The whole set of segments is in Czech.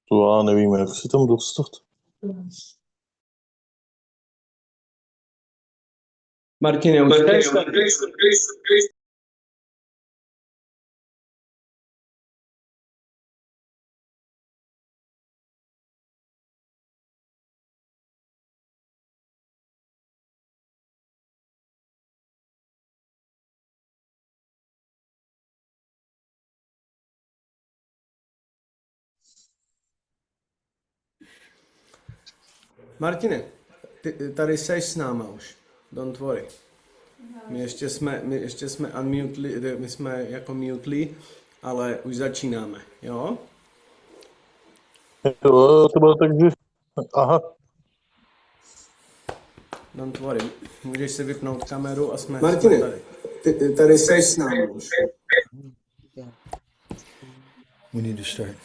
To já nevím, jak se tam dostat. Martine, už Martine, ty tady seš s náma už. Don't worry. My ještě jsme unmutli, my jsme jako mutli, ale už začínáme, jo? Jo, to bylo tak, že... Aha. Don't worry. Můžeš si vypnout kameru a jsme Martine, ty tady seš s náma už. We need to start.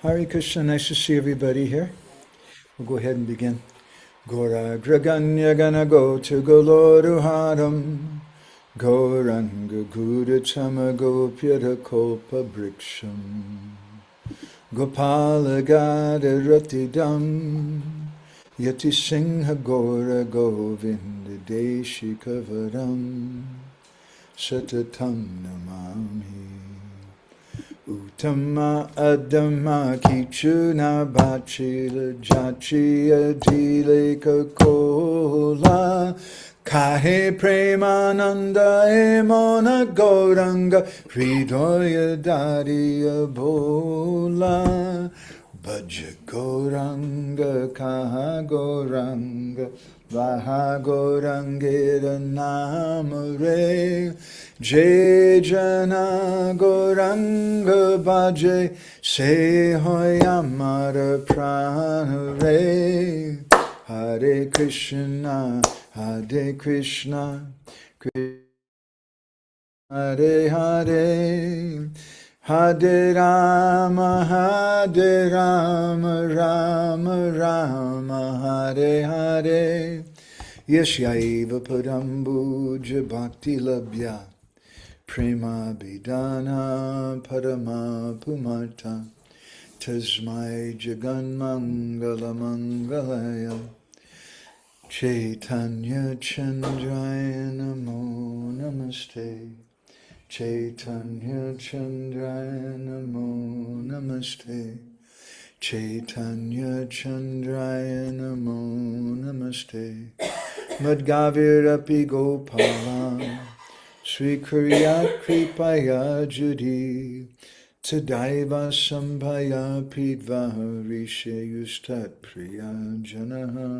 Hare Krishna, nice to see everybody here. We'll go ahead and begin. Gora Graganya Gana Go to Goloruharam Goranga Gudachama Gopyata Kolpa Briksham Gopala Gada Ratidam Yati Singha Gora Govinda Deshikavaram Satatam Namami Uttama Adama Kichuna Bachila Jachiya Dileka Kola Kahe Premananda Emona Gauranga Hridoya Dariya Bola Bhaja Gauranga Kaha Gauranga Vaha Gaurangera Namare Jai Jana Gauranga Bhaje Se Hoyamara Pranare Hare Krishna Hare Krishna Hare Hare Hare Rama Rama Rama Hare Hare Yashaiva Padambuja Bhakti Labhya Prema Bidana Padama Pumarta Tasmai Jagan Mangala Mangalaya Chaitanya Chandraya Namo Namaste Chaitanya Chandraya Namo Namaste Chaitanya Chandraya Namo Namaste Madgavirapi Gopala Sri Kriya Kripaya Judi Tadaiva Sambhaya Pidva Rishe Yustat Priya Janaha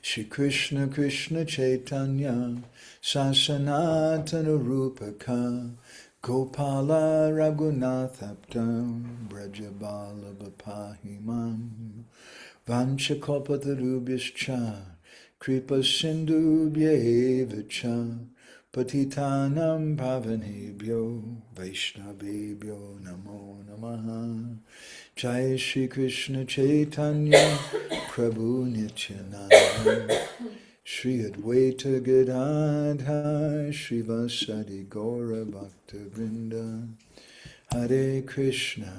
Shri Krishna Krishna Chaitanya Sasanatana Rupaka Gopala Raghunathabdam Brajabala Bapahimam Vanchakopatarubhyascha Kripa Sindhubhyevacha Patitanam Pavanebhyo Vaishnavebhyo Namo Namaha Jai Shri Krishna Chaitanya Prabhu Nityananda Shri Advaita Gadadhar Shri Vasadi Gaura Bhakta Vrinda Hare Krishna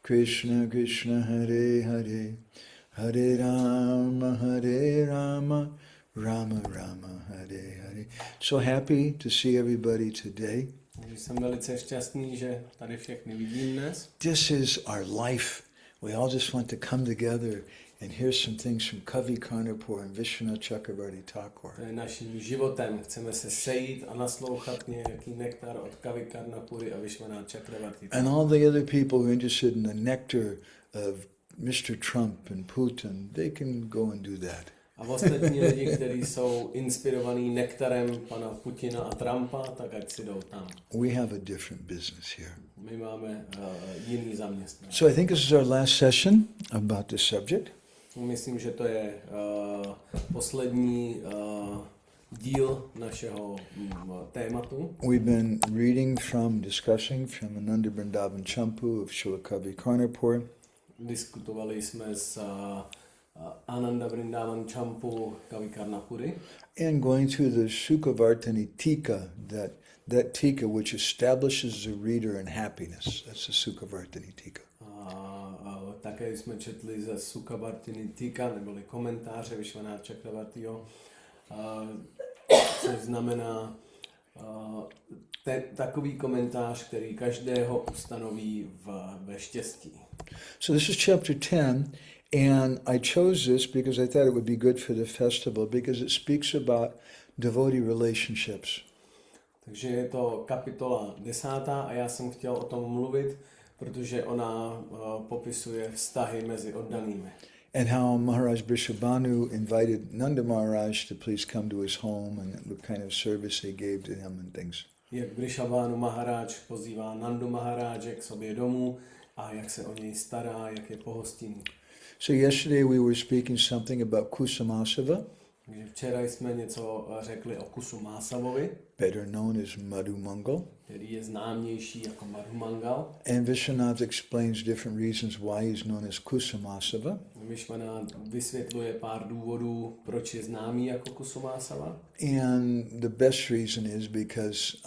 Krishna Krishna Hare Hare Hare Rama Rama Rama Hare Hare. So happy to see everybody today. Jsem velice šťastný, že tady všechny vidím dnes. This is our life. We all just want to come together and hear some things from Kavi Karnapur and Vishwanath Chakravarti Thakur. To je naším životem. Chceme se sejít a naslouchat nějaký nektar od Kavi Karnapury a Vishwanath Chakravarti. And all the other people who are interested in the nectar of Mr. Trump and Putin, they can go and do that. A ostatní lidi, kteří jsou inspirovaní nektarem pana Putina a Trumpa, tak ať si jdou tam. We have a different business here. My máme jiný zaměstnání. So I think this is our last session about this subject. Myslím, že to je poslední díl našeho tématu. We've been reading discussing from Ananda Vrindavan Campu of Srila Kavi Karnapur. Diskutovali jsme z Ananda Vrindavan Campu Kavi Karnapury. And going through the Sukhavarttini Tika, that Tika which establishes the reader in happiness. That's the Sukhavarttini Tika. Také jsme četli ze Sukhavarttini Tika, neboli komentáře Vishwanath Chakravartiho, což znamená takový komentář, který každého ustanoví ve štěstí. So this is chapter 10, and I chose this because I thought it would be good for the festival because it speaks about devotee relationships. Takže je to kapitola 10. a já jsem chtěl o tom mluvit, protože ona popisuje vztahy mezi oddanými. And how Maharaj Vrishabhanu invited Nanda Maharaj to please come to his home and what kind of service they gave to him and things. Jak Vrishabhanu Maharaja pozývá Nandu Maharaje k sobě domů a jak se o něj stará, jak je pohostinný. So yesterday we were speaking something about Kusumasava, Takže včera jsme něco řekli o Kusumasavovi, better known as Madhumangal. který je známější jako Madhumangal. And Vishwanath explains different reasons why he's known as Kusumasava. Vishwanath vysvětluje pár důvodů, proč je známý jako Kusumasava. And the best reason is because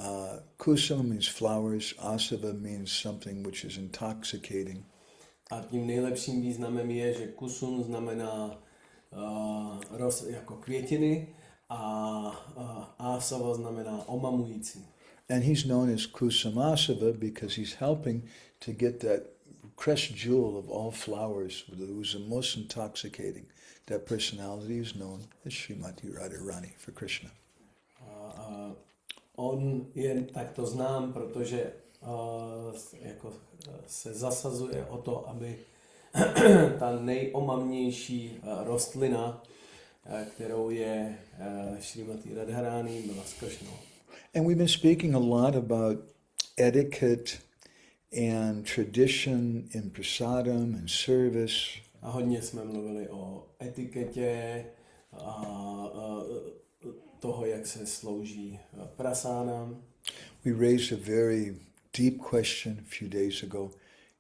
kusum means flowers, asava means something which is intoxicating. A tím nejlepším významem je, že kusum znamená jako květiny a asava znamená omamující. And he's known as Kusumasava because he's helping to get that crest jewel of all flowers, who's the most intoxicating. That personality is known as Srimati Radharani for Krishna. On je takto znám, protože se zasazuje o to, aby ta nejomamnější rostlina, kterou je Srimati Radharani, byla s Krishnou. And we've been speaking a lot about etiquette and tradition in prasadam and service. A hodně jsme mluvili o etiketě a toho, jak se slouží prasádám. We raised a very deep question a few days ago.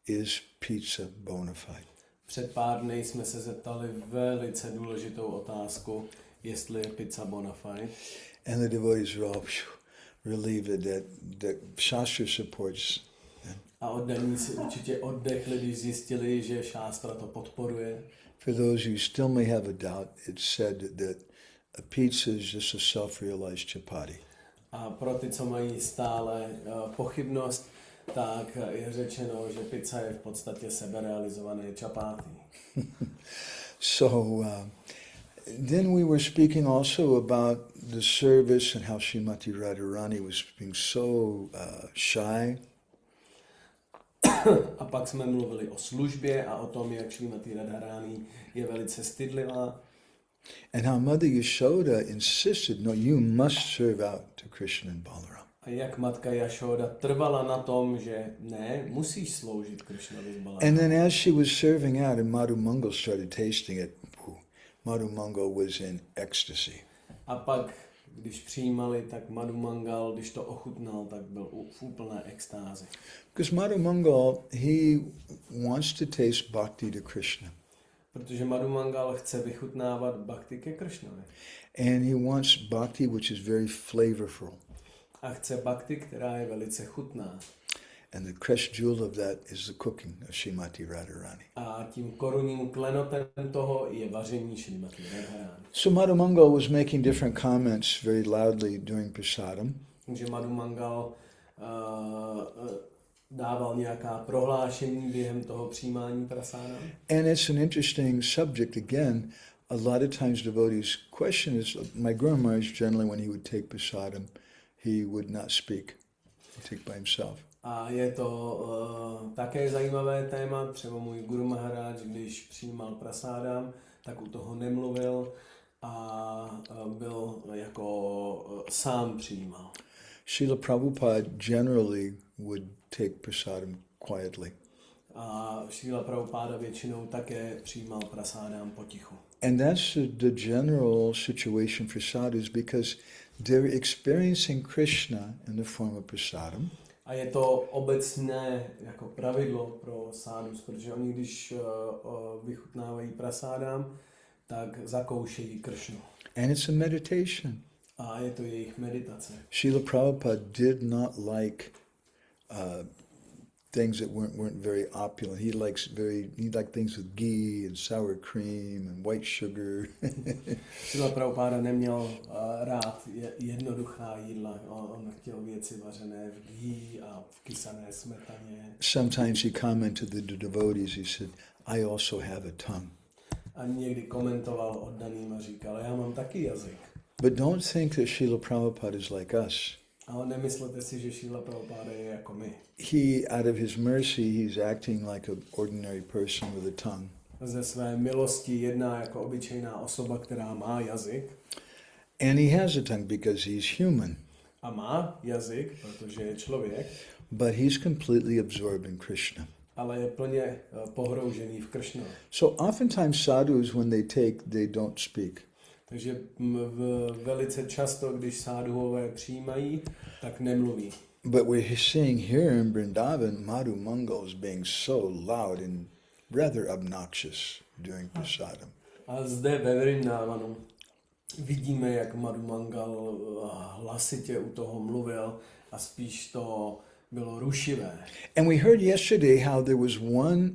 Is pizza bona fide? Před pár dny jsme se zeptali velice důležitou otázku, jestli je pizza bona fide. And the devotees were all relieved that Shastra supports. A oddaní si určitě oddechli, když zjistili, že šástra to podporuje. For those who still may have a doubt, it's said that a pizza is just a self-realized chapati. A pro ty, co mají stále pochybnost, tak je řečeno, že pizza je v podstatě seberealizované čapáty. So then we were speaking also about the service and how Srimati Radharani was being so shy. A pak jsme mluvili o službě a o tom, jak Srimati Radharani je velice stydlivá. And how Mother Yashoda insisted, no, you must serve out to Krishna and Balaram. A jak matka Yashoda trvala na tom, že ne, musíš sloužit Krishnovi s Balaramem. And then as she was serving out and Madhumangal started tasting it, Madhumangal was in ecstasy. A pak, když přijímali, tak Madhumangal, když to ochutnal, tak byl v úplné extázi. Because Madhumangal, he wants to taste bhakti to Krishna. Protože Madhumangal chce vychutnávat bhakti ke Krishnovi. And he wants bhakti which is very flavorful. A chce bhakti, která je velice chutná. And the crest jewel of that is the cooking of Srimati Radharani. A tím korunním klenotem toho je vaření Srimati Radharani. So Madhumangal was making different comments very loudly during prasadam. Takže Madhumangal dával nějaká prohlášení během toho přijímání prasádam. And it's an interesting subject again. A lot of times devotees question is, my Guru Maharaj generally when he would take prasadam, he would not speak. He'd take by himself. A je to také zajímavé téma, třeba můj Guru Maharaj, když přijímal prasádam, tak u toho nemluvil a byl jako sám přijímal. Srila Prabhupada generally would take prasadam quietly. A Srila Prabhupada většinou také přijímal prasádam potichu. And that's the general situation for sadhus because they're experiencing Krishna in the form of prasadam. A je to obecné jako pravidlo pro sadhus, protože oni, když vychutnávají prasádam, tak zakoušejí Kršnu. And it's a meditation. A je to jejich meditace. Srila Prabhupada did not like things that weren't very opulent. He liked things with ghee and sour cream and white sugar. Srila Prabhupada neměl rád jednoduchá jídla. On chtěl věci vařené v ghee a v kysané smetaně. Sometimes he commented to the devotees, he said, I also have a tongue. A někdy komentoval oddaným a říkal, já mám taky jazyk. But don't think that Srila Prabhupada is like us. Ale nemyslete si, že Srila Prabhupada je jako my. He, out of his mercy, he's acting like an ordinary person with a tongue. Ze své milosti jedná jako obyčejná osoba, která má jazyk. And he has a tongue because he's human. A má jazyk, protože je člověk. But he's completely absorbed in Krishna. Ale je plně pohroužený v Kršnu. So oftentimes sadhus, when they don't speak. Takže velice často, když sadhuové přijímají, tak nemluví. But we're seeing here in Vrindavan, Madhumangal is being so loud and rather obnoxious during prasadam. A zde ve Vrindavanu vidíme, jak Madhumangal hlasitě u toho mluvil a spíš to bylo rušivé. And we heard yesterday how there was one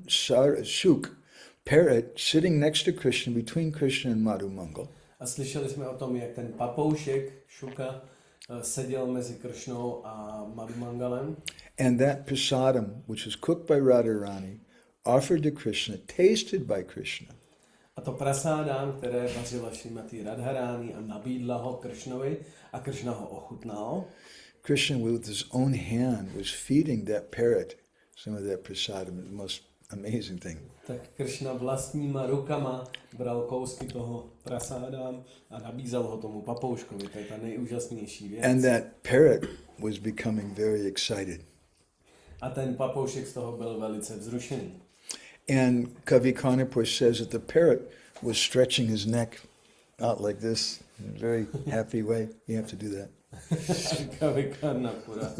shuk, parrot, sitting next to Krishna, between Krishna and Madhumangal. A slyšeli jsme o tom, jak ten papoušek, šuka, seděl mezi Kršnou a Madhumangalem. And that prasadam, which was cooked by Radharani, offered to Krishna, tasted by Krishna. A to prasádám, které vařila Šrimati Radharani a nabídla ho Kršnovi a Kršna ho ochutnal. Krishna with his own hand was feeding that parrot some of that prasadam. The most amazing thing. Tak Kršna vlastníma rukama bral kousky toho prasádám a nabízel ho tomu papouškovi. To je ta nejúžasnější věc. And that parrot was becoming very excited. A ten papoušek z toho byl velice vzrušený. And Kavi Karnapur says that the parrot was stretching his neck out like this in a very happy way. You have to do that. Kavi Karnapura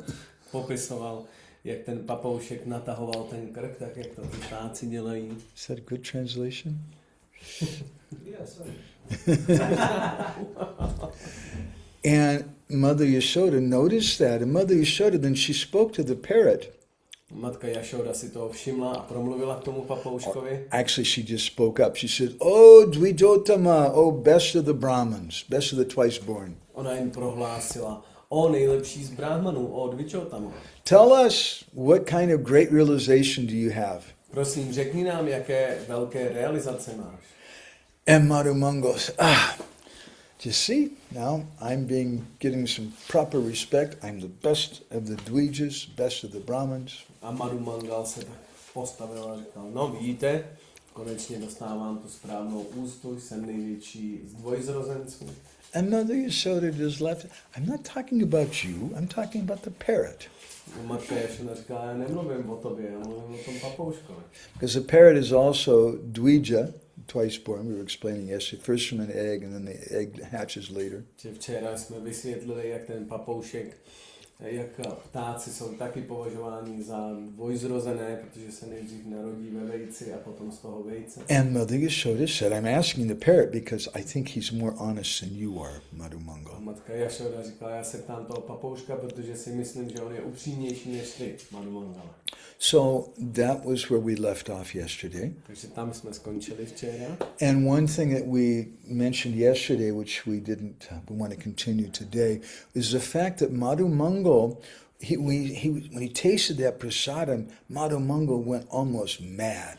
popisoval, jak ten papoušek natahoval ten krk, tak jak to ty ptáci dělají. Is that a good translation? Yes. And Mother Yashoda noticed that. And Mother Yashoda, then she spoke to the parrot. Matka Yashoda si toho všimla a promluvila k tomu papouškovi. Actually, she just spoke up. She said, "Oh, Dvijotama, oh, best of the Brahmins, best of the twice born. Ona jim prohlásila, o nejlepší z Brahmanů, o Dvičotama. Tell us, what kind of great realization do you have?" Prosím, řekni nám, jaké velké realizace máš. And Madhumangal said, do you see? Now I'm getting some proper respect. I'm the best of the Dvijas, best of the Brahmins. A Madhumangal se tak postavil a říkal, no vidíte, konečně dostávám tu správnou ústu, jsem největší z dvojzrozenců. And Mother Yashoda just left. I'm not talking about you. I'm talking about the parrot. Matka Yashoda říkala, já nemluvím o tobě, já mluvím o tom papouškovi. Because the parrot is also Dvija, twice born. We were explaining yesterday. First from an egg, and then the egg hatches later. Včera jsme vysvětlili, jak ten papoušek, jak ptáci jsou taky považováni za dvojzrozené, protože se nejdřív narodí ve vejci a potom z toho vejce. And Mother Yashoda said, I'm asking the parrot because I think he's more honest than you are, Madhumangal. A matka Yashoda říkala, já se ptám toho papouška, protože si myslím, že on je upřímnější než ty, Madhumangal. So that was where we left off yesterday. Takže tam jsme skončili včera. And one thing that we mentioned yesterday, which we didn't, we want to continue today, is the fact that Madhumangal, when he tasted that prasadam, Madhumangal went almost mad.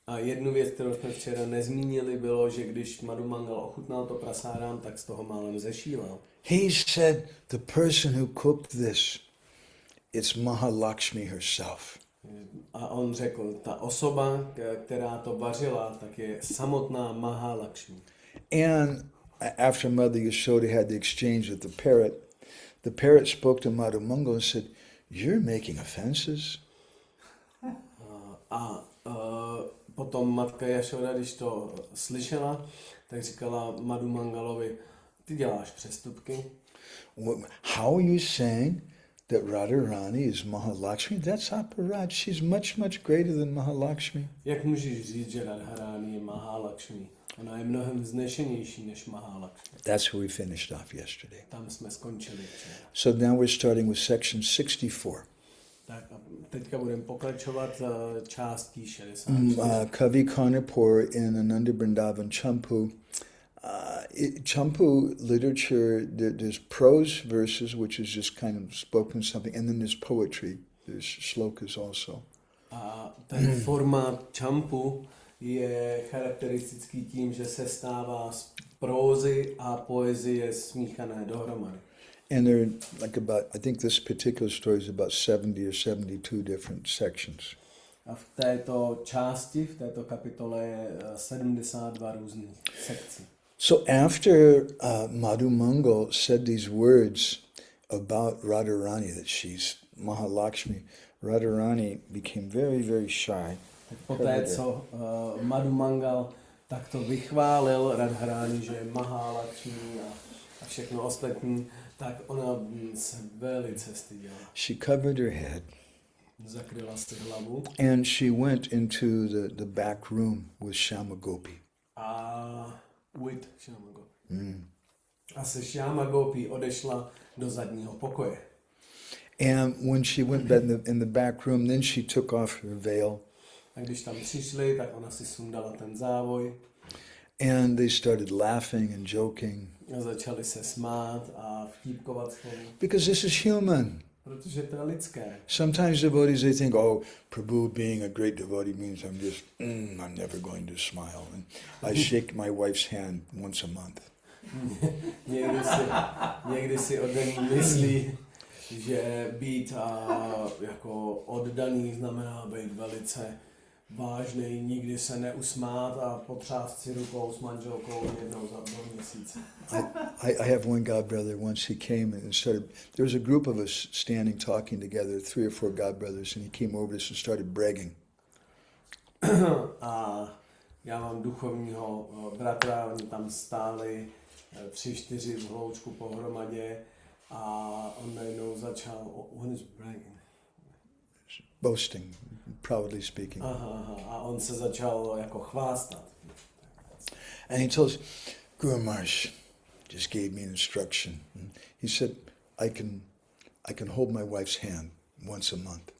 A jednu věc, kterou jsme včera nezmínili, bylo, že když Madhumangal ochutnal to prasádám, tak z toho málem zešílel. He said, the person who cooked this, it's Mahalakshmi herself. A on řekl, ta osoba, která to vařila, tak je samotná Mahalakshmi. And after Mother Yashoda had the exchange with the parrot spoke to Madhumangal and said, "You're making offenses." Potom matka Yashoda, když to slyšela, tak říkala Madhumangalovi, ty děláš přestupky. How are you saying that Radharani is Mahalakshmi? That's aparad. She's much, much greater than Mahalakshmi. Jak můžeš říct, že Radharani je Mahalakshmi? Ona je mnohem vznešenější než Mahalakšmi. That's where we finished off yesterday. Tam jsme skončili včera. So now we're starting with section 64. Tak a teďka budeme pokračovat částí 64. Kavi Karnapur in Ananda Vrindavan Campu. Campu literature, there's prose verses, which is just kind of spoken something, and then there's poetry. There's shlokas also. A ten formát Campu je charakteristický tím, že se stává z prózy a poezie smíchané dohromady. And there are like about, I think this particular story is about 70 or 72 different sections. A v této části, v této kapitole je 72 různých sekcí. So after Madhumangal said these words about Radharani, that she's Mahalakshmi, Radharani became very, very shy. Poté, co Madhumangal takto vychválil Radharani, že je Mahalakshmi a všechno ostatní, tak ona se velice styděla. She covered her head. Zakryla si hlavu. And she went into the back room with Shama Gopi. With Shama Gopi. A se Shama Gopi odešla do zadního pokoje. And when she went in the back room, then she took off her veil. A když tam přišli, tak ona si sundala ten závoj. And they started laughing and joking. A začali se smát a vtípkovat spolu. Because this is human. Protože to je lidské. Sometimes devotees, they think, oh, Prabhu being a great devotee means I'm never going to smile. And I shake my wife's hand once a month. někdy si ode mě myslí, že být jako oddaný znamená být velice vážný, nikdy se neusmát a potřást si rukou s manželkou jednou za 2 měsíce. I have one godbrother, once he came and started, there was a group of us standing talking together, 3 or 4 godbrothers, and he came over to us and started bragging. A já mám duchovního bratra, oni tam stáli 3-4 v hloučku pohromadě a on najednou začal, on is bragging. Boasting, proudly speaking. A on se začal jako chvástat. And he told us, Guru Maharaj just gave me an instruction. He said, I can hold my wife's hand once a month.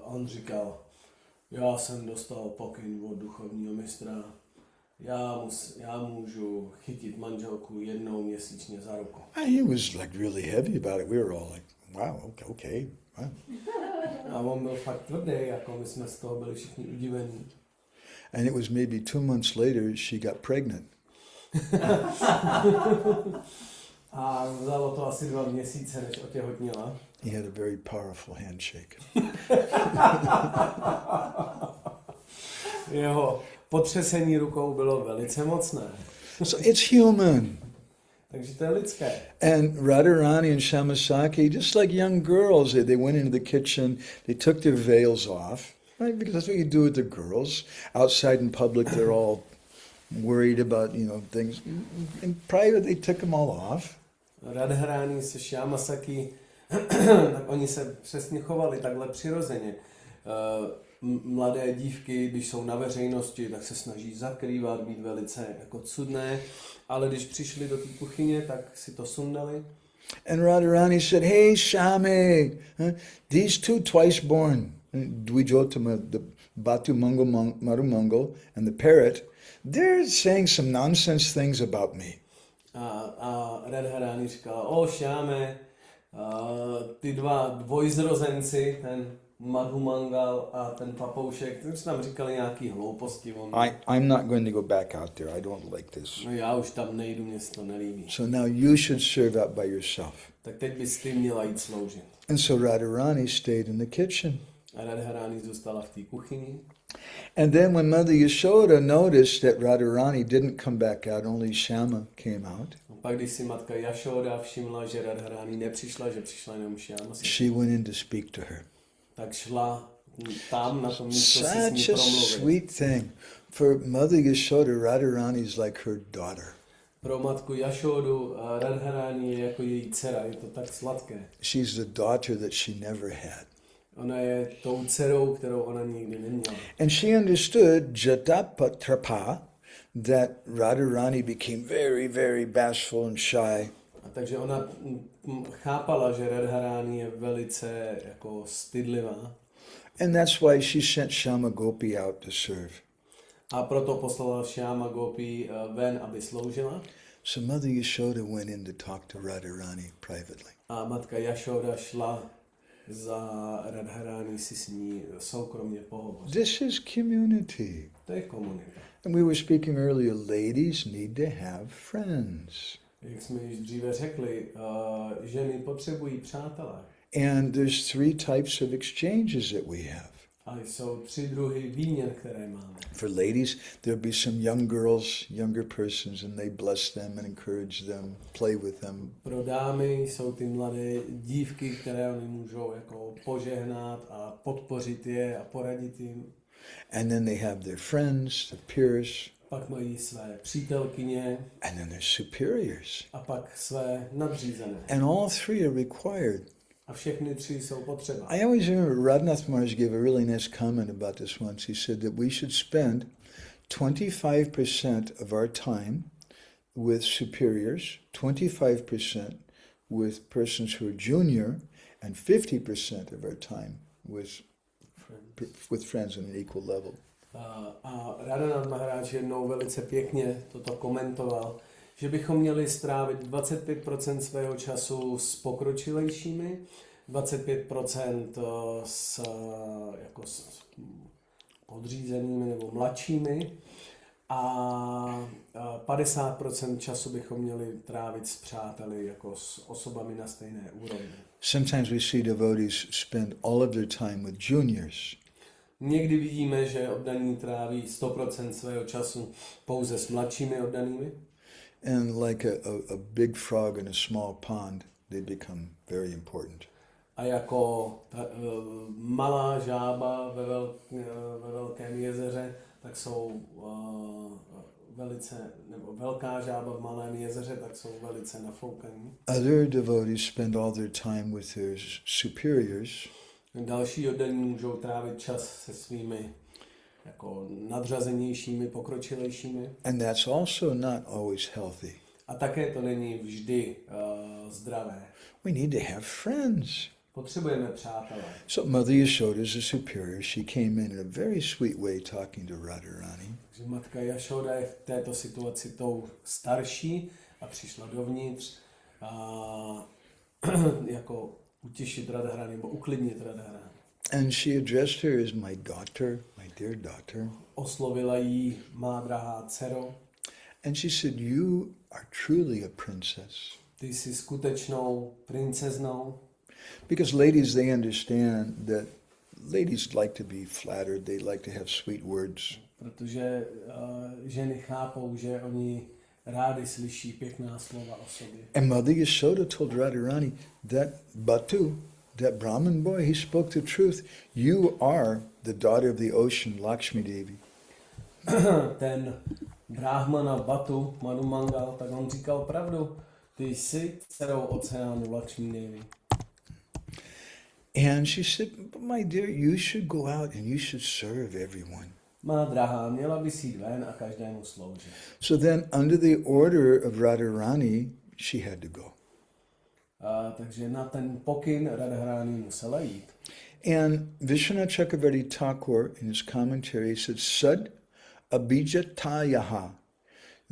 On říkal, já jsem dostal pokyn od duchovního mistra, já můžu chytit manželku jednou měsíčně za ruku. And he was like really heavy about it. We were all like, wow, okay. Wow. A on byl fakt tvrdý, jako my jsme z toho byli všichni udivení. And it was maybe 2 months later she got pregnant. A vzalo to asi 2 měsíce, než otěhotněla. He had a very powerful handshake. Jeho potřesení rukou bylo velice mocné. So it's human. Takže to je lidské. And Radharani and Shamasaki, just like young girls, they went into the kitchen, they took their veils off, right? Because that's what you do with the girls. Outside in public, they're all worried about, things. In private, they took them all off. Radharani se Shamasaki, tak oni se přesně chovali takhle přirozeně. Mladé dívky, když jsou na veřejnosti, tak se snaží zakrývat, být velice jako cudné, ale když přišli do té kuchyně, tak si to sundali. And Radharani said, hey, Shami, these 2 twice born, Dvijotama, the Madhumangal and the parrot, they're saying some nonsense things about me. A Radharani říkala, Shame, ty 2 dvojzrozenci, ten Madhumangal a ten papoušek, ty tam říkali nějaký hlouposti. I'm not going to go back out there. I don't like this. No já už tam nejdu, mě se to nelíbí. So now you should serve out by yourself. Tak teď bys ty měla jít sloužit. And so Radharani stayed in the kitchen. A Radharani zůstala v té kuchyni. And then when Mother Yashoda noticed that Radharani didn't come back out, only Shama came out. A pak když si matka Yashoda všimla, že Radharani nepřišla, že přišla jenom Shama, she went in to speak to her. Tak šla tam na tom místo si s ní Such a promluvit. sweet thing. For Mother Yashoda, Radharani is like her daughter. Pro matku Yashodu Radharani je jako její dcera, je to tak sladké. She's the daughter that she never had. Ona je tou dcerou, kterou ona nikdy neměla. And she understood Jatapatrapa, that Radharani became very, very bashful and shy. A takže ona chápala, že Radharani je velice jako stydlivá. And that's why she sent Shama Gopi out to serve. A proto poslala Shama Gopi ven, aby sloužila. So Mother Yashoda went in to talk to Radharani privately. A matka Yashoda šla za Radharani si s ní soukromně pohovořit. This is community. To je komunita. And we were speaking earlier, ladies need to have friends. Jak jsme již dříve řekli, ženy potřebují přátelé. And there's 3 types of exchanges that we have. A jsou 3 druhy výměn, které máme. For ladies, there'll be some young girls, younger persons, and they bless them and encourage them, play with them. Pro dámy jsou ty mladé dívky, které oni můžou jako požehnat a podpořit je a poradit jim. And then they have their friends, their peers, Pak mají své přítelkyně and then their superiors. a pak své nadřízené. And all 3 are required. A všechny 3 jsou potřeba. I always remember Radhanath Maharaj gave a really nice comment about this once. He said that we should spend 25% of our time with superiors, 25% with persons who are junior, and 50% of our time with friends on an equal level. A Radha Maharaja jednou velice pěkně toto komentoval, že bychom měli strávit 25% svého času s pokročilejšími, 25% s podřízenými nebo mladšími a 50% času bychom měli trávit s přáteli, jako s osobami na stejné úrovni. Sometimes we see devotees spend all of their time with juniors. Někdy vidíme, že oddaní tráví 100% svého času pouze s mladšími oddanými. And like a big frog in a small pond, they become very important. A jako malá žába ve velkém jezeře, tak jsou nebo velká žába v malém jezeře, tak jsou velice nafoukaní. Other devotees spend all their time with their superiors. Další oddaní můžou trávit čas se svými jako nadřazenějšími, pokročilejšími. And that's also not always healthy. A také to není vždy zdravé. We need to have friends. Potřebujeme přátelé. So Mother Yashoda is a superior. She came in a very sweet way talking to Radharani. Takže matka Yashoda je v této situaci tou starší a přišla dovnitř a jako utěšit Radharani nebo uklidnit Radharani. And she addressed her as my daughter, my dear daughter. Oslovila jí má drahá dcero. And she said, you are truly a princess. Ty jsi skutečnou princeznou. Because ladies, they understand that ladies like to be flattered. They like to have sweet words. Protože ženy chápou, že oni rádi slyší pěkná slova o sobě. And Mother Yashoda told Radharani that Batu, that Brahmin boy, he spoke the truth. You are the daughter of the ocean, Lakshmi Devi. Ten Brahmana Batu, Madhumangal, tak on říkal pravdu. Ty jsi dcerou oceánu Lakshmi Devi. And she said, but my dear, you should go out and you should serve everyone. Má drahá, měla bys jít ven a každému sloužit. So then, under the order of Radharani, she had to go. Takže na ten pokyn Radharani musela jít. And Vishwanath Chakravarti Thakur, in his commentary, said, Sad abhijatayaha,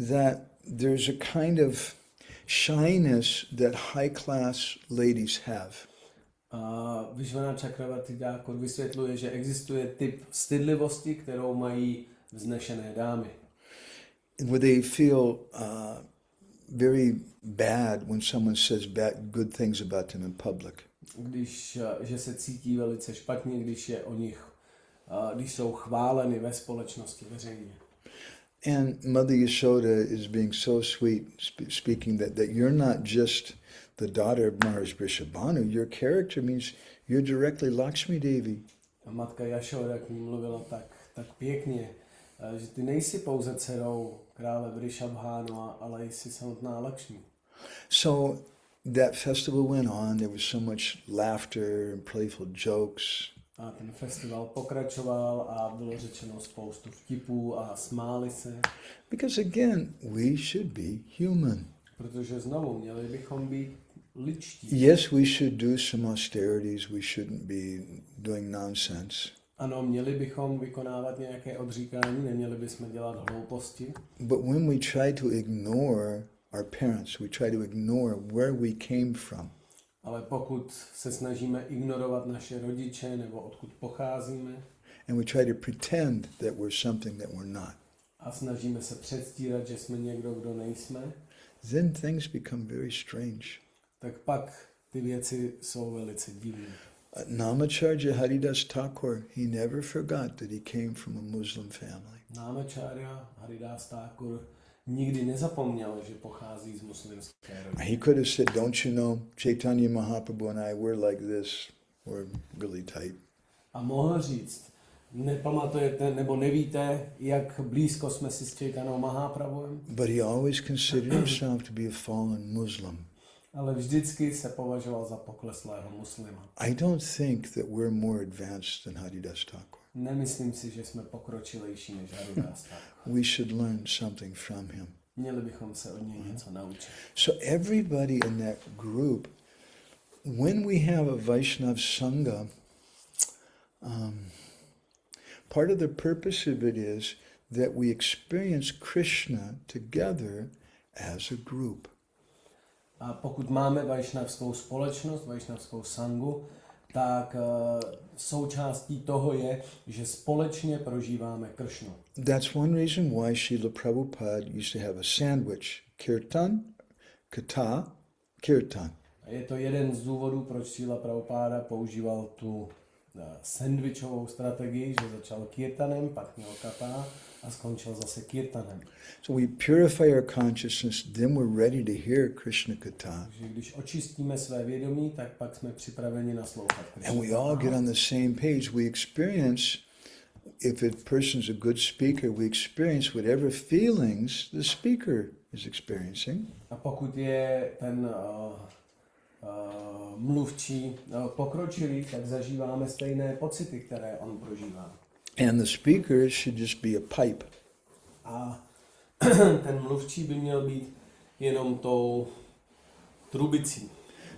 that there's a kind of shyness that high-class ladies have. Vishwanath Chakravarti Thakur vysvětluje, že existuje typ stydlivosti, kterou mají vznešené dámy. Where they feel very bad when someone says good things about them in public. Že se cítí velice špatně, když je o nich, když jsou chváleny ve společnosti veřejně. And Mother Yashoda is being so sweet, speaking that you're not just the daughter of Maharaj Vrishabhanu. Your character means you're directly Lakshmi Devi. A matka Yashoda k ní mluvila tak pěkně, že ty nejsi pouze dcerou krále Vrishabhanu, ale jsi samotná Lakshmi. So that festival went on. There was so much laughter and playful jokes. A ten festival pokračoval a bylo řečeno spoustu vtipů a smáli se. Because again, we should be human. Protože znovu měli bychom být lidští. Yes, we should do some austerities. We shouldn't be doing nonsense. Ano, měli bychom vykonávat nějaké odříkání, neměli bychom dělat hlouposti. But when we try to ignore our parents, we try to ignore where we came from. Ale pokud se snažíme ignorovat naše rodiče nebo odkud pocházíme, And we try to pretend that we're something that we're not, a snažíme se předstírat, že jsme někdo, kdo nejsme, then things become very strange. tak pak ty věci jsou velice divné. Namacharya Haridas Thakur, he never forgot that he came from a Muslim family. Namacharya Haridas Thakur nikdy nezapomněl, že pochází z muslimské rodiny. He could have said, don't you know, Chaitanya Mahaprabhu and I, we're like this, we're really tight. A mohl říct, nepamatujete nebo nevíte, jak blízko jsme si s Chaitanyou Mahaprabhuem, But he always considered himself to be a fallen Muslim. ale vždycky se považoval za pokleslého muslima. I don't think that we're more advanced than Haridas Thakur. Nemyslím si, že jsme pokročilejší než Haridas Thakur. We should learn something from him. Měli bychom se od něj něco naučit. So everybody in that group, when we have a Vaishnava Sangha, part of the purpose of it is that we experience Krishna together as a group. A pokud máme vajšnavskou společnost, vajšnavskou sangu, tak součástí toho je, že společně prožíváme Kršnu. That's one reason why Srila Prabhupada used to have a sandwich, kirtan, katha, kirtan. A je to jeden z důvodů, proč Srila Prabhupada používal tu sandwichovou strategii, že začal kirtanem, pak měl katha a skončil zase kirtanem. So we purify our consciousness, then we're ready to hear Krishna katha. Takže když očistíme své vědomí, tak pak jsme připraveni naslouchat Krishna. And we all get on the same page. We experience, if a person's a good speaker, we experience whatever feelings the speaker is experiencing. A pokud je ten mluvčí pokročilý, tak zažíváme stejné pocity, které on prožívá. And the speaker should just be a pipe. A ten mluvčí by měl být jenom tou trubicí.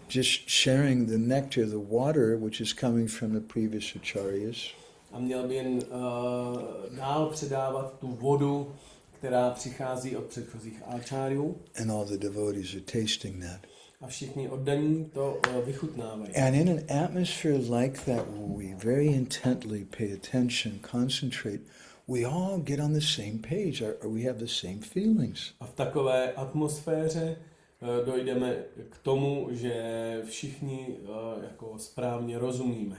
Just sharing the nectar, the water, which is coming from the previous acharyas. A měl by jen dál předávat tu vodu, která přichází od předchozích áčáriů. And all the devotees are tasting that. A všichni oddaní to vychutnávají. And in an atmosphere like that, where we very intently pay attention, concentrate, we all get on the same page, or we have the same feelings. A v takové atmosféře dojdeme k tomu, že všichni jako správně rozumíme.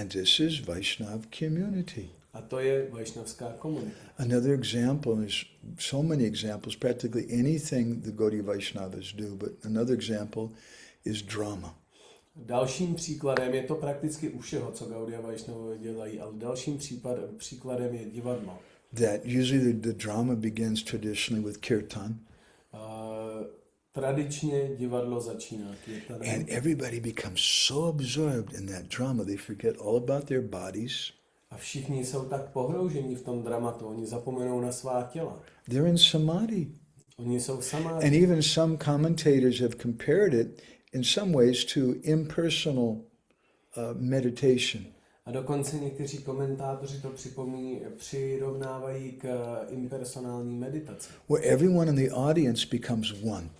And this is Vaishnava community. A to je vajšnavská komunita. Another example is so many examples, practically anything the Gaudiya Vaishnavas do, but another example is drama. Dalším příkladem je to prakticky u všeho, co Gaudiya Vaishnavové dělají, ale dalším příkladem je divadlo. That usually the drama begins traditionally with kirtan. Tradičně divadlo začíná kirtanem. And everybody becomes so absorbed in that drama, they forget all about their bodies. A všichni jsou tak pohrouženi v tom dramatu, oni zapomenou na svá těla. They're in samadhi. Oni jsou v samádi. And even some commentators have compared it in some ways to impersonal meditation. A dokonce někteří komentátoři to přirovnávají k impersonální meditaci. Where everyone in the audience becomes one.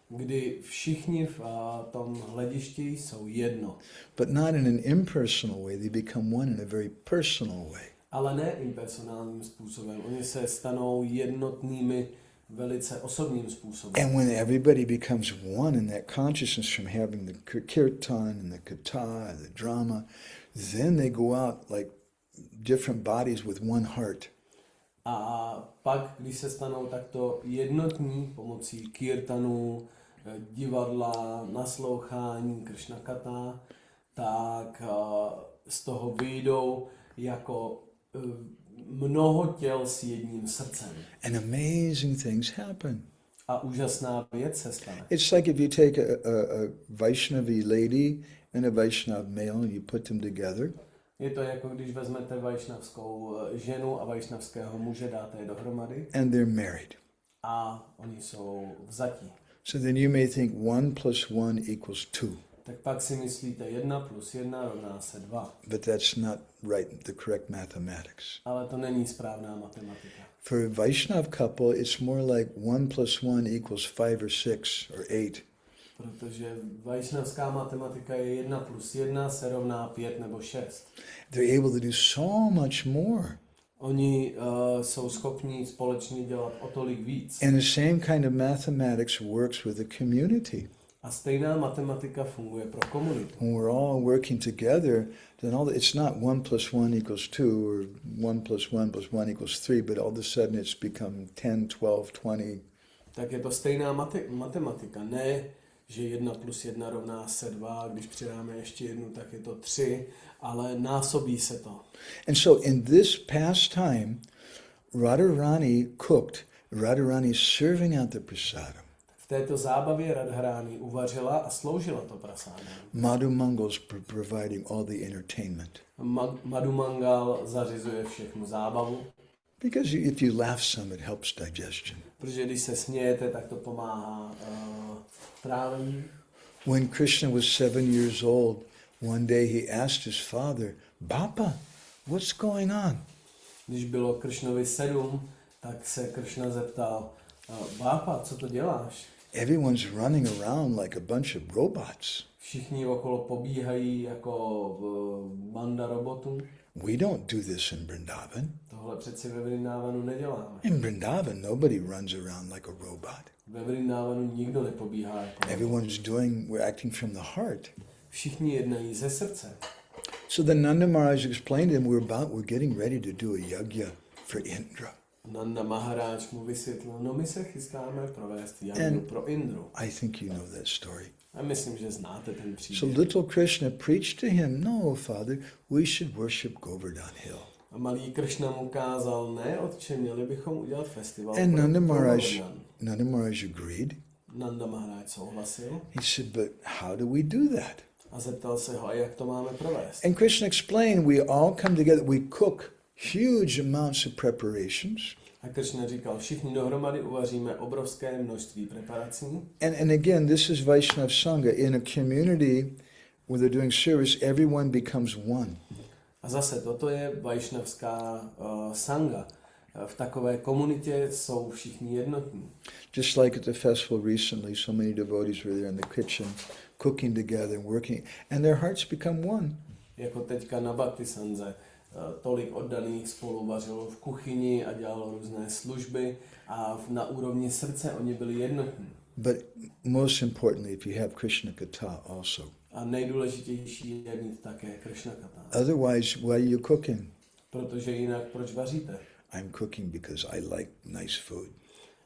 Kdy všichni v tom hledišti jsou jedno. But not in an impersonal way, they become one in a very personal way. Ale ne impersonálním způsobem. Oni se stanou jednotnými velice osobním způsobem. And when everybody becomes one in that consciousness from having the kirtan and the katha and the drama, then they go out like different bodies with one heart. A pak, když se stanou takto jednotní pomocí kirtanu, divadla, naslouchání, Krishna katha, tak z toho vyjdou jako mnoho těl s jedním srdcem. And amazing things happen. A úžasná věc se stane. It's like if you take a Vaishnavi lady and a Vaishnav male and you put them together. Je to jako když vezmete vajšnavskou ženu a vajšnavského muže, dáte je dohromady. And they're married. A oni jsou vzatí. So then you may think 1 + 1 = 2. Tak pak si myslíte 1 + 1 rovná se 2. But that's not right, the correct mathematics. Ale to není správná matematika. For a Vaishnav couple, it's more like 1 + 1 = 5 or 6 or 8. Protože vajšnavská matematika je 1 + 1 se rovná 5 nebo 6. They're able to do so much more. Oni jsou schopni společně dělat o tolik víc. And the same kind of mathematics works with the community. A stejná matematika funguje pro komunitu. When we're all working together, then it's not 1 + 1 = 2 or 1 + 1 + 1 = 3, but all of a sudden it's become 10, 12, 20. Tak je to stejná matematika. Ne, že 1 + 1 rovná se 2, když přidáme ještě jednu, tak je to 3, ale násobí se to. And so in this pastime, Radharani cooked. Radharani is serving out the prasadam. V této zábavě Radharani uvařila a sloužila to prasádám. Madhumangal is providing all the entertainment. Madhumangal zařizuje všechnu zábavu. Because if you laugh some, it helps digestion. Protože když se smějete, tak to pomáhá trávení. When Krishna was 7 years old, one day he asked his father, Baba, what's going on? Když bylo Krishnovi 7, tak se Krishna zeptal, Bápa, co to děláš? Everyone's running around like a bunch of robots. Všichni okolo pobíhají jako banda robotů. We don't do this in Vrindavan. Tohle přeci ve Vrindavanu neděláme. In Vrindavan, nobody runs around like a robot. Ve Vrindavanu nikdo nepobíhá jako We're acting from the heart. Všichni jednají ze srdce. So the Nanda Maharaja explained to him, we're getting ready to do a yajna for Indra. Nanda Maharaja mu vysvětlil, no my se chystáme provést jagnu pro Indru. I think you know that story. A myslím, že znáte ten příběh. So little Krishna preached to him, no, Father, we should worship Govardhan Hill. A malý Krishna mu kázal, ne, otče, měli bychom udělat festival. And Nanda Maharaj agreed. Nanda Maharaja souhlasil. He said, but how do we do that? A zeptal se ho, a jak to máme provést? And Krishna explained, we all come together, we cook huge amounts of preparations. A Krishna říkal, všichni dohromady uvaříme obrovské množství preparací. And again, this is Vaishnav Sangha. In a community where they're doing service, everyone becomes one. A zase, toto je vajšnavská sanga. V takové komunitě jsou všichni jednotní. Just like at the festival recently, so many devotees were there in the kitchen, cooking together and working, and their hearts become one. Jako teďka na Bhakti Sanze. Tolik oddaných spolu vařilo v kuchyni a dělalo různé služby a na úrovni srdce oni byli jednotní. But most importantly, if you have Krishna Katha also. A nejdůležitější je mít také Krishna Katha. Otherwise, why are you cooking? Protože jinak proč vaříte? I'm cooking because I like nice food.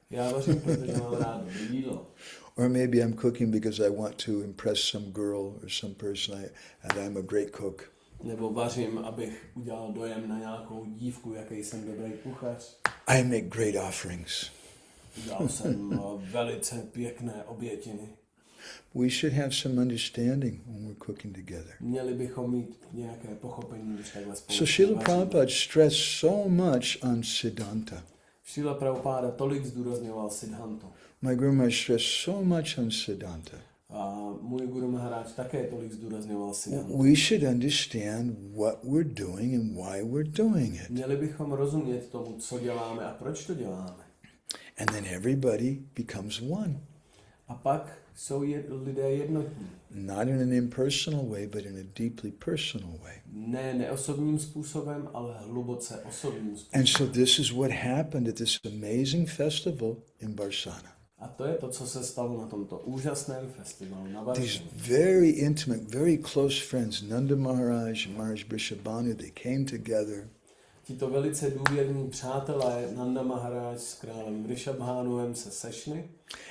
Já vařím, protože mám rád jídlo. Or maybe I'm cooking because I want to impress some girl or some person and I'm a great cook. Nebo vařím, abych udělal dojem na nějakou dívku, jaký jsem dobrý kuchař. I make great offerings. Udělal jsem velice pěkné obětiny. We should have some understanding when we're cooking together. Měli bychom mít nějaké pochopení, když takhle spolu. So Srila Prabhupada stressed so much on Siddhanta. Srila Prabhupada tolik zdůrazňoval Siddhantu. My Guru Maharaj stressed so much on Siddhanta. A můj Guru Maharaj také tolik zdůrazňoval Siddhantu. We should understand what we're doing and why we're doing it. Měli bychom rozumět tomu, co děláme a proč to děláme. And then everybody becomes one. A pak jsou lidé jednotní. Not in an impersonal way, but in a deeply personal way. Ne neosobním způsobem, ale hluboce osobním způsobem. And so this is what happened at this amazing festival in Barsana. A to je to, co se stalo na tomto úžasném festivalu na These Varsaně. very intimate, very close friends, Nanda Maharaja and Maharaj Vrishabhanu, they came together. Tito velice důvěrní přátelé Nanda Maharaja s králem Vrishabhanuem se sešli.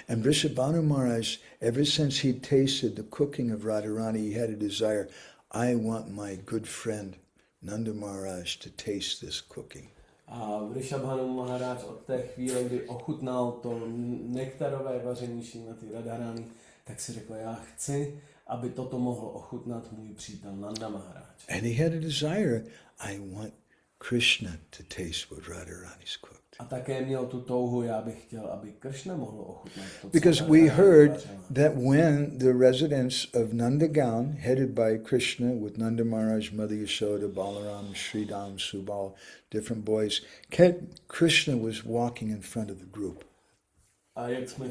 And Vrishabhanu Maharaj, ever since he tasted the cooking of Radharani, he had a desire, I want my good friend Nanda Maharaj to taste this cooking. A Vrishabhanu Maharaja od té chvíle, kdy ochutnal to nektarové vaření Šrímati Radharani, tak si řekl, já chci, aby toto mohl ochutnat můj přítel Nanda Maharaja. And he had a desire, I want Krishna to taste what Radharani's cooked. A také měl tu touhu, já bych chtěl, aby Krishna mohl ochutnat to, co Because we Radharani heard vařila. that when the residents of Nandagaon, headed by Krishna with Nanda Maharaja, Mother Yashoda, Balaram, Sridham, Subal, different boys, Krishna was walking in front of the group. A jak jsme...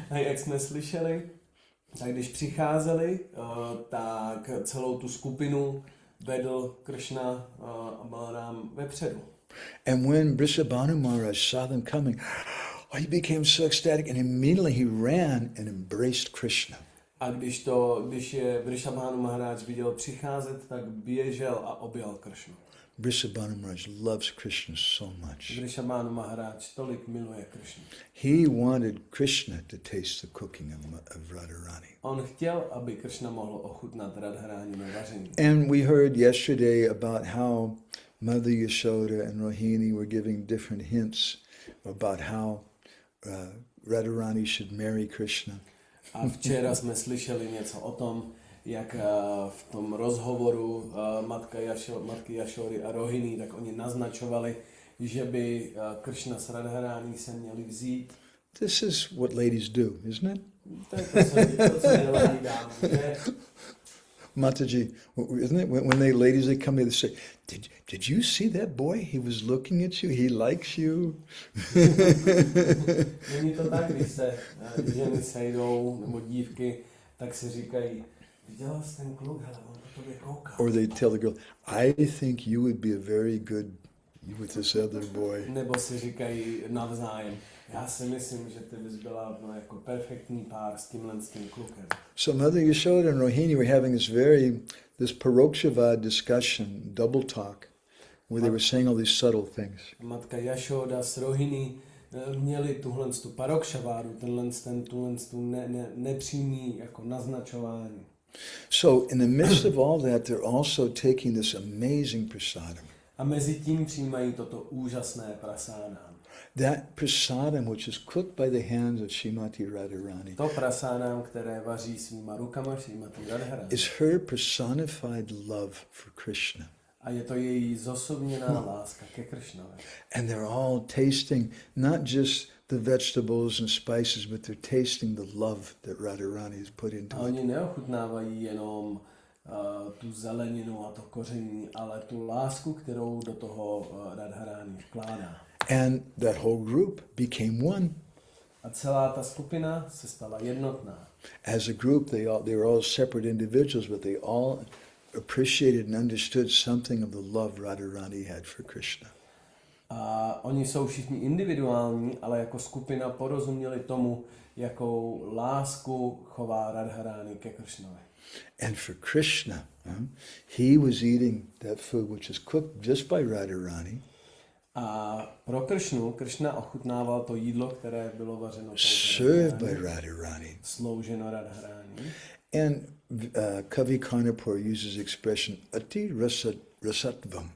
A jak jsme slyšeli, tak když přicházeli, tak celou tu skupinu vedl Krishna a Balaram vepředu. And when Vrishabhanu Maharaja saw them coming, he became so ecstatic and immediately he ran and embraced Krishna. A když je Vrishabhanu Maharaja viděl přicházet, tak běžel a objal Krishnu. Vrishabhanu Maharaja loves Krishna so much. Vrishabhanu Maharaja tolik miluje Krishnu. He wanted Krishna to taste the cooking of Radharani. On chtěl, aby Krishna mohl ochutnat Radharani na vaření. And we heard yesterday about how Mother Yashoda and Rohini were giving different hints about how Radharani should marry Krishna. A včera jsme slyšeli něco o tom, jak v tom rozhovoru matky Yashody a Rohini, tak oni naznačovali, že by Krishna s Radharani se měli vzít. This is what ladies do, isn't it? To je to, co dělají dámy, že? Mataji, isn't it? When they ladies they come here, they say, "Did you see that boy? He was looking at you. He likes you." Není to tak, když se ženy sejdou, nebo dívky, tak si říkají, viděla jsi ten kluk, hele, on po tobě kouká. Or they tell the girl, "I think you would be a very good with this other boy." Nebo si říkají navzájem, já si myslím, že ty bys byla jako perfektní pár s tím klukem. So Mother Yashoda and Rohini were having this parokshavad discussion, double talk, where they were saying all these subtle things. Matka Yashoda s Rohini měli tuhle tu parokšavádu, tuhle nepřímý jako naznačování. So in the midst of all that, they're also taking this amazing prasadam. A mezi tím přijímají toto úžasné prasádám. That prasadam, which is cooked by the hands of Srimati Radharani, To prasádám, které vaří svýma rukama Srimati Radharani, is her personified love for Krishna. a je to její zosobněná láska ke Krishnovi. And they're all tasting not just the vegetables and spices, but they're tasting the love that Radharani has put A into it. oni neochutnávají jenom tu zeleninu a to koření, ale tu lásku, kterou do toho Radharani vkládá. And that whole group became one. A celá ta skupina se stala jednotná. As a group, they were all separate individuals, but they all appreciated and understood something of the love Radharani had for Krishna. A oni jsou všichni individuální, ale jako skupina porozuměli tomu, jakou lásku chová Radharani ke Krishnovi. And for Krishna, he was eating that food which is cooked just by Radharani. A pro Krishna ochutnával to jídlo, které bylo vařeno Served by Radharani. Slouženo Radharani. And Kavi Karnapur uses the expression ati rasatvam,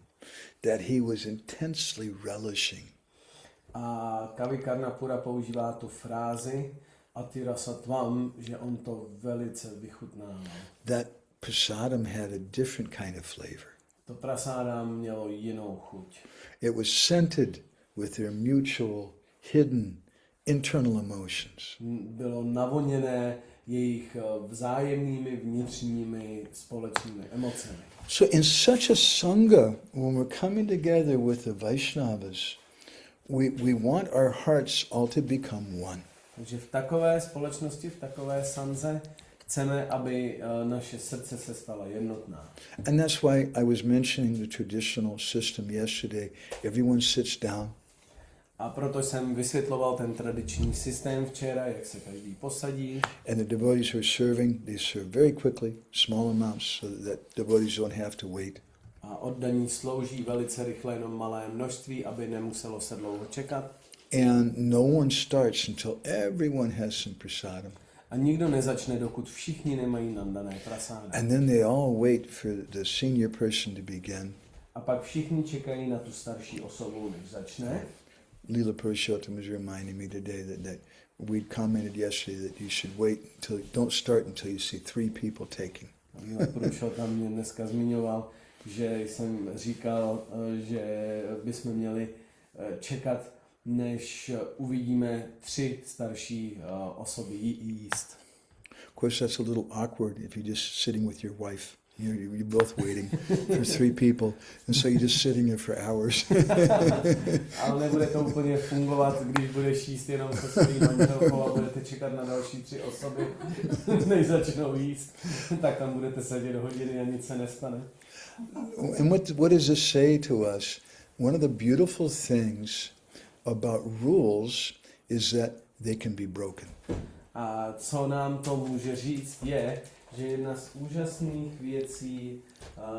that he was intensely relishing. A Kavi Karnapura používá tu frázi ati rasatvam, že on to velice vychutnával. That prasadam had a different kind of flavor. To prasádám mělo jinou chuť. It was scented with their mutual, hidden, internal emotions. Bylo navoněné jejich vzájemnými vnitřními společnými emocemi. So in such a sangha, when we're coming together with the Vaishnavas, we want our hearts all to become one. Takže v takové společnosti, v takové sanze chceme, aby naše srdce se stala jednotná. And that's why I was mentioning the traditional system yesterday. Everyone sits down. A proto jsem vysvětloval ten tradiční systém včera, jak se každý posadí. And the devotees who are serving, they serve very quickly, small amounts, so that devotees don't have to wait. A oddaní slouží velice rychle, jenom malé množství, aby nemuselo se dlouho čekat. And no one starts until everyone has some prasadam. A nikdo nezačne, dokud všichni nemají nandané prasáda. And then they all wait for the senior person to begin. A pak všichni čekají na tu starší osobu, než začne. Leela Purushottam was reminding me today that we commented yesterday that you should wait don't start until you see 3 people taking. Leela Purushottam mě dneska zmiňoval, že jsem říkal, že bychom měli čekat, než uvidíme 3 starší osoby jíst. Of course, that's a little awkward if you're just sitting with your wife. You're both waiting for 3 people, and so you're just sitting there for hours. Ale nebude to úplně fungovat, když budeš jíst jenom se svým manželkou a budete čekat na další 3 osoby, než začnou jíst. Tak tam budete sedět hodiny a nic se nestane. And what does this say to us? One of the beautiful things about rules is that they can be broken. A co nám to může říct je, že jedna z úžasných věcí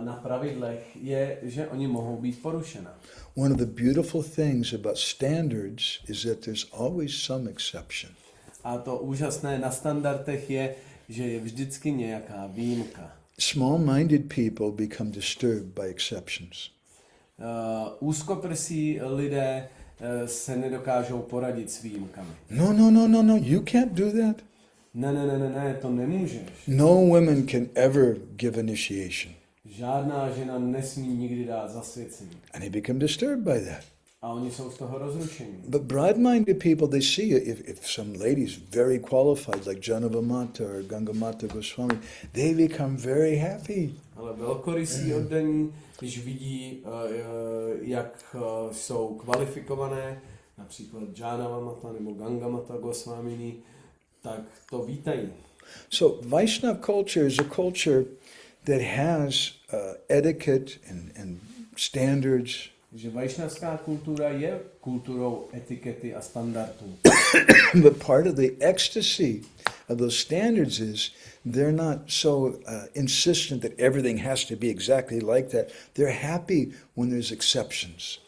na pravidlech je, že oni mohou být porušena. One of the beautiful things about standards is that there's always some exception. A to úžasné na standardech je, že je vždycky nějaká výjimka. Small-minded people become disturbed by exceptions. Úzkoprsí lidé se nedokážou poradit s výjimkami. No, you can't do that. Ne, to nemůžeš. No woman can ever give initiation. Žádná žena nesmí nikdy dát zasvěcení. And they become disturbed by that. A oni jsou z toho rozrušení. But broad-minded people, they see if some lady's very qualified, like Janava Mata or Ganga Mata Goswami, they become very happy. Ale velkorysí oddaní, když vidí, jak jsou kvalifikované, například Janava Mata nebo Ganga Mata Goswamini, tak to vítají. So Vaishnava culture is a culture that has etiquette and standards. Že vaishnavská kultura je kulturou etikety a standardů. But part of the ecstasy of those standards is they're not so insistent that everything has to be exactly like that. They're happy when there's exceptions.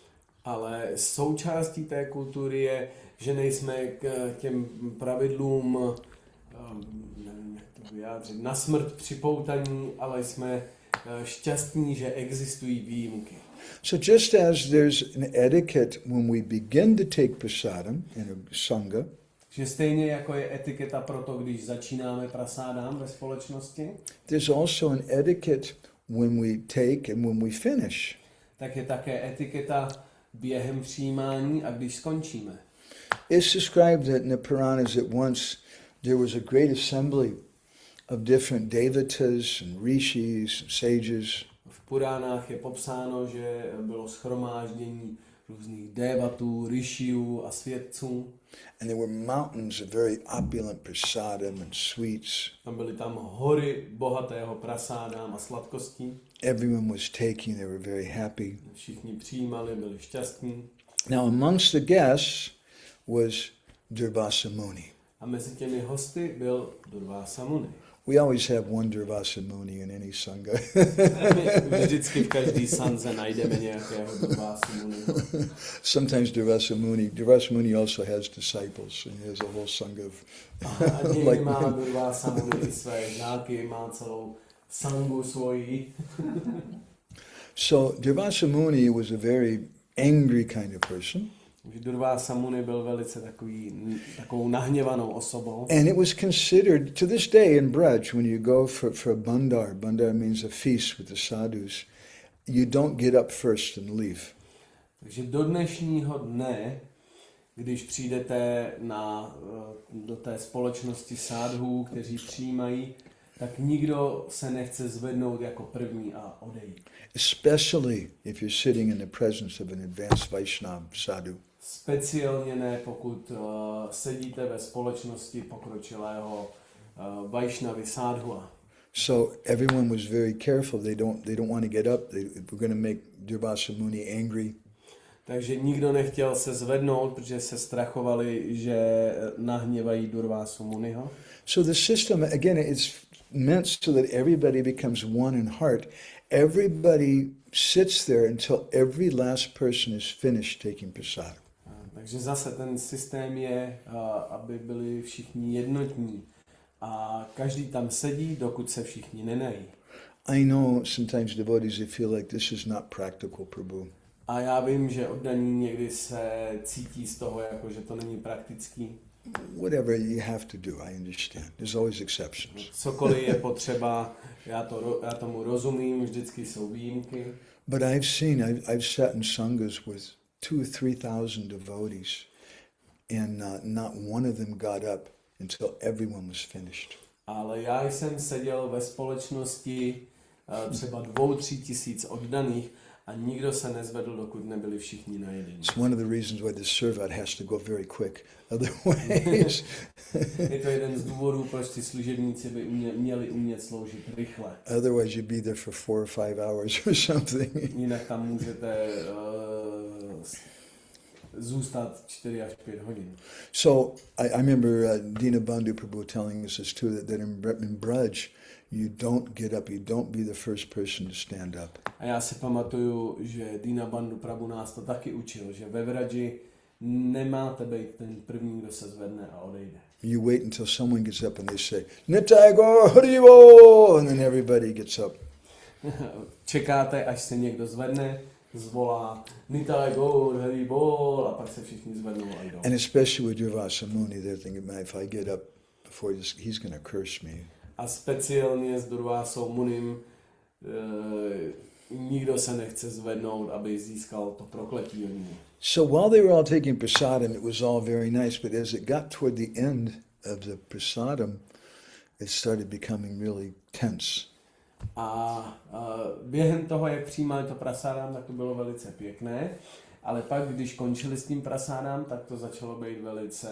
Ale součástí té kultury je, že nejsme k těm pravidlům, nevím, jak to vyjádřit, na smrt připoutaní, ale jsme šťastní, že existují výjimky. So just as there's an etiquette when we begin to take prasadam in a sangha, Že stejně jako je etiketa pro to, když začínáme prasádám ve společnosti, there's also an etiquette when we take and when we finish. tak je také etiketa během přijímání a když skončíme. It's described that in the Puranas that once there was a great assembly of different devatas and rishis and sages. V Puránách je popsáno, že bylo shromáždění různých devatů, rishiů a svědců. And there were mountains of very opulent prasadam and sweets. Byly tam hory bohatého prasádám a sladkostí. Everyone was taking, they were very happy. Všichni přijímali, byli šťastní. Now amongst the guests was Durvasa Muni. A mezi těmi hosty byl Durvasa Muni. We always have one Durvasa Muni in any sangha. My vždycky v každý sanze najdeme nějakého Durvasa Muni. Sometimes Durvasa Muni also has disciples, and he has a whole sangha of A někdy má Durvasa Muni své žáky, má celou sangu svoji. So Durvasa Muni was a very angry kind of person. Durvasa Muni byl velice takovou nahněvanou osobou. And it was considered, to this day in Braj, when you go for a bandar means a feast with the sadhus, you don't get up first and leave. Takže do dnešního dne, když přijdete do té společnosti sádhů, kteří přijímají, tak nikdo se nechce zvednout jako první a odejít. Especially if you're sitting in the presence of an advanced Vaishnava sadhu. Speciálně ne, pokud sedíte ve společnosti pokročilého Vaishnavy sádhua. So everyone was very careful. They don't want to get up. We're going to make Durvasa Muni angry. Takže nikdo nechtěl se zvednout, protože se strachovali, že nahněvají Durvasu Muniho. So the system, again, it's meant so that everybody becomes one in heart. Everybody sits there until every last person is finished taking prasad. Takže zase ten systém je, aby byli všichni jednotní a každý tam sedí, dokud se všichni nenají. I know sometimes devotees, they feel like this is not practical, Prabhu. A já vím, že oddaní někdy se cítí z toho, jako že to není praktický. Whatever you have to do, I understand. There's always exceptions. Cokoliv je potřeba, já tomu rozumím, vždycky jsou výjimky. But I've sat in sanghas with 2,000-3,000 devotees, and not one of them got up until everyone was finished. Ale já jsem seděl ve společnosti třeba 2-3 tisíc oddaných a nikdo se nezvedl, dokud nebyli všichni najedení. It's one of the reasons why the servat has to go very quick. Otherwise, je to jeden z důvodů, proč ty služebníci by měli umět sloužit rychle. otherwise you'd be there for 4 or 5 hours or something. Jinak tam můžete zůstat 4 až 5 hodin. So I remember Dinabandhu Prabhu telling us this too, that in Braj, you don't get up, you don't be the first person to stand up. A já si pamatuju, že Dinabandhu Prabhu nás to taky učil, že ve Vraji nemáte být ten první, kdo se zvedne a odejde. You wait until someone gets up and they say, Nitai Gaur Haribo, and then everybody gets up. Čekáte, až se někdo zvedne, zvolá Nitai Gaur Haribol a pak se všichni zvednou a jdou. And especially with Durvasa Muni, they're thinking, man, if I get up before this, he's going to curse me. A speciálně s Durvásou Munim nikdo se nechce zvednout, aby získal to prokletí od ní. So while they were all taking prasadam, it was all very nice, but as it got toward the end of the prasadam, it started becoming really tense. A během toho, jak přijímali to prasádám, tak to bylo velice pěkné, ale pak, když končili s tím prasádám, tak to začalo být velice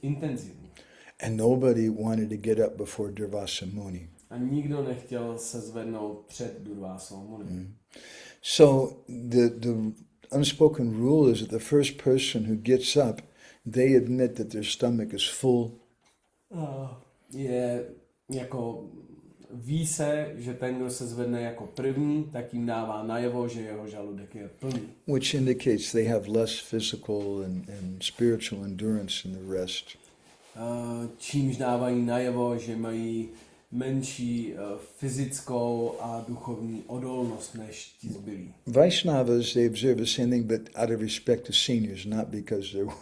intenzivní. And nobody wanted to get up before Durvasa Muni. A nikdo nechtěl se zvednout před Durvásou Muni. So the unspoken rule is that the first person who gets up, they admit that their stomach is full. Je jako ví se, že ten, kdo se zvedne jako první, tak jim dává najevo, že jeho žaludek je plný. Which indicates they have less physical and spiritual endurance than the rest. Čímž dávají najevo, že mají menší fyzickou a duchovní odolnost než ti zbylí. Vaishnavas, they observe the same thing, but out of respect to seniors, not because they're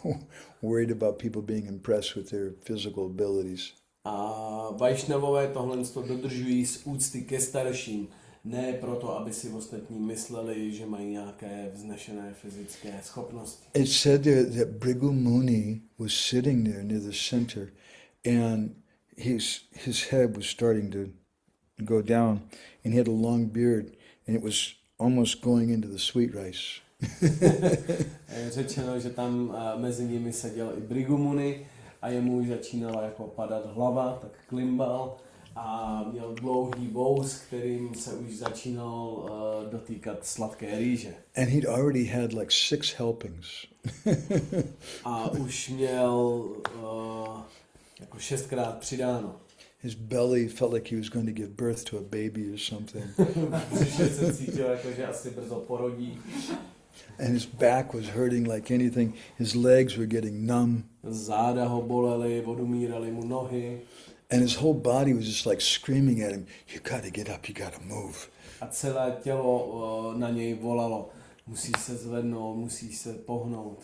worried about people being impressed with their physical abilities. A Vaishnavové tohle dodržují z úcty ke starším, ne proto, aby si ostatní mysleli, že mají nějaké vznešené fyzické schopnosti. It said there that Bhrigu Muni was sitting there near the center, and his head was starting to go down, and he had a long beard, and it was almost going into the sweet rice. Řečeno, že tam mezi nimi seděl i Bhrigu Muni a jemu už začínala jako padat hlava, tak klimbal a měl dlouhý vous, kterým se už začínal dotýkat sladké rýže. And he'd already had like 6 helpings. A už měl jako 6krát přidáno. His belly felt like he was going to give birth to a baby or something. Protože se cítil jako, že asi brzo porodí. And his back was hurting like anything. His legs were getting numb. Záda ho bolely, odumíraly mu nohy. And his whole body was just like screaming at him, you got to get up, you got to move. A celé tělo na něj volalo, musí se zvednout, musí se pohnout.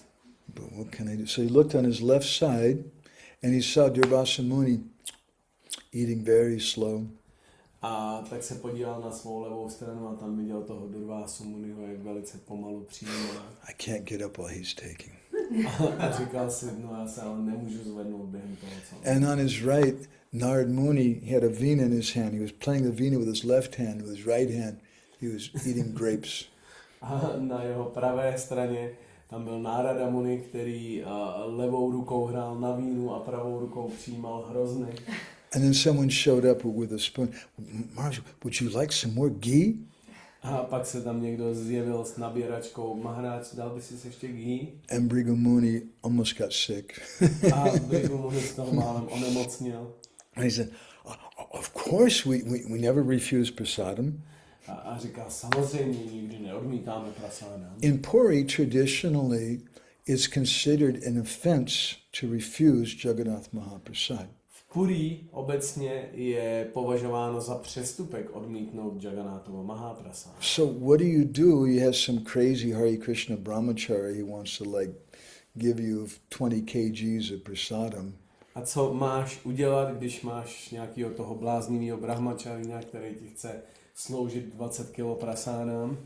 But what can I do? So he looked on his left side and he saw Durvasa Muni eating very slow. A tak se podíval na svou levou stranu a tam viděl toho Durvásu Muniho, jak velice pomalu přijímá. I can't get up while he's taking. A říkal si, no já se ale nemůžu zvednout během toho, co. And on his right, Narad Muni, he had a veena in his hand. He was playing the veena with his left hand. With his right hand, he was eating grapes. A na jeho pravé straně tam byl Narada Muni, který levou rukou hrál na vínu a pravou rukou přijímal hrozny. And then someone showed up with a spoon. Maharaj, would you like some more ghee? A pak se tam někdo zjevil s nabíračkou. Maharaj, dal by si ještě ghee? And Bhrigu Muni almost got sick. A Bhrigu Muni s toho málem onemocněl. And he said, of course we never refuse prasadam. A říká, samozřejmě nikdy neodmítáme prasádam. In Puri, traditionally, it's considered an offense to refuse Jagannath Mahaprasad. V Puri obecně je považováno za přestupek odmítnout Jagannathovo Mahaprasada. So what do? You have some crazy Hare Krishna brahmachari who wants to like give you 20 kgs of prasadam. A co máš udělat, když máš nějakého toho bláznivého brahmačarina, který ti chce sloužit 20 kg prasádám?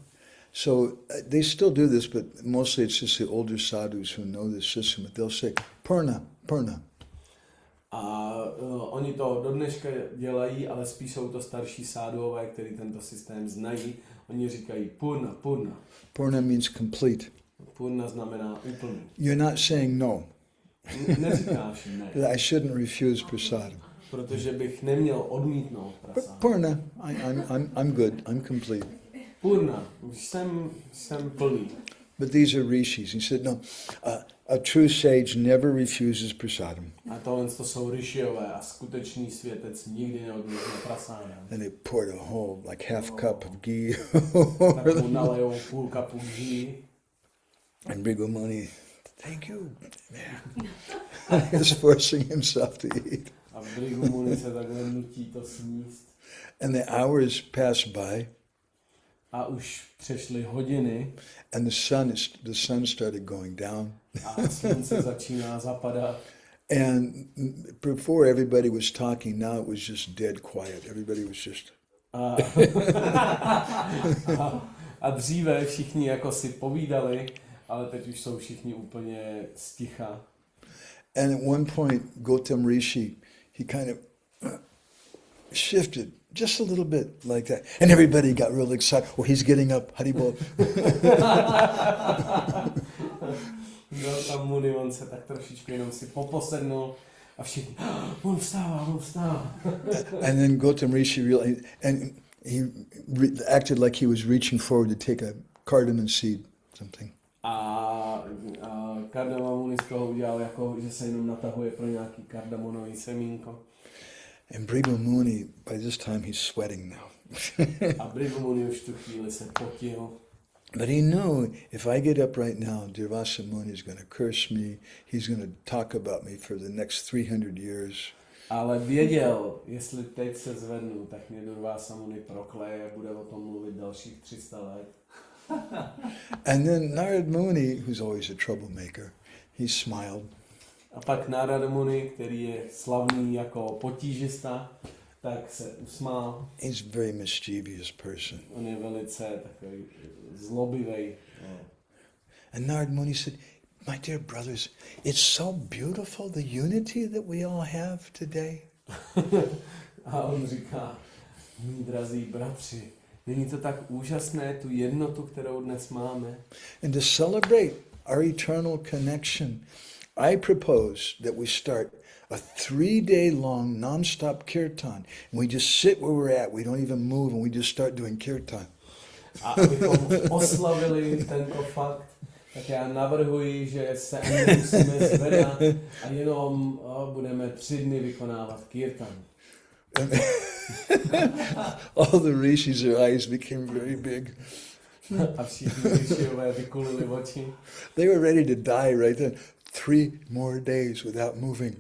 So they still do this, but mostly it's just the older sadhus who know this system. But they'll say, Purna, Purna. A oni to do dneška dělají, ale spíš jsou to starší sádhové, kteří tento systém znají. Oni říkají Purna, Purna. Purna means complete. Purna znamená úplný. You're not saying no. Neříkáš ne. I shouldn't refuse prasadam. Protože bych neměl odmítnout prasádu. Purna, I'm good, I'm complete. Purna, jsem plný. But these are rishis. He said, no, a true sage never refuses prasadam. A tohle to jsou rishiové a skutečný světec nikdy neodmítne prasáda. And they poured a whole, like half cup of ghee Tak mu nalejou půl kapu ghee. And Bhrigu Muni, thank you. He was forcing himself to eat. A Bhrigu Muni se takhle nutí to sníst. And the hours passed by. A už přešly hodiny. And the sun started going down. A slunce začíná zapadat. And before everybody was talking, now it was just dead quiet. Everybody was just... A dříve všichni jako si povídali, ale teď už jsou všichni úplně sticha. And at one point, Gautam Rishi, he kind of shifted just a little bit like that. And everybody got real excited. Oh, he's getting up. Haribol. Gautam Muni, on se tak trošičku jenom si poposednul a všichni, on vstává. And then Gautam Rishi realized, and he acted like he was reaching forward to take a cardamom seed, something. A Kardama Muni z toho udělal jako, že se jenom natahuje pro nějaký kardamonový semínko. And Bhrigu Muni, by this time he's sweating now. A Bhrigu Muni už tu chvíli se potil. But he knew, if I get up right now, Durvasa Muni is going to curse me. He's going to talk about me for the next 300 years. Ale věděl, jestli teď se zvednu, tak mě Durvasa Muni prokleje a bude o tom mluvit dalších 300 let. And then Narad Muni, who's always a troublemaker, he smiled. A pak Narada Muni, který je slavný jako potížista, tak se usmál. He's a very mischievous person. On je velice takový zlobivý. And Narad Muni said, my dear brothers, it's so beautiful, the unity that we all have today. A on říká, mí drazí bratři, není to tak úžasné, tu jednotu, kterou dnes máme? And to celebrate our eternal connection, I propose that we start a 3-day long non-stop kirtan. And we just sit where we're at, we don't even move, and we just start doing kirtan. A abychom oslavili tento fakt, tak já navrhuji, že se ani nemusíme zvedat a jenom budeme 3 dny vykonávat kirtan. All the rishis, their eyes became very big. A všichni rishiové vykulili oči. They were ready to die right then. 3 more days without moving.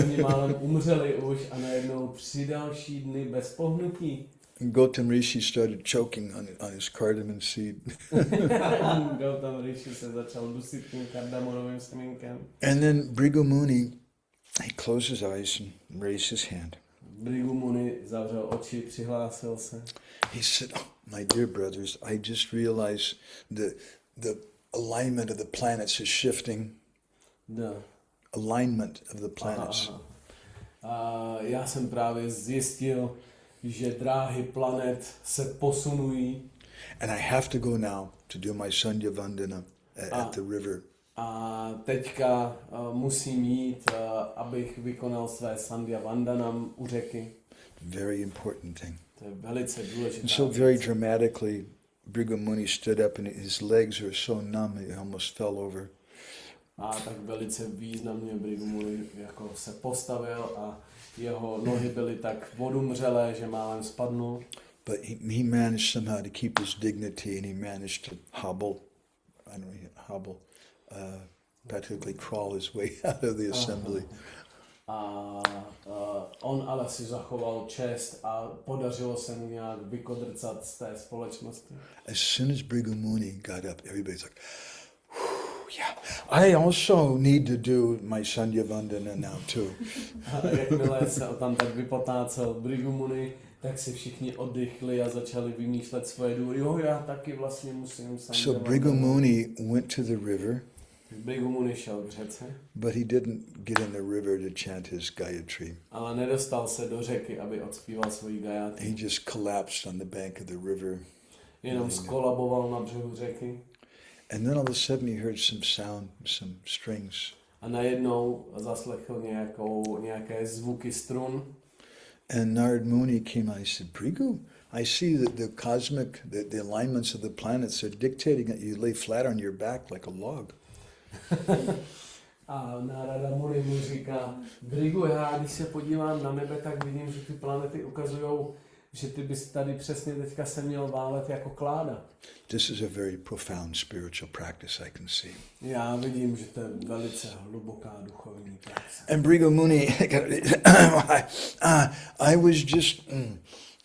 Oni málem umřeli už a najednou 3 další dny bez pohnutí. And Gautam Rishi started choking on his cardamom seed. Gautam Rishi se začal dusit tím kardamonovým semínkem. And then Bhrigu Muni, he closed his eyes and raised his hand. Bhrigu Muni zavřel oči, přihlásil se. He said, oh, my dear brothers, I just realized the alignment of the planets is shifting. The alignment of the planets. Já jsem právě zjistil, že dráhy planet se posunují. And I have to go now to do my Sandhya Vandana at the river. A teďka musím jít, abych vykonal své Sandhya Vandanam u řeky. Very important thing. To je velice důležitá. And so very dramatically, Bhrigu Muni stood up and his legs were so numb he almost fell over. A tak velice významně Bhrigu Muni jako se postavil a jeho nohy byly tak vodumřelé, že málem spadnul. But he managed somehow to keep his dignity, and he managed to practically crawl his way out of the assembly. A on ale si zachoval čest a podařilo se mu nějak vykodrcat z té společnosti. As soon as Bhrigu Muni got up, everybody's like, yeah, I also need to do my Sandhya Vandana now too. A jakmile se tam tak vypotácel Bhrigu Muni, tak si všichni oddychli a začali vymýšlet svoje důvody. Jo, já taky vlastně musím Sandhya So Bhrigu Muni went to the river, Bhrigu Muni šel k řece, but he didn't get in the river to chant his Gayatri. ale nedostal se do řeky, aby odspíval svoji gayatri. He just collapsed on the bank of the river. Jenom skolaboval na břehu řeky. And then all of a sudden he heard some sound, some strings. A najednou zaslechl nějaké zvuky strun. And Narad Muni came out, he said, Bhrigu, I see that the cosmic, the alignments of the planets are dictating that you lay flat on your back like a log. A Narada Muni mu říká, Bhrigu, já když se podívám na nebe, tak vidím, že ty planety ukazujou, že ty bys tady přesně teďka se měl válet jako kláda. This is a very profound spiritual practice, I can see. Já vidím, že to je velice hluboká duchovní praxe. And Bhrigu Muni, I was just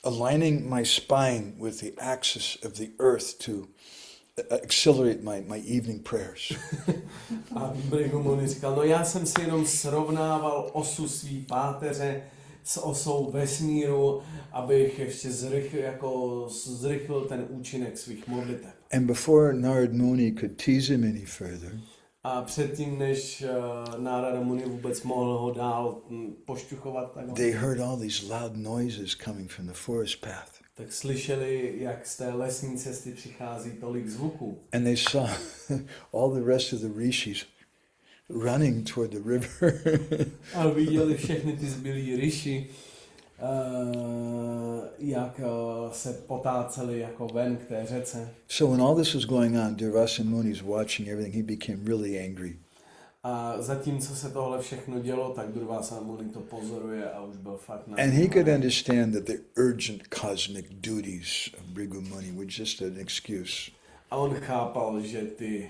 aligning my spine with the axis of the earth to accelerate my evening prayers. A Bhrigu Muni říkal, no já jsem si jenom srovnával osu svý páteře s osou vesmíru, abych ještě zrychlil ten účinek svých modlitev. And before Narad Muni could tease him any further, A předtím, než Narada Muni vůbec mohl ho dál pošťuchovat, they heard all these loud noises coming from the forest path. tak slyšeli, jak z té lesní cesty přichází tolik zvuků. And they saw all the rest of the rishis running toward the river. A viděli všechny ty zbylí riši, jak se potáceli jako ven k té řece. So when all this was going on, Durvasa Muni is watching everything. He became really angry. A zatímco se tohle všechno dělo, tak Durvasa Muni to pozoruje a už byl fakt na. And he could understand that the urgent cosmic duties of Bhrigu Muni were just an excuse. A on chápal, že ty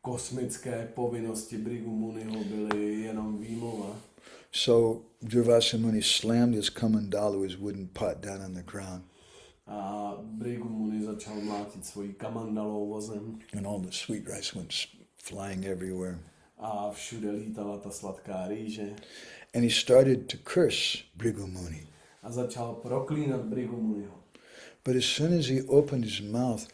kosmické povinnosti Bhrigu Muniho byly jenom výmluva. So Durvasa Muni slammed his kamandalu, his wooden pot, down on the ground. A Bhrigu Muni začal mlátit svojí kamandalou o zem. And all the sweet rice went flying everywhere. A všude lítala ta sladká rýže. And he started to curse Bhrigu Muni. A začal proklínat Bhrigu Muniho. But as soon as he opened his mouth,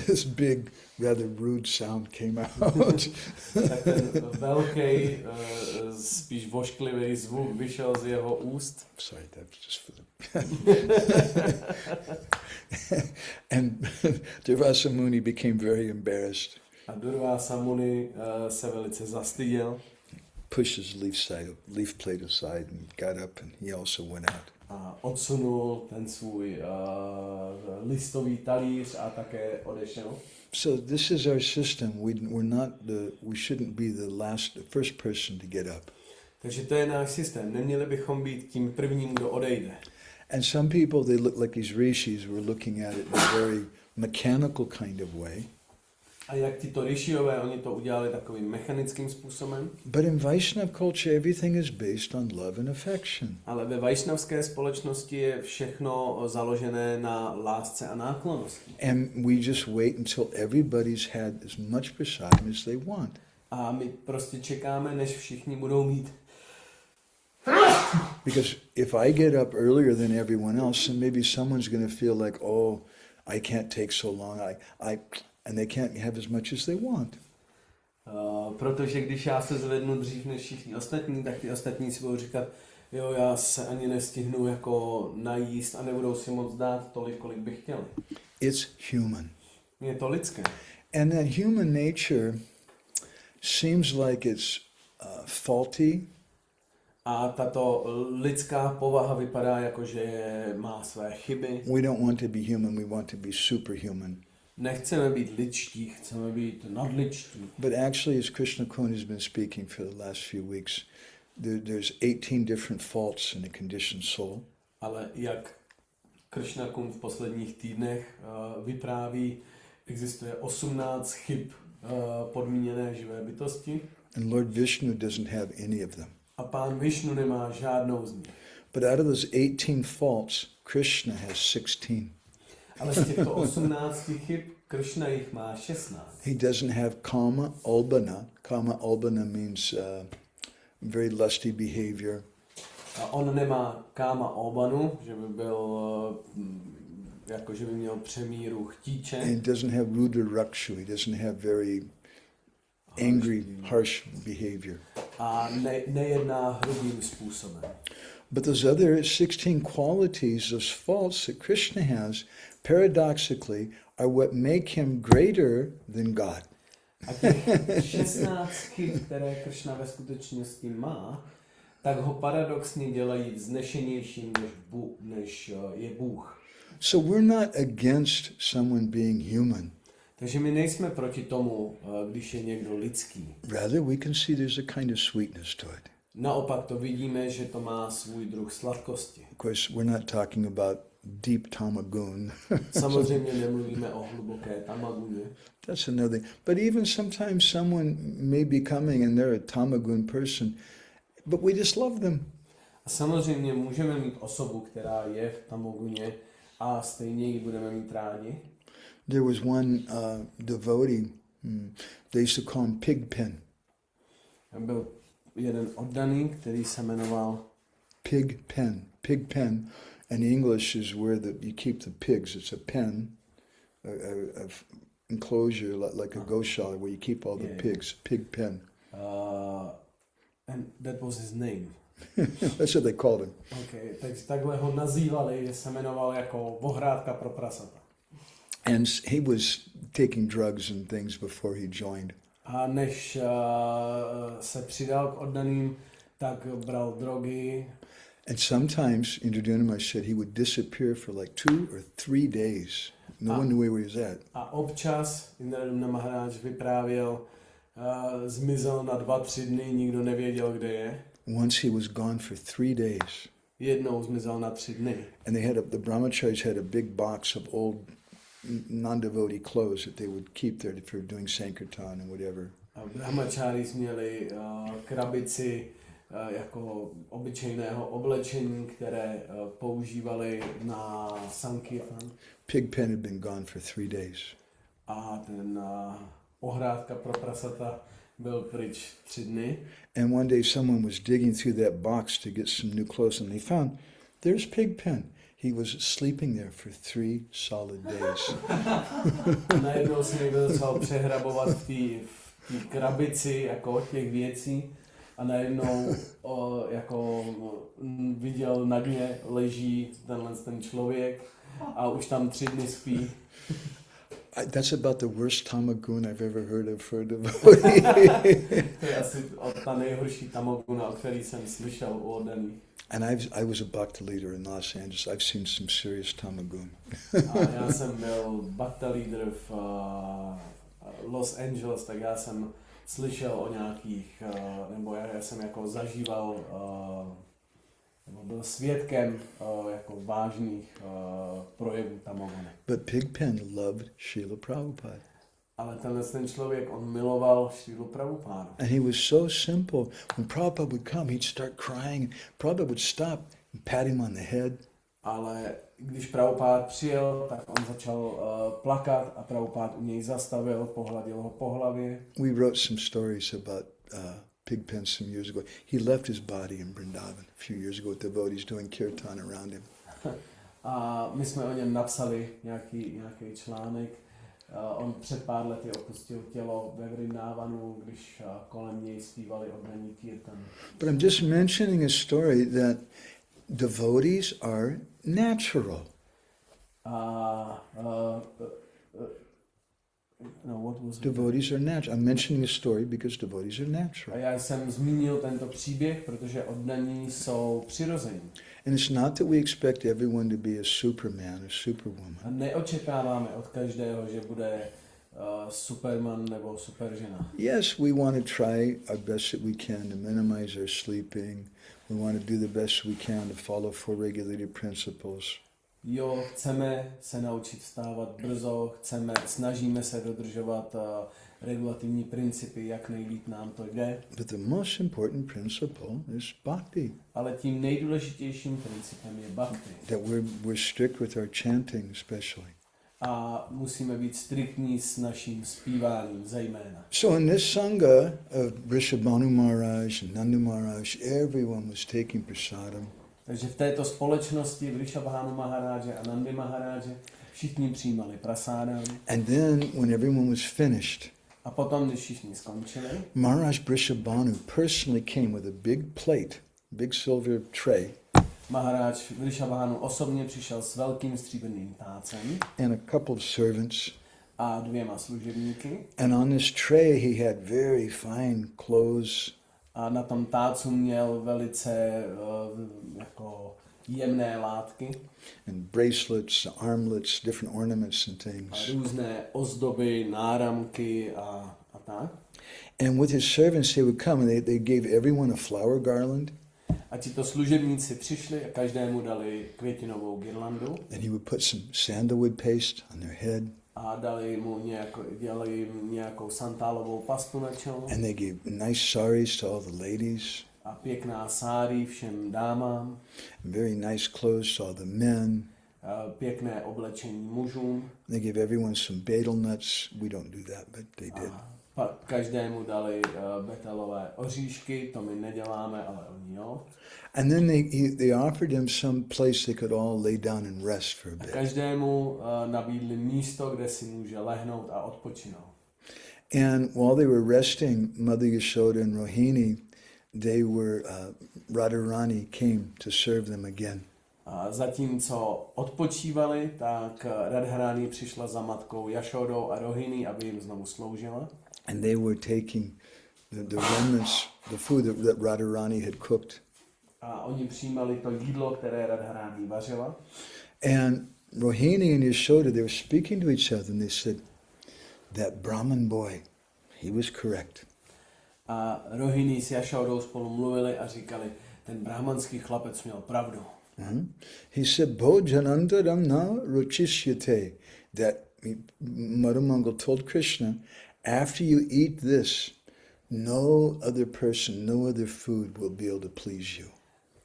this big, rather rude sound came out. Tak ten velký, spíš vošklivý zvuk vyšel z jeho úst. Sorry, that's just for the... And Durvasa Muni became very embarrassed. A Durvasa Muni se velice zastyděl. Pushed his leaf plate aside and got up, and he also went out. A odsunul ten svůj listový talíř a také odešel. So this is our system. We shouldn't be the first person to get up. Takže to je náš systém. Neměli bychom být tím prvním, kdo odejde. And some people, they look like these rishis were looking at it in a very mechanical kind of way. A jak tyto rishiové, oni to udělali takovým mechanickým způsobem. But in Vaishnava culture, everything is based on love and affection. Ale ve vaishnavské společnosti je všechno založené na lásce a náklonnosti. And we just wait until everybody's had as much prasadam as they want. A my prostě čekáme, než všichni budou mít. Because if I get up earlier than everyone else, then maybe someone's going to feel like, oh, I can't take so long. And they can't have as much as they want. Protože když já se zvednu dřív než všichni ostatní, tak ty ostatní si budou říkat, jo, já se ani nestihnu jako najíst a nebudou si moc dát tolik, kolik by chtěli. It's human. Je to lidské. And that human nature seems like it's faulty. A tato lidská povaha vypadá jako, že má své chyby. We don't want to be human, we want to be superhuman. Nechceme být lidští, chceme být nadlidští. But actually, as Krishna Kun has been speaking for the last few weeks, there's 18 different faults in a conditioned soul. Ale jak Krishna Kun v posledních týdnech vypráví, existuje 18 chyb podmíněné živé bytosti. And Lord Vishnu doesn't have any of them. A pán Višnu nemá žádnou z nich. But out of those 18 faults, Krishna has 16. Ale z těchto 18 chyb Krishna jich má 16. He doesn't have kama albana. Kama albana means very lusty behavior. A on nemá káma obanu, že by byl jako že by měl přemíru chtíče. And he doesn't have rudra rakshu. He doesn't have very angry, harsh behavior. A nejedná hrubým způsobem. But those other 16 qualities, those faults that Krishna has, paradoxically, are what make him greater than God. A těch 16 chyb, které Krishna ve skutečnosti má, tak ho paradoxně dělají vznešenějším, než je Bůh. So we're not against someone being human. Takže my nejsme proti tomu, když je někdo lidský. Rather, we can see there's a kind of sweetness to it. Naopak to vidíme, že to má svůj druh sladkosti. Of course, we're not talking about deep tamagun. Samozřejmě nemluvíme o hluboké tamaguně. That's another thing. But even sometimes someone may be coming and they're a tamagun person, but we just love them. A samozřejmě můžeme mít osobu, která je v tamaguně a stejně ji budeme mít rádi. There was one devotee, they used to call him Pigpen. Byl jeden oddaný, který se jmenoval Pigpen. Pigpen, and English is where you keep the pigs. It's a pen, a enclosure like a goshala where you keep all the pigs. Pigpen. And that was his name. That's what they called him. Okay, takže takhle ho nazývali, že se jmenoval jako ohrádka pro prasata. And he was taking drugs and things before he joined. A než se přidal k oddaným, tak bral drogy. And sometimes, Indradhyana Maharaj said, he would disappear for like 2 or 3 days. No one knew where he was at. A občas Nanda Maharaja vyprávěl, zmizel na 2-3 dny, nikdo nevěděl, kde je. Once he was gone for 3 days. Jednou zmizel na 3 dny. And the brahmacharis had a big box of old non-devotee clothes that they would keep there for doing sankirtan and whatever. A brahmacharis měli krabici jako obyčejného oblečení, které používali na sankirtan. Pigpen had been gone for 3 days. A ten ohrádka pro prasata byl pryč 3 dny. And one day someone was digging through that box to get some new clothes and they found, there's Pigpen. He was sleeping there for 3 solid days. Najednou se někdo začal přehrabovat v té krabici jako těch věcí a najednou jako viděl na dně leží ten člověk a už tam 3 dny spí. That's about the worst tamagun I've ever heard of for a devotee. To je asi ta nejhorší tamaguna, o který jsem slyšel u oddaných. And I was a bhakta leader in Los Angeles. I've seen some serious tamagun. A já jsem byl bhakta leader v Los Angeles, tak já jsem slyšel o nějakých, nebo já jsem jako zažíval, nebo byl svědkem jako vážných projevů tamaguny. But Pigpen loved Srila Prabhupada. Ale ten člověk, on miloval Srilu Prabhupádu. And he was so simple. When Prabhupada would come, he'd start crying. Prabhupada would stop and pat him on the head. Ale když Prabhupád přijel, tak on začal plakat a Prabhupád u něj zastavil, pohladil ho po hlavě. We wrote some stories about Pigpen some years ago. He left his body in Vrindavan a few years ago with devotees doing kirtan around him. A my jsme o něm napsali nějaký článek. On před pár lety opustil tělo ve Vrindavanu, když kolem něj zpívali oddaní kirtan. But I'm just mentioning a story that devotees are natural. No, what was devotees are natural. I'm mentioning a story because devotees are A natural. já jsem zmínil tento příběh, protože oddaní jsou přirození. And it's not that we expect everyone to be a superman or superwoman. A neočekáváme od každého, že bude superman nebo superžena. Yes, we want to try our best that we can to minimize our sleeping. We want to do the best we can to follow 4 regulated principles. Jo, chceme se naučit vstávat brzo, snažíme se dodržovat regulativní principy, jak nejlíp nám to jde. But the most important principle is bhakti. Ale tím nejdůležitějším principem je bhakti. That we're strict with our chanting especially. A musíme být striktní s naším zpíváním zejména. So in this sangha of Vrishabhanu Maharaja and Nanda Maharaja, everyone was taking prasadam. Takže v této společnosti Vrishabhanu Maharaja a Nandy Maharaja všichni přijímali prasádam. And then when everyone was finished, A potom, když všichni skončili, Maharaj Vrishabhanu personally came with a big plate, big silver tray, Maharaj Vrishabhanu osobně přišel s velkým stříbrným tácem and a couple of servants. a 2 služebníky. And on this tray he had very fine clothes. A na tom tácu měl velice jako jemné látky. And bracelets, armlets, different ornaments and things. A různé ozdoby, náramky a tak. And with his servants they would come and they gave everyone a flower garland. A tito služebníci přišli a každému dali květinovou girlandu. And he would put some sandalwood paste on their head. A dali jim nějakou santálovou pastu na čelo. And they gave nice saris to all the ladies. A pěkná sáry všem dámám. And very nice clothes to all the men. A pěkné oblečení mužům. They gave everyone some betel nuts. We don't do that, but they did. A pak každému dali betelové oříšky, to my neděláme, ale oni jo. And then they offered him some place they could all lay down and rest for a A bit. každému nabídli místo, kde si může lehnout a odpočinout. And while they were resting, Mother Yashoda and Rohini, Radharani came to serve them again. A zatímco odpočívali, tak Radharani přišla za matkou Yashodou a Rohini, aby jim znovu sloužila. And they were taking the remnants, the food that Radharani had cooked. A oni přijímali to jídlo, které Radharani vařila. And Rohini and Yashoda, they were speaking to each other and they said, that Brahman boy, he was correct. A Rohini s Yashodou spolu mluvili a říkali, ten brahmanský chlapec měl pravdu. He said, Bhojanantaram na ruchishyate, that Madhumangal told Krishna, after you eat this, no other person, no other food will be able to please you.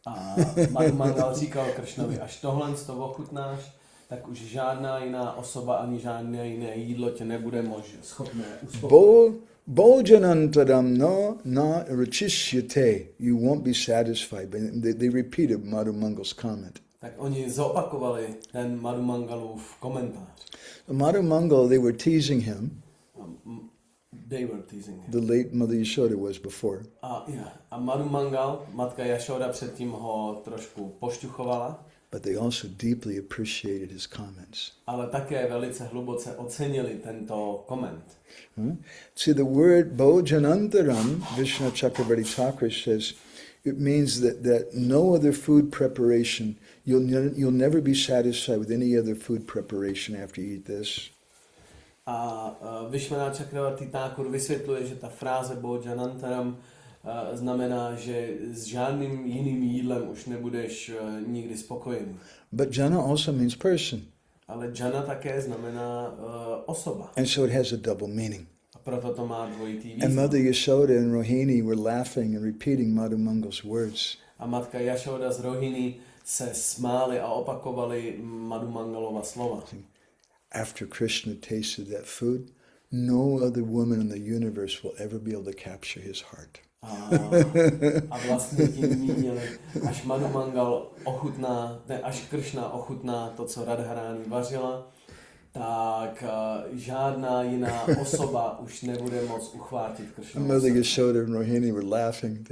A Madhumangal říkal Krishnovi, až tohle to ochutnáš, tak už žádná jiná osoba ani žádné jiné jídlo tě nebude schopné uspokojit. Bhojanantaram na ruchishyate, you won't be satisfied. They repeated Madhumangal's comment. Tak oni zopakovali ten Madhumangalův komentář. Madhumangal, they were teasing him. They were teasing him. The late Mother Yashoda was before. A Madhumangal, matka Yashoda předtím ho trošku pošťuchovala. But they also deeply appreciated his comments. Ale také velice hluboce ocenili tento koment. See, the word Bhojanantaram, Vishwanath Chakravarti Thakur says, it means that no other food preparation, you'll never be satisfied with any other food preparation after you eat this. A Vishwanath Chakravarti Thakur vysvětluje, že ta fráze Bhojanantaram znamená, že s žádným jiným jídlem už nebudeš nikdy spokojený. But jana also means person. Ale jana také znamená osoba. And so it has a double meaning. A proto to má dvojitý And význam. Mother Yashoda and Rohini were laughing and repeating Madhumangal's words. A matka Yashoda z Rohini se smáli a opakovali Madhumangalova slova. After Krishna tasted that food, no other woman in the universe will ever be able to capture his heart. A vlastně tím mínili, až Madhumangal ochutná, až Krishna ochutná to, co Radharani vařila, tak žádná jiná osoba už nebude moc uchvátit Krishna. Mother Yashoda and Rohini were laughing.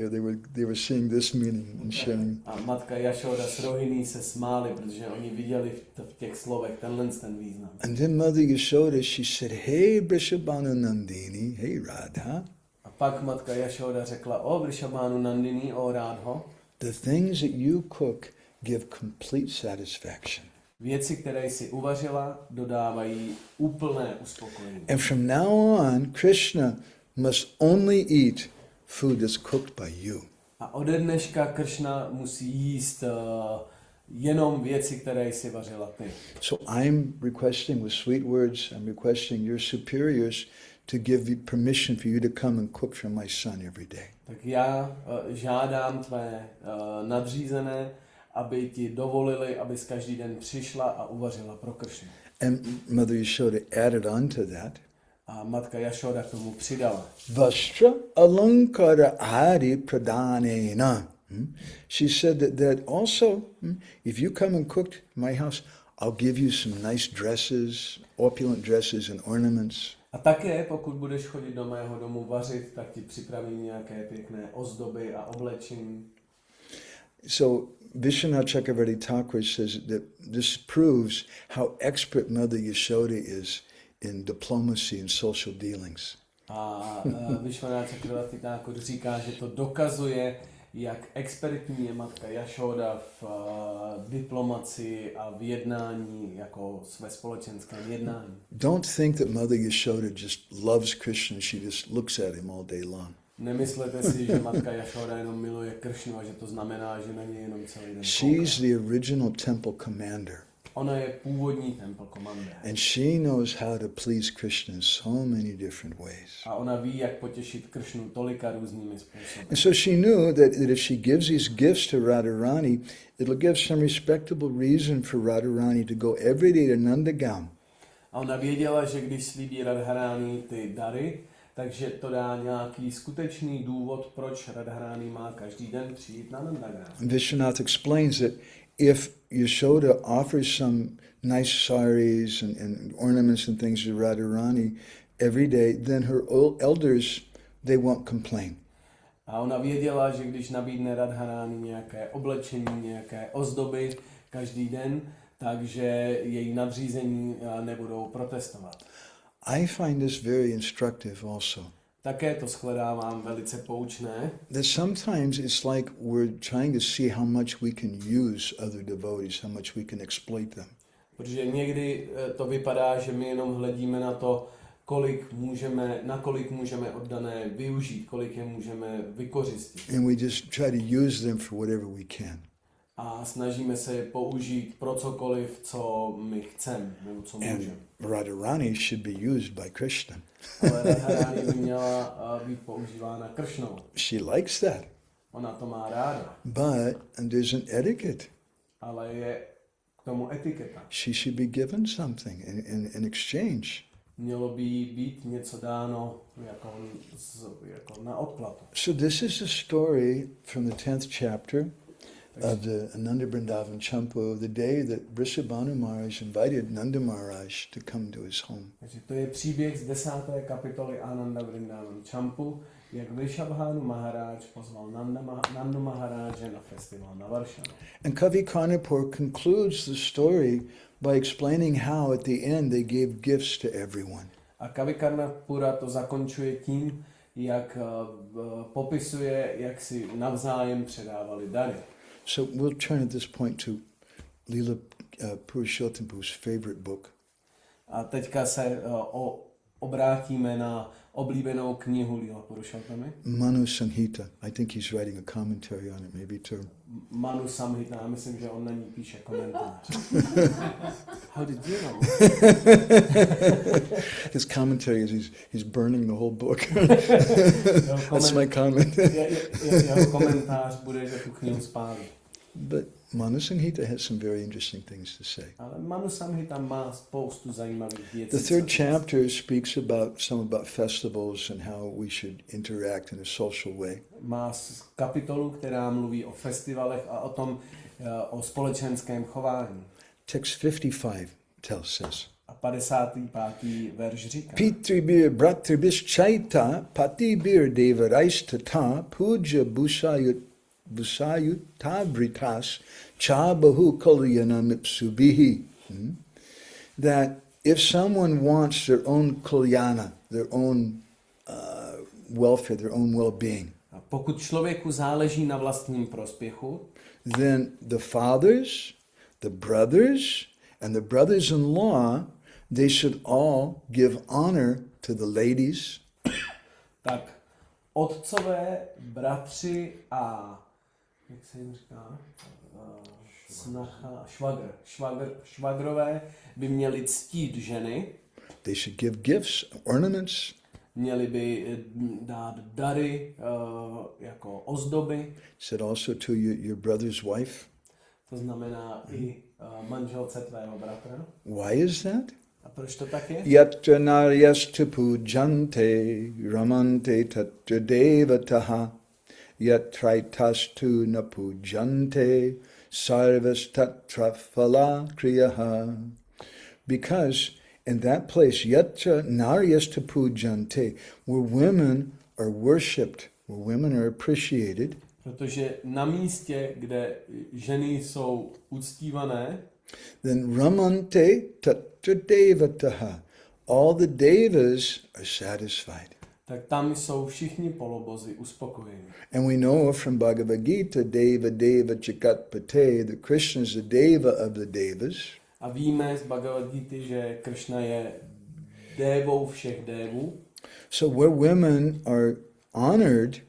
They were seeing this meaning and sharing. A matka Yashoda s Rohini se smáli, protože oni viděli v těch slovech ten význam. And then Mother Yashoda, she said, "Hey, Vrishabhanu Nandini, hey Radha. A pak matka Yashoda řekla, o Vrishabhanu Nandini, o Rádho, The things that you cook give complete satisfaction. Věci, které jsi uvařila, dodávají úplné uspokojení. And from now on, Krishna must only eat food that's cooked by you." A ode dneška Krishna musí jíst jenom věci, které jsi vařila ty. So I'm requesting with sweet words, I'm requesting your superiors to give you permission for you to come and cook for my son every day. Tak já žádám tvé nadřízené, aby ti dovolili, abys každý den přišla a uvařila pro Kršnu. And Mother Yashoda added on to that. A matka Yashoda k tomu přidala. Vastra alankara hari pradanena. She said that also, if you come and cook my house, I'll give you some nice dresses, opulent dresses and ornaments. A také, pokud budeš chodit do mého domu vařit, tak ti připravím nějaké pěkné ozdoby a oblečení. So Vishwanath Chakravarti Thakur says that this proves how expert Mother Yashoda is in diplomacy and social dealings. A Vishwanath Chakravarti Thakur říká, že to dokazuje, jak expertní je matka Yashoda v diplomaci a v jednání, jako ve společenském jednání. Don't think that Mother Yashoda just loves Krishna, she just looks at him all day long. Nemyslete si, že matka Yashoda jenom miluje Kršnu a že to znamená, že na něj jenom celý den kouká. She's the original temple commander. Ona je původní temple commander. And she knows how to please Krishna in so many different ways. A ona ví, jak potěšit Kršnu tolika různými způsoby. And so she knew that if she gives these gifts to Radharani, it'll give some respectable reason for Radharani to go every day to Nandagam. A ona věděla, že když slíbí Radharani ty dary, takže to dá nějaký skutečný důvod, proč Radharani má každý den přijít na Nandagam. Vishwanath explains that if Yashoda offers some nice saris and ornaments and things to Radharani every day, then her elders, they won't complain. A ona věděla, že když nabídne Radharani nějaké oblečení, nějaké ozdoby každý den, takže její nadřízení nebudou protestovat. I find this very instructive also. Také to shledávám velice poučné. That sometimes it's like we're trying to see how much we can use other devotees, how much we can exploit them. Protože někdy to vypadá, že my jenom hledíme na to, nakolik můžeme oddané využít, kolik je můžeme vykořistit. And we just try to use them for whatever we can. A snažíme se je použít pro cokoliv, co my chceme, nebo co můžeme. Radharani should be used by Krishna. Ale Radharani by měla být používána Kršnou. She likes that. Ona to má ráda. But there's an etiquette. Ale je k tomu etiketa. She should be given something in exchange. Mělo by jí být něco dáno jako na odplatu. So this is a story from the 10th chapter of the Ananda Vrindavan Campu, the day that Vrishabhanu Maharaja invited Nanda Maharaj to come to his home. Takže to je příběh z 10. kapitoly Ananda Vrindavan Campu, jak Vrishabhanu Maharaja pozval Nandu Maharaja na festival na Varšavě. And Kavi Karnapur concludes the story by explaining how at the end they gave gifts to everyone. A Kavi Karnapura to zakončuje tím, jak popisuje, jak si navzájem předávali dary. So we'll turn at this point to Lila Purushottampu's favorite book. A teďka se obrátíme na oblíbenou knihu Lila Purushottamy. Manu Samhita. I think he's writing a commentary on it, maybe too. Manu Samhita, já myslím, že on na ní píše komentář. How did you know? His commentary is he's burning the whole book. That's my comment. Jeho komentář bude, že tu knihu spálí. But Manu Samhita has some very interesting things to say. Ale Manu Samhita má spoustu zajímavých věcí. The third chapter speaks about festivals and how we should interact in a social way. Má kapitolu, která mluví o festivalech a o tom, o společenském chování. Text 55 tells us. A 55. verš říká. Pitribir Bhratribis Chaita Patibir Devaraistata Puja Busayutabritas Chabahu Kalyanam Ipsubihi. That if someone wants their own kalyana, their own welfare, their own well-being, A pokud člověku záleží na vlastním prospěchu, then the fathers, the brothers, and the brothers-in-law, they should all give honor to the ladies. tak otcové, bratři a jak se jim říká? snacha, švagrové by měli ctít ženy, They should give gifts, ornaments. měli by dát dary jako ozdoby, Said also to your brother's wife. to znamená i manželce tvého bratra. Why is that? A proč to tak je? Yatra naryastu pujante ramante tatra devataha yatraitastu na pujante sarvas tatra phala kriyaha. Because in that place, yatra naryastu pujante, where women are worshipped, where women are appreciated, Protože na místě, kde ženy jsou uctívané, then ramante tatra devataha, all the devas are satisfied. tak tam jsou všichni polobozi uspokojeni. And we know from Bhagavad Gita, Deva Deva Jagatpate, that Krishna is the Deva of the Devas. A víme z Bhagavad Gita, že Krishna je dévou všech dévů. So where women are honored,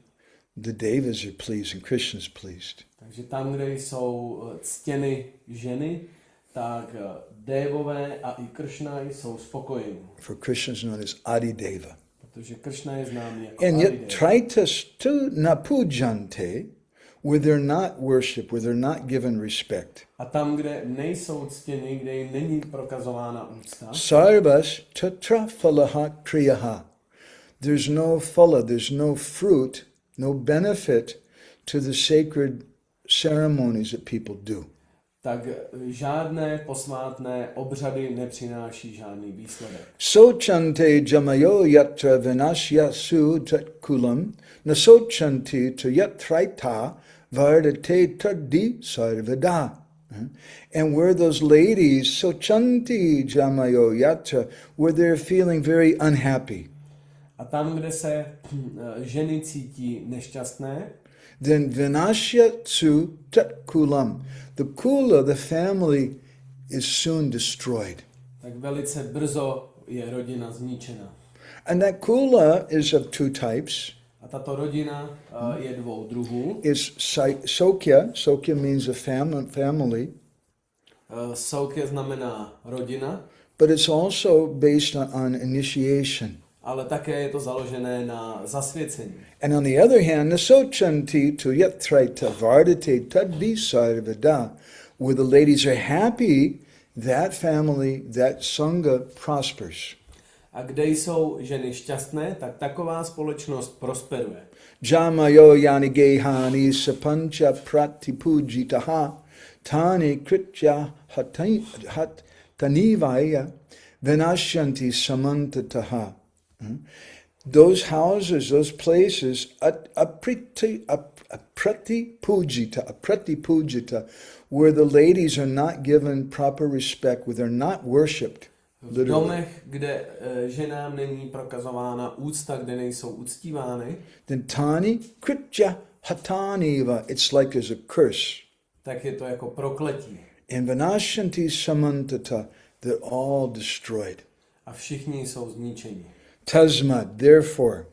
the Devas are pleased and Krishna is pleased. Takže tam, kde jsou ctěny ženy, tak dévové a i Krishna jsou spokojeni. For Krishna is known as Adi Deva. Protože Krishna je známý jako And Adideva. yet Traitas tu napujante, where they're not worshipped, where they're not given respect. A tam, kde nejsou ctěni, kde jim není prokazována úcta, Sarvas tatra phalaha kriyaha. There's no phala, there's no fruit, no benefit to the sacred ceremonies that people do. tak žádné posvátné obřady nepřináší žádný výsledek. Sochante jamayo yatra vinashyasu tatkulam nasochanti to yatraita vardate taddi sarvada. And where those ladies, sochanti jamayo yatra, where they're feeling very unhappy, A tam, kde se ženy cítí nešťastné, then vinashyatsu tatkulam. The kula, the family, is soon destroyed. tak velice brzo je rodina zničena. And that kula is of two types. A tato rodina je dvou druhů. It's Sokya. Sokya means a family. Sokya znamená rodina, But it's also based on initiation. ale také je to založené na zasvěcení. And on the other hand, nasochanti to yatraita vardate taddi sarvada, where the ladies are happy, that family, that sangha prospers. A kde jsou ženy šťastné, tak taková společnost prosperuje. Jamayo yani gehani sapancha pratipujitaha tani kritya hatanivaya vinashyanti samantataha. Those houses, those places, aprati pujita, where the ladies are not given proper respect, where they're not worshipped. V domech, kde ženám není prokazována úcta, kde nejsou uctívány, Then tani kritya hataniva, it's like there's a curse. tak je to jako prokletí. And vinashyanti samantata, they're all destroyed. A všichni jsou zničeni. Tasmad, therefore,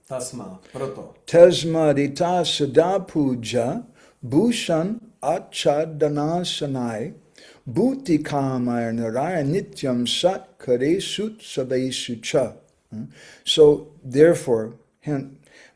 Tasma, proto. tasmad ita sada puja bhushan achadanasanai bhuti kamaya naraya nityam sat kare sut savesu cha. So, therefore,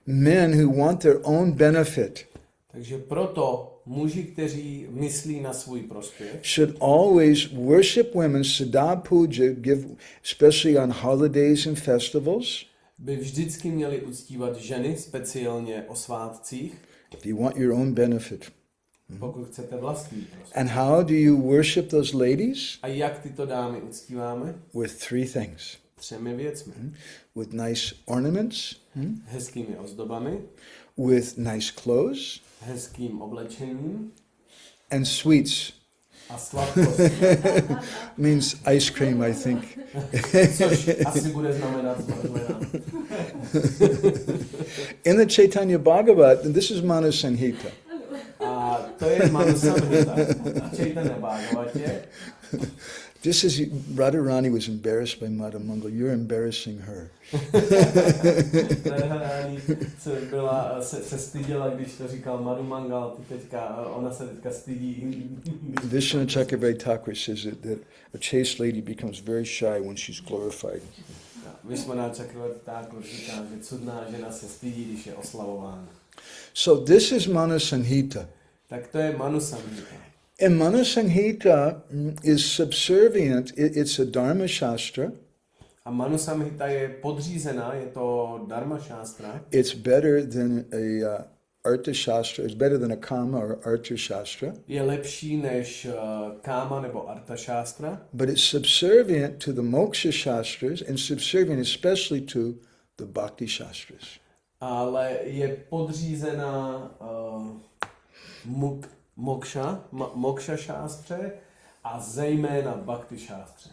men who want their own benefit Takže proto muži, kteří myslí na svůj prospěch, should always worship women, sada puja, give, especially on holidays and festivals. by vždycky měli uctívat ženy, speciálně o svátcích, If you want your own benefit. pokud chcete vlastní prospěch. And how do you worship those ladies? A jak tyto dámy uctíváme? With three things. 3 věcmi. With nice ornaments, Hezkými ozdobami, with nice clothes, hezkým oblečením and sweets. a sladkostí. Means ice cream, I think. Což asi bude znamenat zmrzlina. In the Chaitanya Bhagavat, and this is Manu Sanhita, A to je Manu Samhita. V Chaitanya Bhagavatě This is, Radharani was embarrassed by Madhumangal. You're embarrassing her. Radharani se styděla, když to říkal Madhumangal, ona se teďka stydí. Vishwanath Chakravarti Thakur says that a chaste lady becomes very shy when she's glorified. Vishwanath Chakravarti Thakur říká, že cudná žena se stydí, když je oslavována. So this is Manu Sanghita. Tak to je Manu Sanghita. And Manu Sanghita is subservient. It's a dharma shastra. A Manu Samhita je podřízená, je to dharma shastra. It's better than a artha shastra. It's better than a kama or artha shastra. Je lepší než káma nebo artha shastra. But it's subservient to the moksha shastras and subservient especially to the bhakti shastras. Ale je podřízená moksha shastře a zejména bhakti shastře.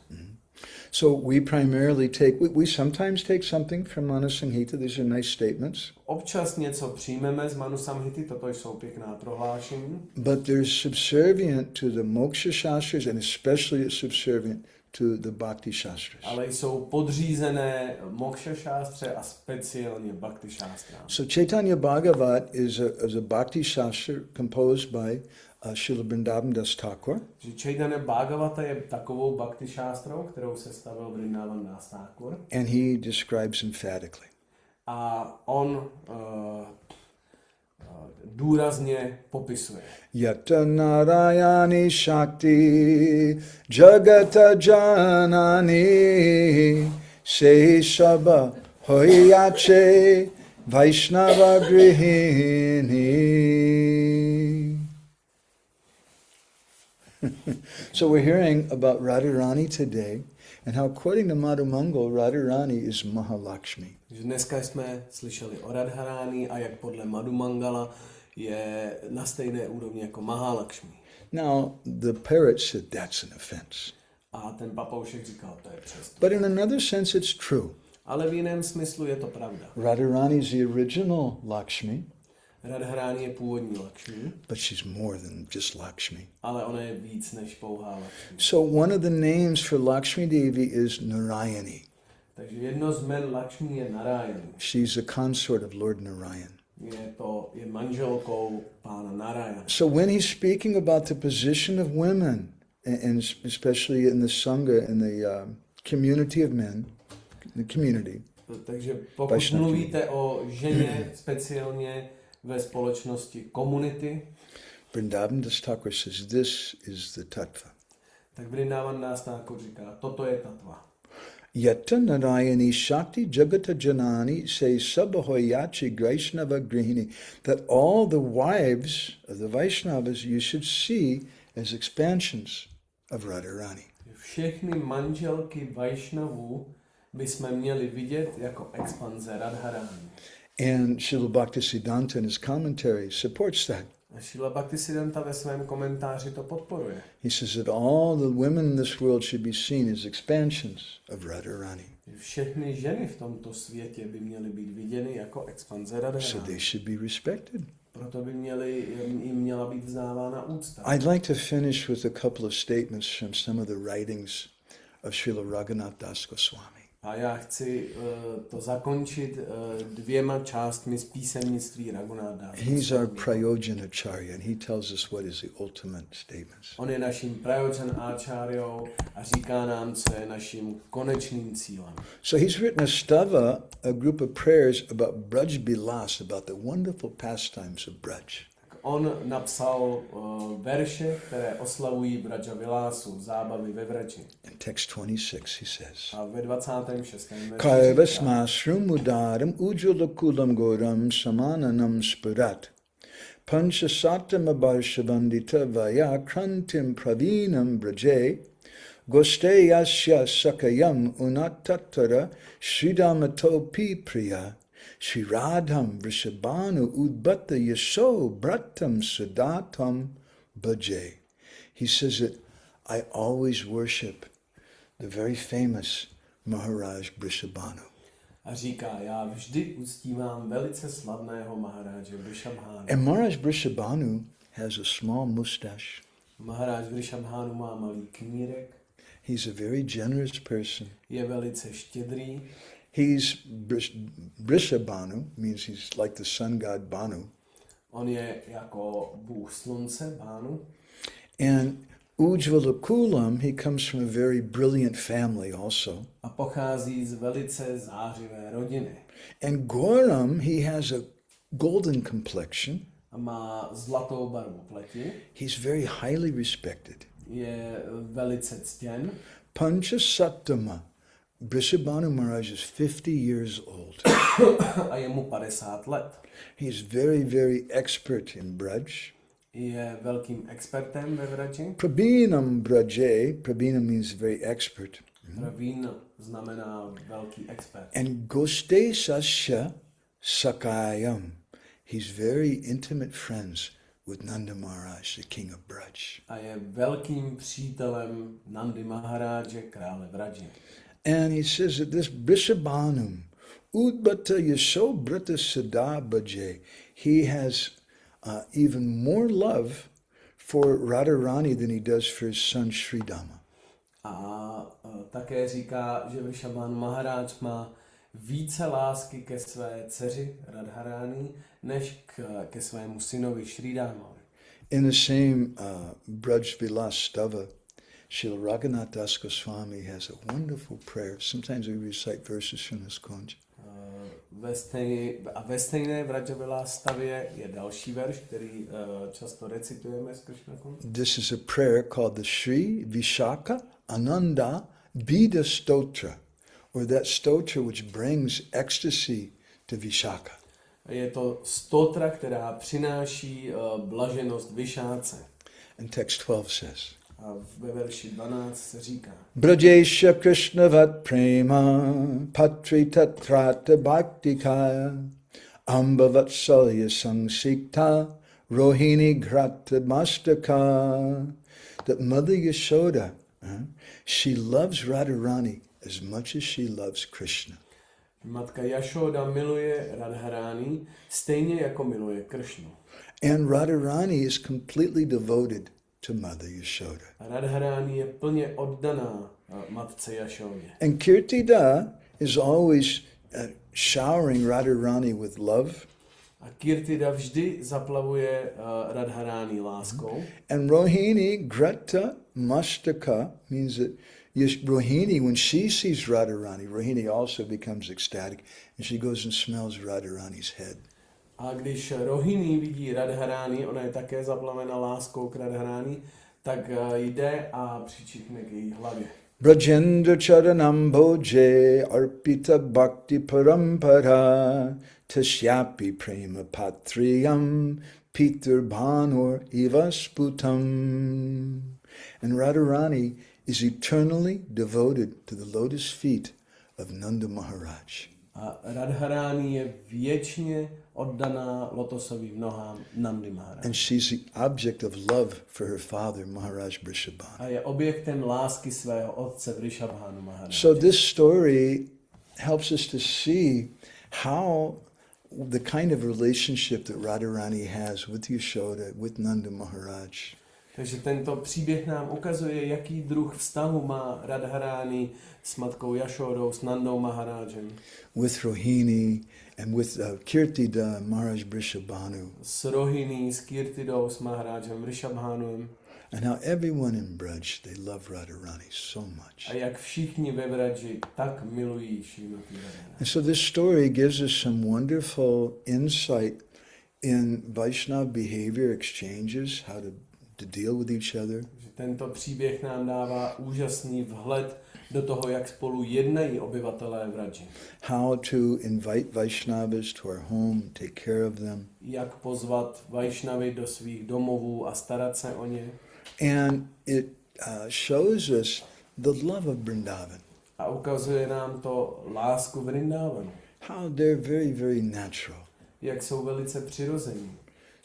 So we primarily we sometimes take something from Manu Sanghita. These are nice statements. Občas něco přijmeme z Manu Samhity, toto jsou pěkná prohlášení. But they're subservient to the moksha shastras and especially subservient to the bhakti shastras. Ale jsou podřízené moksha shastře a speciálně bhakti shastra. So Chaitanya Bhagavat is a bhakti shastra composed by Srila Vrindavan Das Thakur. Chaitanya Bhagavata je takovou bhakti shastrou, kterou sestavil Vrindavan Das Thakur. And he describes emphatically. A on důrazně popisuje. Yata Narayani Shakti Jagata Janani Se Shaba Hoyache vaishnava-seva. So we're hearing about Radharani today and how, according to Madhumangal, Radharani is Mahalakshmi. Dneska jsme slyšeli o Radharani a jak podle Madhumangala je na stejné úrovni jako Mahalakshmi. Now, the parrot said that's an offense. A ten papoušek říkal, to je přesně. But in another sense, it's true. Ale v jiném smyslu je to pravda. Radharani is the original Lakshmi. Radharani je původní Lakshmi. But she's more than just Lakshmi. Ale ona je víc než pouhá Lakshmi. So one of the names for Lakshmi Devi is Narayani. Takže jedno z jmen Lakshmi je Narayani. She's a consort of Lord Narayan. Je manželkou pána Narayana. So when he's speaking about the position of women, and especially in the Sangha, in the community of men, the community. Takže pokud mluvíte o ženě speciálně ve společnosti komunity, Vrindavan Das Thakur says this is the tattva. tak Vrindavan Das Thakur říká, toto je tattva. Yata Narayani Shakti Jagata Janani say Sabahoyachi Vaishnava Grihini, that all the wives of the Vaishnavas you should see as expansions of Radharani. Všechny manželky Vaishnavů bychom měli vidět jako expanze Radharani. And Srila Bhaktisiddhanta in his commentary supports that. A Srila Bhaktisiddhanta ve svém komentáři to podporuje. He says that all the women in this world should be seen as expansions of Radharani. Všechny ženy v tomto světě by měly být viděny jako expanze Radharani. So they should be respected. Proto by jim měla být vzdávána úcta. I'd like to finish with a couple of statements from some of the writings of Srila Raghunath Das Goswami. A já chci to zakončit dvěma částmi z písemnictví Raghunath Das. He's our Prayojanacharya and he tells us what is the ultimate statements. On je naším Prayojan Acharyou a říká nám, co je naším konečným cílem. So he's written a stava, a group of prayers about Braj Bilas, about the wonderful pastimes of Braj. On napsal verše, které oslavují Braja Vilásu, zábavy ve Vrači. In text 26 he says, A ve 26. verši Kaivasmasrum udaram ujulakulam goram samananam spurat. Panchasatam abharshavandita vaya krantim pravinam braje. Goste yasya sakayam unatatara sridamatopi priya. Shri Radham Vrishabhanu Udbata Yasho Bratam Sadatam Bhaje. He says that I always worship the very famous Maharaj Vrishabhanu. a říká, já vždy uctívám velice slavného Maharaje Vrishabhanu. And Maharaj Vrishabhanu has a small mustache. Maharaj Vrishabhanu má malý knírek. He's a very generous person. Je velice štědrý. He's Vrishabhanu, means he's like the sun god Banu. On je jako bůh slunce, Bánu. And Ujjvala Kulam, he comes from a very brilliant family also. A pochází z velice zářivé rodiny. And Goram, he has a golden complexion. A má zlatou barvu pleti. He's very highly respected. Je velice ctěn. Pancha Sattama, Vrishabhanu Maharaja is 50 years old. A je mu 50 let. He's very, very expert in Braj. Je velkým expertem ve vraži. Prabhinam Braje, Prabhina means very expert. Pravín znamená velký expert. And Goste Sasya Sakayam, he's very intimate friends with Nanda Maharaj, the king of Braj. A je velkým přítelem Nandy Maharaje, krále vraži. And he says that this Vrishabhanum, Udbata Yashobrata Sada Bhaje, he has even more love for Radharani than he does for his son Sridama. A také říká, že Vrishabhanu Maharaj má více lásky ke své dceři Radharani, než ke svému synovi Sridamovi. In the same Braj Vilas Stava, Srila Raghunath Das Goswami has a wonderful prayer. Sometimes we recite verses from this konj. Ve stejné Vrajavilá stavě je další verš, který často recitujeme z Krishna konj. This is a prayer called the Sri Vishaka Ananda Bida Stotra, or that stotra which brings ecstasy to Vishaka. Je to stotra, která přináší blaženost Visháce. And text 12 says, A ve verši 12 se říká: Brajesha Krishnavat prema patri tatrata bhaktika ambavatsalya samsikta rohini grata mastaka. That Mother Yashoda, she loves Radharani as much as she loves Krishna. Matka Yashoda miluje Radharani stejně jako miluje Krishnu. And Radharani is completely devoted to Mother Yashoda. A Radharani je plně oddaná matce Yashodě. And Kirtida is always showering Radharani with love. A Kirtida vždy zaplavuje Radharani láskou. And Rohini Grata Mastaka means that Rohini, when she sees Radharani, Rohini also becomes ecstatic and she goes and smells Radharani's head. A když Rohini vidí Radharani, ona je také zaplavena láskou k Radharani, tak jde a přičíchne k její hlavě. Brajendra Charanam Bhoje Arpita Bhakti Parampara Tashyapi Prema Patriyam Pitur Bhanur Iva Sputam. And Radharani is eternally devoted to the lotus feet of Nanda Maharaj. A Radharani je věčně oddaná lotosovým nohám Nandy Maharaja. And she's the object of love for her father, Maharaj Vrishabhanu. A je objektem lásky svého otce Vrishabhanu Maharaja. So this story helps us to see how the kind of relationship that Radharani has with Yashoda, with Nanda Maharaj. Takže tento příběh nám ukazuje, jaký druh vztahu má Radharani s matkou Yashodou, s Nandou Maharajem. With Rohini and with Kirtida, Maharaj Vrishabhanu. S Rohini, s Kirtidou, s Maharajem Vrishabhanuem. And how everyone in Braj, they love Radharani so much. A jak všichni ve Vraji tak milují Šrímati Radharani. And so this story gives us some wonderful insight in Vaishnava behavior exchanges, how to deal with each other. Tento příběh nám dává úžasný vhled do toho, jak spolu jednají obyvatelé Vraji. How to invite Vaishnavas to our home, take care of them. Jak pozvat Vaishnavy do svých domovů a starat se o ně. And it shows us the love of Vrindavan. A ukazuje nám to lásku Vrindavanu. How they're very, very natural. Jak jsou velice přirození.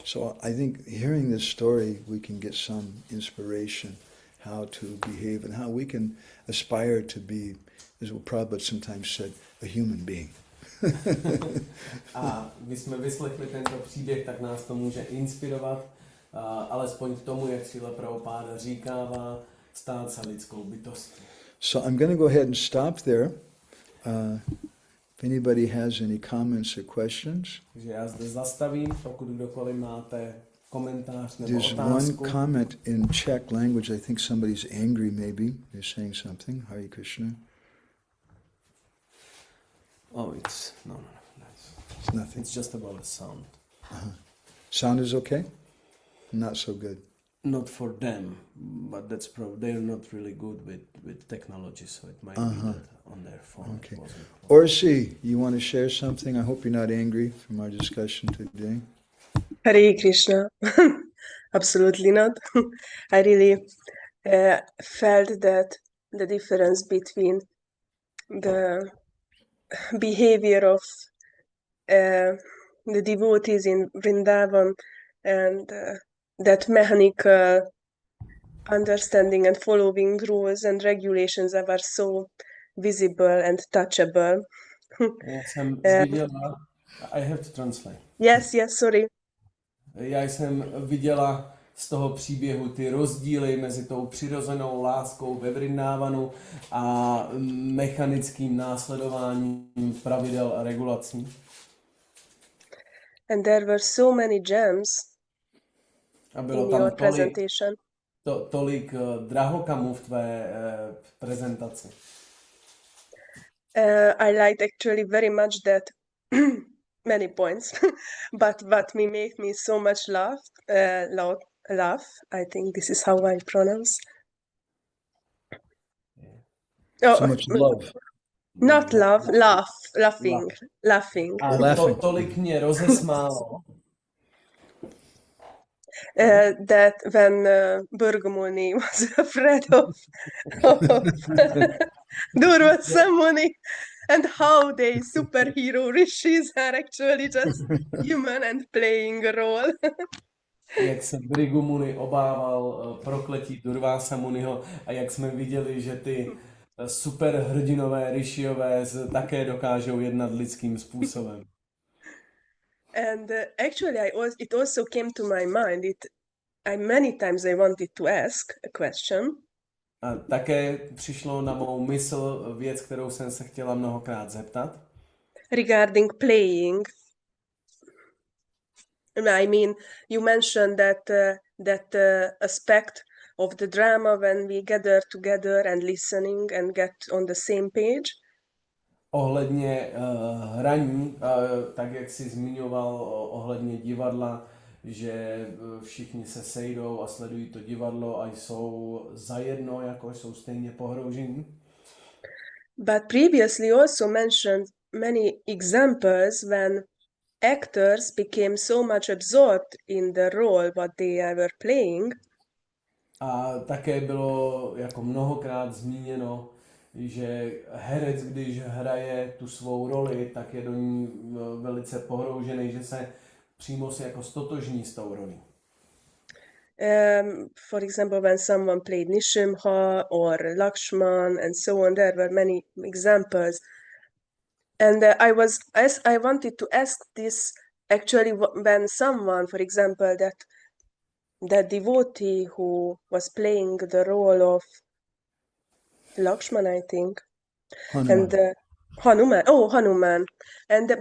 So I think hearing this story, we can get some inspiration how to behave and how we can aspire to be, as Prabhupada sometimes said, a human being. A když jsme vyslechli tento příběh, tak nás to může inspirovat, alespoň k tomu, jak Srila Prabhupada říkává, stát se lidskou bytostí. So I'm going to go ahead and stop there. If anybody has any comments or questions. Takže já zde zastavím, pokud kdokoliv máte komentář nebo There's otázku. one comment in Czech language. I think somebody's angry maybe. They're saying something. Hare Krishna. Oh, it's no. It's nothing. It's just about the sound. Sound is okay? Not so good. Not for them, but that's they're not really good with technology, so it might be that on their phone. Okay. It wasn't. Orsi, you want to share something? I hope you're not angry from our discussion today. Hare Krishna. Absolutely not. I really felt that the difference between the behavior of the devotees in Vrindavan and that mechanical understanding and following rules and regulations that were so visible and touchable. Já jsem viděla, I have to translate. Yes, sorry. Já jsem viděla z toho příběhu ty rozdíly mezi tou přirozenou láskou ve Vrindávanu a mechanickým následováním pravidel a regulací. And there were so many gems A bylo in tam your presentation. tolik drahokamů v tvé prezentaci. I liked actually very much that many points, but what made me so much laugh. I think this is how I pronounce. So much love. Not love, laughing. A Laughing. tolik mě rozesmálo. That when Burgamuni was afraid of Durva Samuni, and how they superhero rishis are actually just human and playing a role. Jak se Brigumuni obával prokletí Durvása Muniho a jak jsme viděli, že ty superhrdinové rishiové také dokážou jednat lidským způsobem. And actually, it also came to my mind. Many times I wanted to ask a question. A také přišlo na mou mysl věc, kterou jsem se chtěla mnohokrát zeptat. Regarding playing. I mean, you mentioned that aspect of the drama when we gather together and listening and get on the same page. Ohledně hraní, tak jak jsi zmiňoval ohledně divadla, že všichni se sejdou a sledují to divadlo a jsou zajedno, jako jsou stejně pohroužení. But previously also mentioned many examples when actors became so much absorbed in the role what they were playing. A také bylo jako mnohokrát zmíněno, že herec, když hraje tu svou roli, tak je do ní velice pohroužený, že se přímo si jako stotožní s tou rolí. For example, when someone played Nishimha or Lakshman and so on, there were many examples. And I wanted to ask this actually when someone, for example, that devotee who was playing the role of Lakshman, I think, Hanuman. and Hanuman,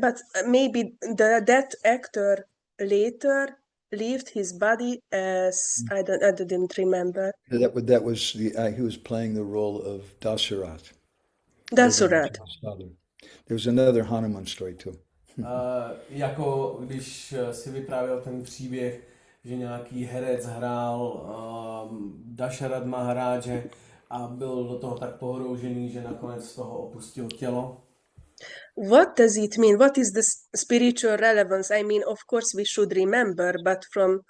but maybe that actor later left his body as I didn't remember. That was he was playing the role of Dasarath. Dasarath. There was another Hanuman story too. Jako když si vyprávěl ten příběh, že nějaký herec hrál Dasharat Maharaje a byl do toho tak pohroužený, že nakonec z toho opustil tělo. What does it mean? What is the spiritual relevance? I mean, of course, we should remember, but from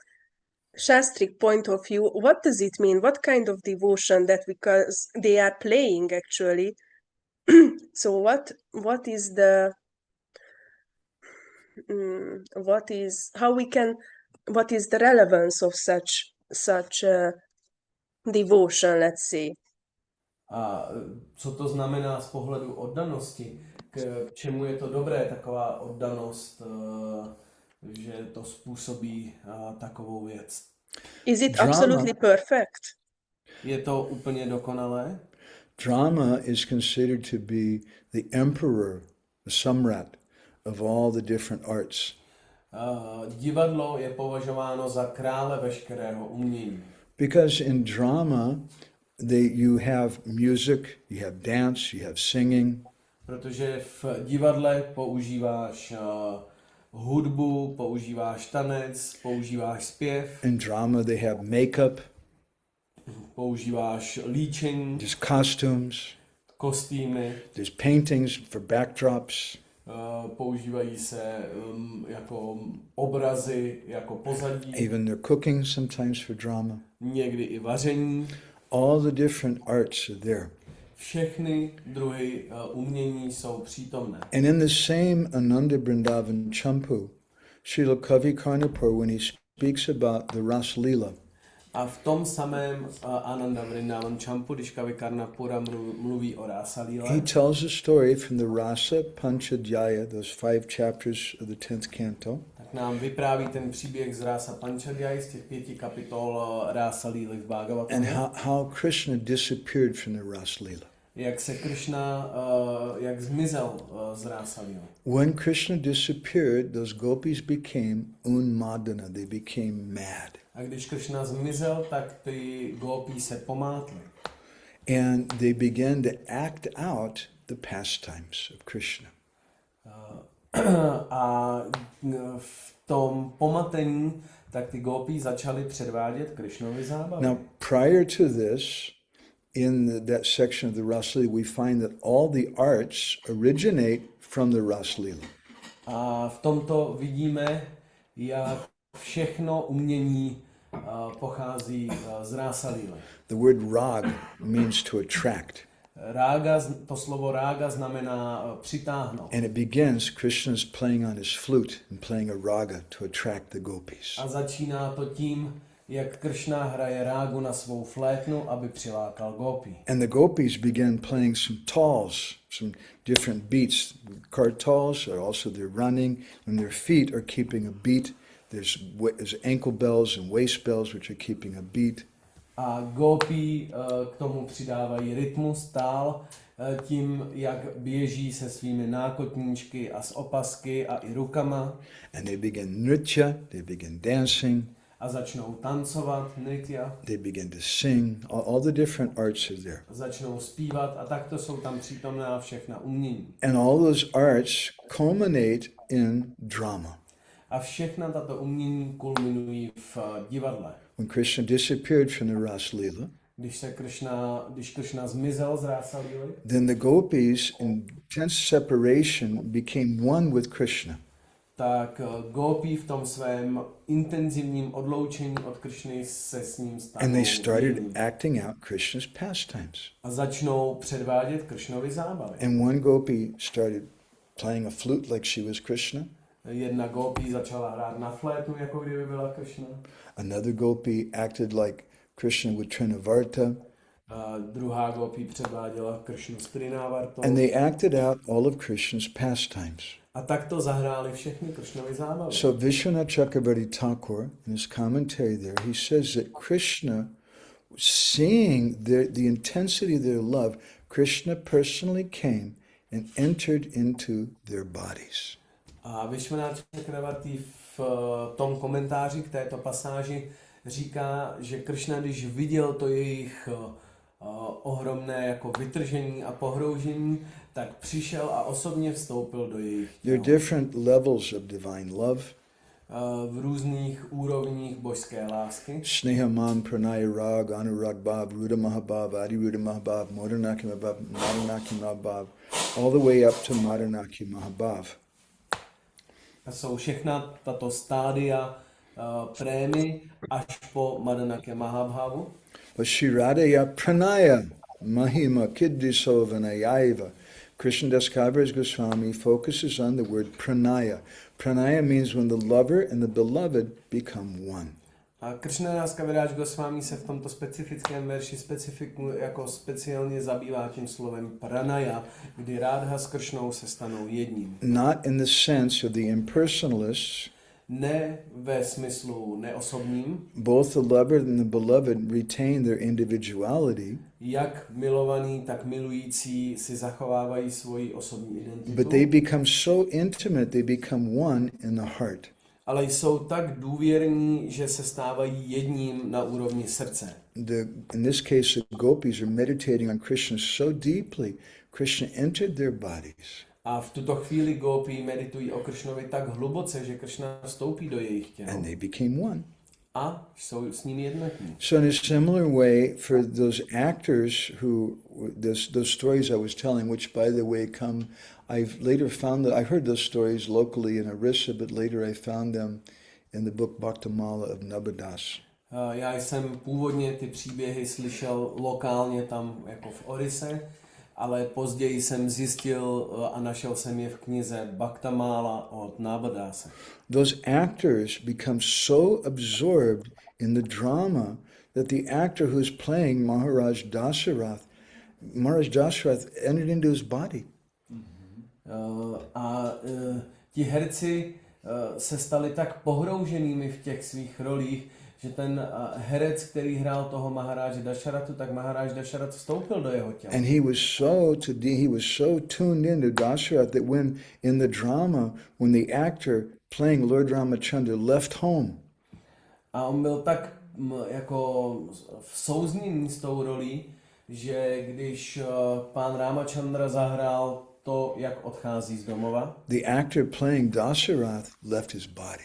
Shastric point of view, what does it mean? What kind of devotion that because they are playing actually? So what is the what is the relevance of such devotion, let's say? A co to znamená z pohledu oddanosti? K čemu je to dobré, taková oddanost, že to způsobí takovou věc? Is it Drama. absolutely perfect? Je to úplně dokonalé? drama is considered to be the emperor, the samrat of all the different arts. Divadlo je považováno za krále veškerého umění. Because in drama, you have music, you have dance, you have singing. Protože v divadle používáš hudbu, používáš tanec, používáš zpěv. In drama, they have makeup. Používáš líčení. There's costumes. Kostýmy. There's paintings for backdrops. Používají se jako obrazy, jako pozadí. Even they're cooking sometimes for drama. Někdy i vaření. All the different arts are there. Všechny druhy umění jsou přítomné. And in the same Ananda Vrindavan Campu, Srila Kavi Karnapur, when he speaks about the Ras Leela, a v tom samém Ananda Vrindavan Campu, když Kavi Karnapura mluví o Rasa Leela, he tells a story from the Rasa Panchadhyaya, those 5 chapters of the 10th canto. Tak nám vypráví ten příběh z Rasa Panchadhyaya, z těch 5 kapitol Rasa Leely v Bhagavatamu. And how Krishna disappeared from the Ras Leela. Jak se Krishna, jak zmizel z Rasa Leela. When Krishna disappeared, those gopis became unmadana, they became mad. A když Krishna zmizel, tak ty gopí se pomátly. And they began to act out the pastimes of Krishna. A v tom pomatení, tak ty gopí začaly předvádět Krishnovi zábavy. Now, prior to this, in that section of the Ras Leela, we find that all the arts originate from the Ras Leela. A v tomto vidíme, jak všechno umění pochází z Rasa Leely. The word rag means to attract. Rága, to slovo rága znamená přitáhnout. And it begins, Krishna's playing on his flute and playing a raga to attract the gopis. A začíná to tím, jak Krishna hraje rágu na svou flétnu, aby přilákal gopi. And the gopis began playing some tals, some different beats. Kartals are also, they're running, and their feet are keeping a beat. There's ankle bells and waist bells, which are keeping a beat. A gopi k tomu přidávají rytmus, tál, tím, jak běží se svými nákotníčky a s opasky a i rukama. And they begin nritya, they begin dancing. A začnou tancovat, nritya. They begin to sing. All the different arts are there. Začnou zpívat a takto jsou tam přítomná všechna umění. And all those arts culminate in drama. A všechna tato umění kulminují v divadle. When Krishna disappeared from the Ras Leela, když Krishna zmizel z Rasa Leely, then the gopis in intense separation became one with Krishna. Tak gopi v tom svém intenzivním odloučení od Krishny se s ním stanou. And they started acting out Krishna's pastimes. A začnou předvádět Krishnovi zábavy. And one gopi started playing a flute like she was Krishna. Jedna gopi začala hrát na flétnu, jako kdyby byla Krishna. Another gopi acted like Krishna with Trinavarta. Druhá gopi předváděla Krishnu s Trinavartou. And they acted out all of Krishna's pastimes. A takto zahráli všechny Krishnovy zábavy. So Vishwanath Chakravarti Thakur, in his commentary there, he says that Krishna, seeing the intensity of their love, Krishna personally came and entered into their bodies. A Vishwanath Chakravarti v tom komentáři k této pasáži říká, že Krishna, když viděl to jejich ohromné jako vytržení a pohroužení, tak přišel a osobně vstoupil do jejich těla. There are different levels of divine love. V různých úrovních božské lásky. Sneha man pranaya rag anurag bhav ruda mahabhav adi ruda mahabhav modernaki mahabhav all the way up to modernaki mahabhav. Jsou všechna tato stádia prémy až po Madanake Mahabhavu. But Shiradaya pranaya mahima kiddisovanayaiva. Krishnadas Kaviraj Goswami focuses on the word pranaya. Pranaya means when the lover and the beloved become one. A Krishnadas Kaviraj Goswami se v tomto specifickém verši jako speciálně zabývá tím slovem pranaya, kdy Radha s Krishnou se stanou jedním. Not in the sense of the impersonalists. ne ve smyslu neosobním, both the lover and the beloved retain their individuality, jak milovaný, tak milující si zachovávají svoji osobní identitu, but they become so intimate, they become one in the heart. ale jsou tak důvěrní, že se stávají jedním na úrovni srdce. In this case, the gopis are meditating on Krishna so deeply, Krishna entered their bodies. A v tuto chvíli gópy meditují o Kršnovi tak hluboce, že Kršna vstoupí do jejich těla. And they became one. A jsou s ním jednotní. So in a similar way, for those actors who, those stories I was telling, which by the way come, I've later found that, I heard those stories locally in Orissa, but later I found them in the book Bhaktamala of Nabadas. Já jsem původně ty příběhy slyšel lokálně tam jako v Orise, ale později jsem zjistil a našel jsem je v knize Bhaktamala od Nabadase. Those actors become so absorbed in the drama that the actor who's playing Maharaj Dasarath entered into his body. Ti herci se stali tak pohrouženými v těch svých rolích, že ten herec, který hrál toho Maharáže Dasharathu, tak Maharaj Dasharatha vstoupil do jeho těla. And he was so tuned into Dasharatha that when in the drama, when the actor playing Lord Ramachandra left home, a on byl tak jako v souznění s tou rolí, že když pán Ramachandra zahrál to, jak odchází z domova, the actor playing Dasarath left his body.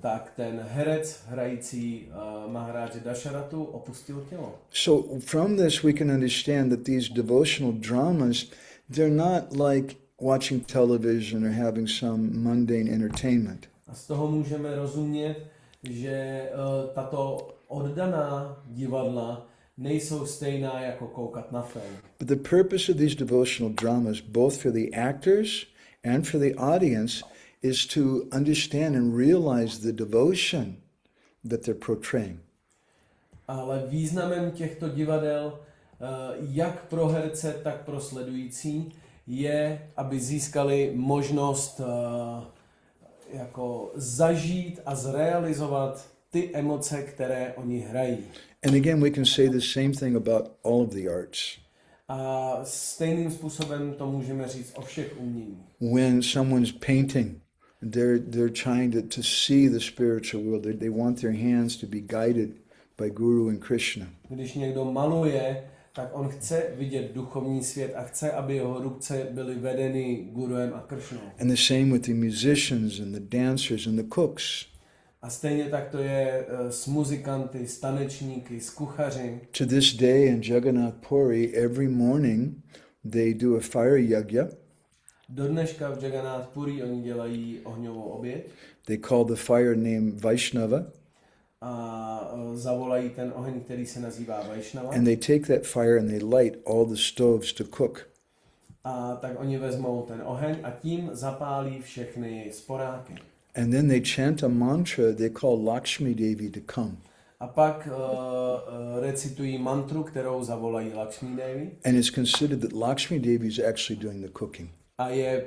Tak ten herec hrající Maharáže Dasharathu opustil tělo. So from this we can understand that these devotional dramas, they're not like watching television or having some mundane entertainment. A z toho můžeme rozumět, že tato oddaná divadla nejsou stejná jako koukat na film. But the purpose of these devotional dramas, both for the actors and for the audience, is to understand and realize the devotion that they're portraying. Ale významem těchto divadel, jak pro herce, tak pro sledující, je, aby získali možnost jako zažít a zrealizovat ty emoce, které oni hrají. And again, we can say the same thing about all of the arts. A stejným způsobem to můžeme říct o všech uměních. When someone's painting, they're trying to see the spiritual world. They want their hands to be guided by Guru and Krishna. Když někdo maluje, tak on chce vidět duchovní svět a chce, aby jeho ruce byly vedeny Guruem a Kršnou. And the same with the musicians and the dancers and the cooks. A stejně tak to je s muzikanty, s tanečníky, s kuchaři. To this day in Jagannath Puri, every morning they do a fire yajna. Do dneška v Jagannath Puri oni dělají ohňovou oběť. They call the fire name Vaishnava. A zavolají ten oheň, který se nazývá Vaishnava. And they take that fire and they light all the stoves to cook. A tak oni vezmou ten oheň a tím zapálí všechny sporáky. And then they chant a mantra they call Lakshmi Devi to come. A pak recitují mantru, kterou zavolají Lakshmi Devi. And it's considered that Lakshmi Devi is actually doing the cooking. A je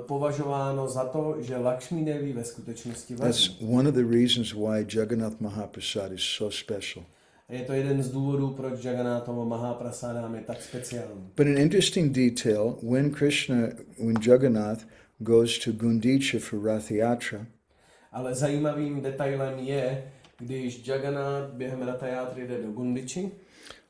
považováno za to, že Lakshmi Devi ve skutečnosti vaří. That's one of the reasons why Jagannath Mahaprasad is so special. A je to jeden z důvodů, proč Jagannathovo Mahaprasadám je tak speciální. But an interesting detail, when Jagannath goes to Gundicha for Rath Yatra, ale zajímavým detailem je, když Jagannath během Ratha Yatry jde do Gundiči,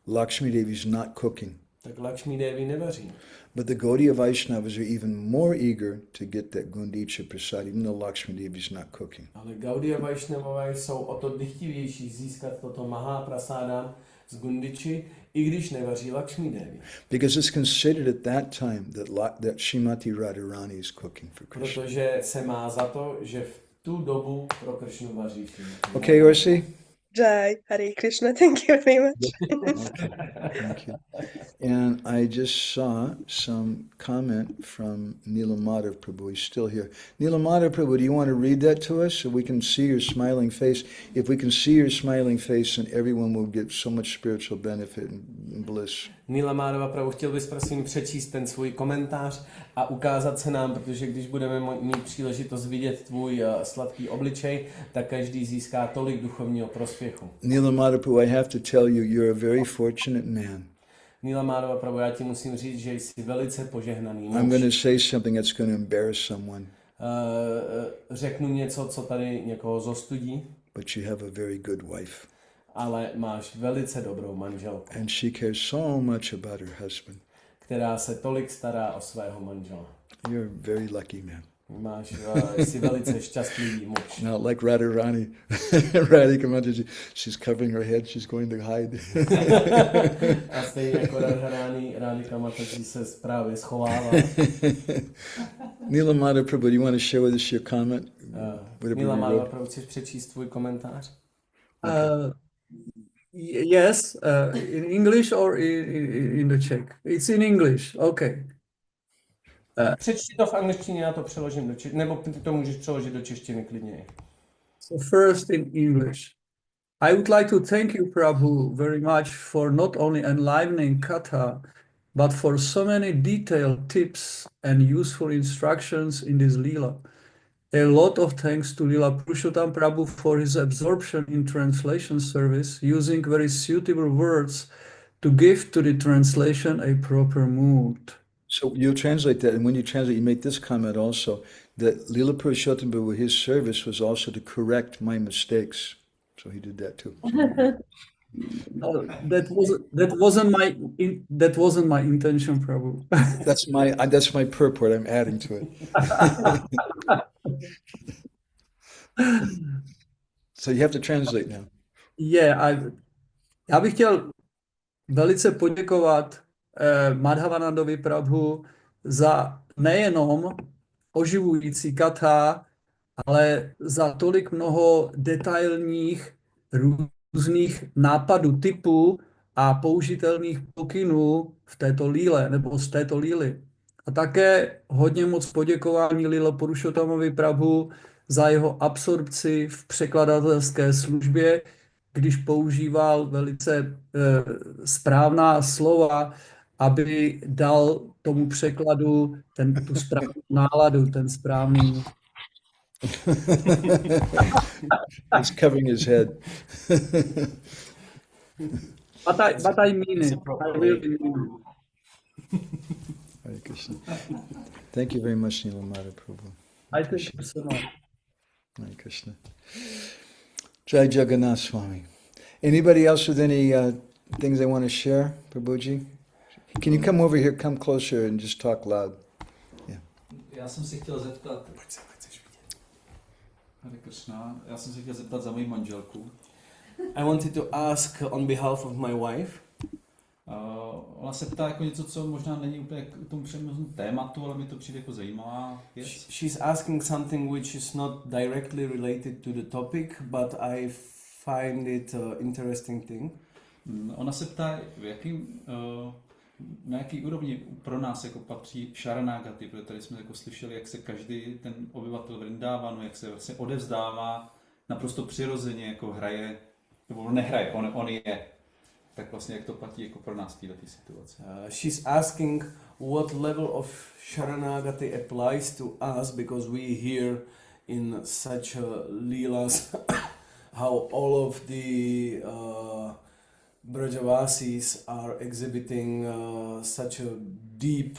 Lakshmi Devi is not cooking. tak Lakshmi Devi nevaří. But the Gaudiya Vaishnavas are even more eager to get that Gundicha prasad, even though Lakshmi Devi is not cooking. Ale Gaudiya Vaishnavové jsou o to dychtivější získat toto Mahaprasádám z Gundiči, i když nevaří Lakshmi Devi. Because it's considered at that time that Srimati Radharani is cooking for Krishna. Protože se má za to, že v tu dobu pro Kršnu vaří. Okay, Orsi? Jai, Hare Krishna, thank you very much. Thank you. And I just saw some comment from Nilamada Prabhu. He's still here. Nilamada Prabhu, do you want to read that to us so we can see your smiling face? If we can see your smiling face, then everyone will get so much spiritual benefit and bliss. Nilamada Prabhu, chtěl bys prosím přečíst ten svůj komentář a ukázat se nám, protože když budeme mít příležitost vidět tvůj sladký obličej, tak každý získá tolik duchovního prospěchu. Nilamada Prabhu, I have to tell you, you're a very fortunate man. Nilamada Prabhu, já ti musím říct, že jsi velice požehnaný muž. I'm going to say something that's going to embarrass someone. Řeknu něco, co tady někoho zostudí. But you have a very good wife. Ale máš velice dobrou manželku. And she cares so much about her husband. Která se tolik stará o svého manžela. You're a very lucky man. Jsi velice šťastlivý muž. Now, like Radharani, Radhika Mataji, she's covering her head, she's going to hide. A stejně jako Radharani, Radhika Mataji se právě schovává. Nilamada Prabhu, do you want to share with us your comment? Nilamada Prabhu, chceš přečíst tvůj komentář? Yes, in English or in the Czech? It's in English, okay. Přečti to v angličtině, já to přeložím do češtiny, nebo ty to můžeš přeložit do češtiny klidně. So first in English. I would like to thank you, Prabhu, very much for not only enlivening Katha, but for so many detailed tips and useful instructions in this Leela. A lot of thanks to Leela Purushottam Prabhu for his absorption in translation service, using very suitable words to give to the translation a proper mood. So you translate that, and when you translate, you make this comment also, that Leela Purushottam Prabhu, his service was also to correct my mistakes. So he did that too. That wasn't my intention, Prabhu. That's my purport. I'm adding to it. So you have to translate now. Yeah, já bych chtěl velice poděkovat Madhavanandovi Prabhu za nejenom oživující katha, ale za tolik mnoho detailních různých nápadů, typů a použitelných pokynů v této líle nebo z této líly. A také hodně moc poděkování Lila Purushottamovi Prabhu za jeho absorpci v překladatelské službě, když používal velice správná slova, aby dal tomu překladu tu správnou náladu, ten správný. He's covering his head. But I mean it. I really mean it. Hare Krishna. Thank you very much, Nilamada Prabhu. I thank you so much. Hare Krishna. Jai Jagannath Swami. Anybody else with any things they want to share, Prabhuji? Can you come over here, come closer and just talk loud? Yeah. Já jsem se chtěl zeptat. Hare Krishna. Já jsem se chtěl zeptat za moji manželku. I wanted to ask on behalf of my wife. Ona se ptá jako něco, co možná není úplně k tomu předmětnému tématu, ale mi to přijde jako zajímavá věc. She's asking something which is not directly related to the topic, but I find it interesting thing. Ona se ptá, na jaký úrovni pro nás jako patří šaranagati, protože tady jsme jako slyšeli, jak se každý ten obyvatel Vrindávanu, jak se vlastně odevzdává naprosto přirozeně, jako hraje, nebo nehraje, on je. Tak vlastně jak to platí jako pro nás v této situaci. She's asking what level of Sharanagati applies to us, because we hear in such leelas how all of the Brajavasis are exhibiting such a deep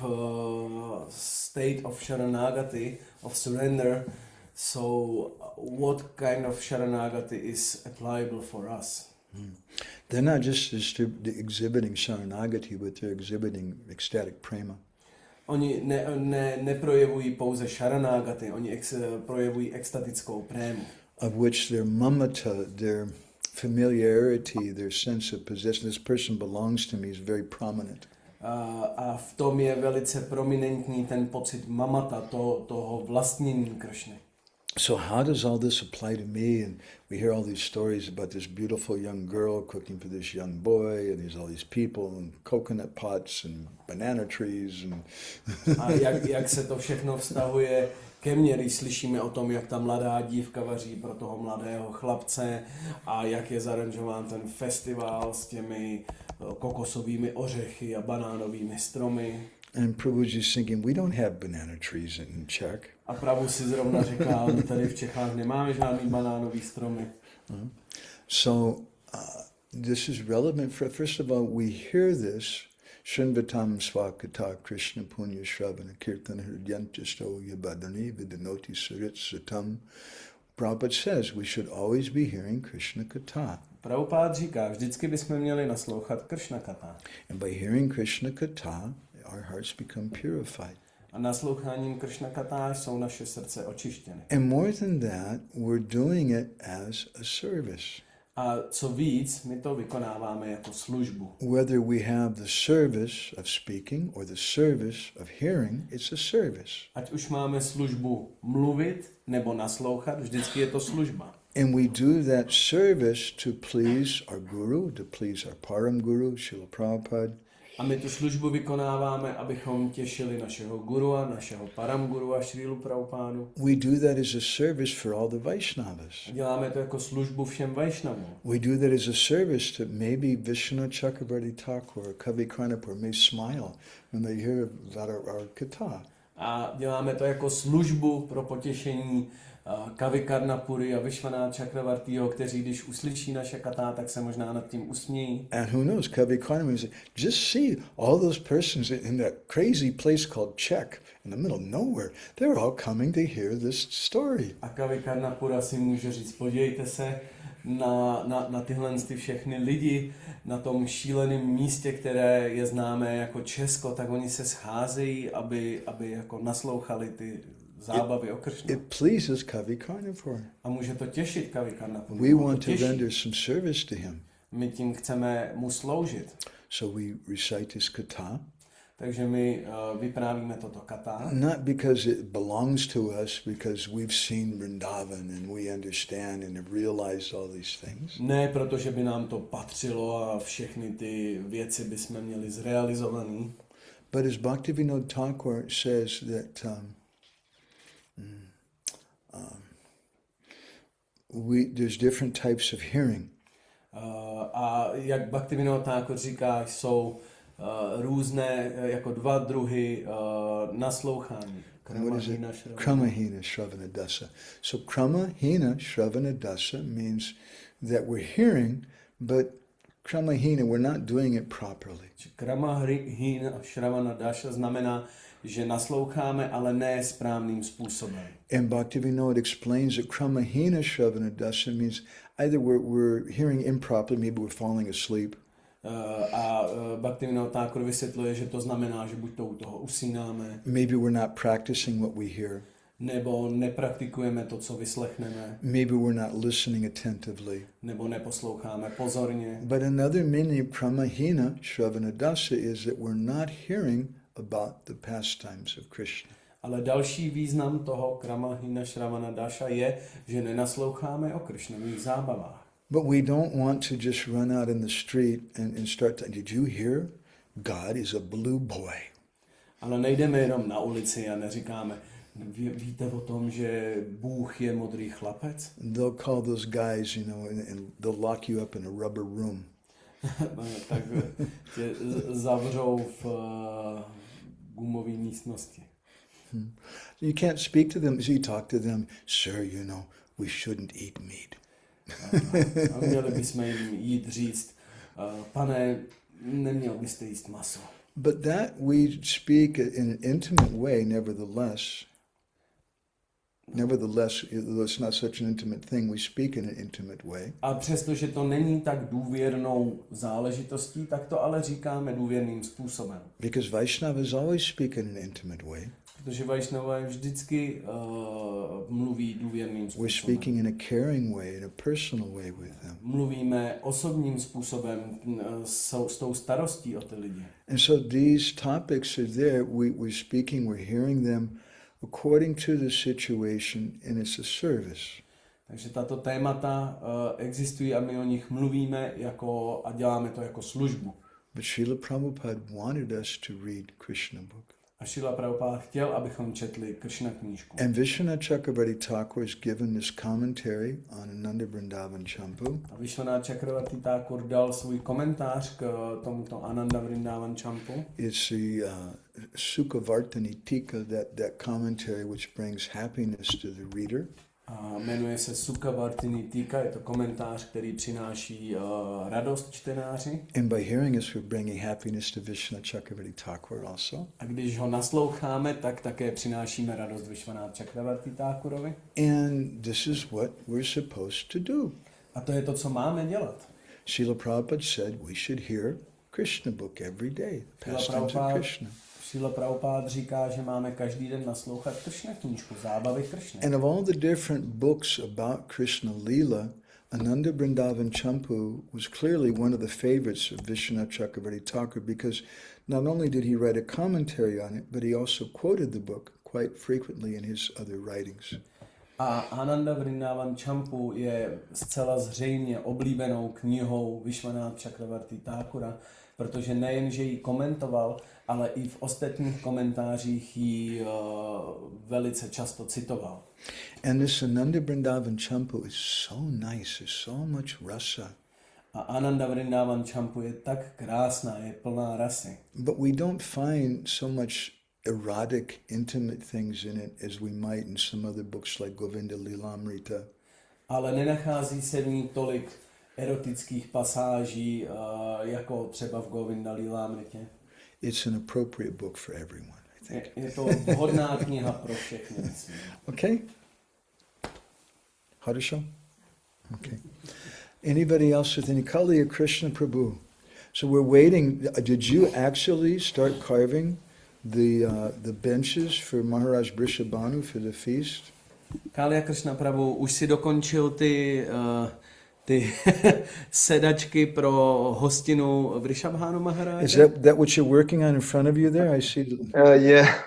state of Sharanagati, of surrender. So what kind of Sharanagati is applicable for us? They're not just exhibiting Sharanagati, but they're exhibiting ecstatic prema. Oni neprojevují pouze Sharanagati, oni projevují extatickou prému. Of which their mamata, their familiarity, their sense of possession, this person belongs to me, is very prominent. A v tom je velice prominentní ten pocit mamata, toho vlastnění Kršny. So how does all this apply to me? And we hear all these stories about this beautiful young girl cooking for this young boy, and there's all these people and coconut pots and banana trees. And A jak se to všechno vztahuje ke mně, když slyšíme o tom, jak ta mladá dívka vaří pro toho mladého chlapce a jak je zaranžován ten festival s těmi kokosovými ořechy a banánovými stromy. And Prabhuji's thinking, we don't have banana trees in Czech. A Prabhu si zrovna říká, my tady v Čechách nemáme žádný banánový stromy. So this is relevant for, first of all, we hear this, Srinvatam Svakata Krishna Punya Shravana Kirtana Hridyantisto Yabadani Vidanoti Sarit Satam. Prabhupada says we should always be hearing Krishna Katha. Prabhupada říká, vždycky bychom měli naslouchat Krishna Katha. And by hearing Krishna Katha, our hearts become purified. A nasloucháním Krishna Katha jsou naše srdce očištěny. And more than that, we're doing it as a service. A co víc, my to vykonáváme jako službu. Whether we have the service of speaking or the service of hearing, it's a service. Ať už máme službu mluvit nebo naslouchat, vždycky je to služba. And we do that service to please our guru, to please our param guru, Srila Prabhupada. A my tu službu vykonáváme, abychom těšili našeho guru a našeho param guru a Šrílu Prabhupádu. We do that as a service for all the Vaishnavas. Děláme to jako službu všem Vaishnavům. We do that as a service to maybe Vishwanath Chakravarti Thakur or Kavi Karnapur may smile when they hear about our katha. A děláme to jako službu pro potěšení Kavi Karnapury a Vishwanath Chakravartiho, kteří když uslyší naše katá, tak se možná nad tím usmějí. And who knows, Kavi Karnapur says, just see all those persons in that crazy place called Czech, in the middle of nowhere, they're all coming to hear this story. A Kavi Karnapura si může říct, podívejte se na tyhle všechny lidi na tom šíleném místě, které je známé jako Česko, tak oni se scházejí, aby jako naslouchali ty zábavy o Kršnu. It pleases Kavi Karnapur. A může to těšit Kavi Karnapuru. We want to render some service to him. My tím chceme mu sloužit. So we recite his katha. Takže my vyprávíme toto katha. Not because it belongs to us, because we've seen Vrindavan and we understand and have realized all these things. Ne, protože by nám to patřilo a všechny ty věci bychom měli zrealizovaný. But as Bhaktivinoda Thakur says that there's different types of hearing. A jak Bhaktivinoda Thakur říká, jsou různé jako dva druhy naslouchání. Kramahina Shravana Dasa. So Kramahina Shravana Dasa means that we're hearing, but Kramahina, we're not doing it properly. Kramahina Shravana Dasa znamená, že nasloucháme, ale ne správným způsobem. And Bhaktivinoda explains that Kramahina Shravana Dasa means either we're hearing improperly, maybe we're falling asleep. A Bhaktivinoda Thakur vysvětluje, že to znamená, že buď to u toho usínáme, maybe we're not practicing what we hear. Nebo nepraktikujeme to, co vyslechneme. Maybe we're not listening attentively. Nebo neposloucháme pozorně. But another meaning of Kramahina Shravana Dasa is that we're not hearing about the pastimes of Krishna. Ale další význam toho Kramahina Shravana Dasa je, že nenasloucháme o Kršnových zábavách. But we don't want to just run out in the street and start to, did you hear? God is a blue boy. Ale nejdeme jenom na ulici a neříkáme, víte o tom, že Bůh je modrý chlapec? They'll call those guys, you know, and they'll lock you up in a rubber room. Tak tě zavřou v gumové místnosti. You can't speak to them, so you talk to them, sir, you know, we shouldn't eat meat. A měli bychom jim jít říct, pane, neměl byste jíst maso. But that we speak in an intimate way, nevertheless, though it's not such an intimate thing, we speak in an intimate way. A přestože to není tak důvěrnou záležitostí, tak to ale říkáme důvěrným způsobem. Because Vaishnavas always speak in an intimate way. Protože Vaishnava vždycky mluví důvěrným způsobem. We're speaking in a caring way, in a personal way with them. Mluvíme osobním způsobem s tou starostí o ty lidi. And so these topics are there. We're speaking, we're hearing them according to the situation, and it's a service. Takže tato témata existují a my o nich mluvíme a děláme to jako službu. But Srila Prabhupada wanted us to read Krishna book. A Srila Prabhupada chtěl, abychom četli Krishna knížku. And Vishwanath Chakravarti Thakur has given this commentary on Ananda Vrindavan Campu. A Vishwanath Chakravarti Thakur dal svůj komentář k tomuto Ananda Vrindavan Campu. It's the Sukhavarttini Tika, that commentary which brings happiness to the reader. A jmenuje se Sukhavarttini Tika, je to komentář, který přináší radost čtenáři. And by hearing us, we're bringing happiness to Vishwanath Chakravarti Thakur also. A když ho nasloucháme, tak také přinášíme radost Vishwanath Chakravarti Thakurovi. And this is what we're supposed to do. A to je to, co máme dělat. Srila Prabhupada said we should hear Krishna book every day, pastimes of Krishna. Srila Prabhupada říká, že máme každý den naslouchat Krishna knížku, zábavy Krishna. And of all the different books about Krishna Leela, Ananda Vrindavan Campu was clearly one of the favorites of Vishwanath Chakravarti Thakur because not only did he write a commentary on it, but he also quoted the book quite frequently in his other writings. A Ananda Vrindavan Campu je zcela zřejmě oblíbenou knihou Vishwanath Chakravarti Thakura, protože nejen, že ji komentoval, ale i v ostatních komentářích ji velice často citoval. And this Ananda Vrindavan Campu is so nice, there's so much rasa. A Ananda Vrindavan Campu je tak krásná, je plná rasy. But we don't find so much erotic, intimate things in it as we might in some other books like Govinda Lilamrita. Ale nenachází se v ní tolik erotických pasáží, jako třeba v Govinda Lilamritě. It's an appropriate book for everyone, I think. Je to vhodná kniha pro všechny, myslím. Okay? Harisha? Okay. Anybody else with any Kaliya Krishna Prabhu? So we're waiting. Did you actually start carving the benches for Maharaj Vrishabhanu for the feast? Kaliya Krishna Prabhu, už si dokončil ty sedačky pro hostinu Vrishabhanu Maharaja? Is that what you're working on in front of you there? I see. Yeah,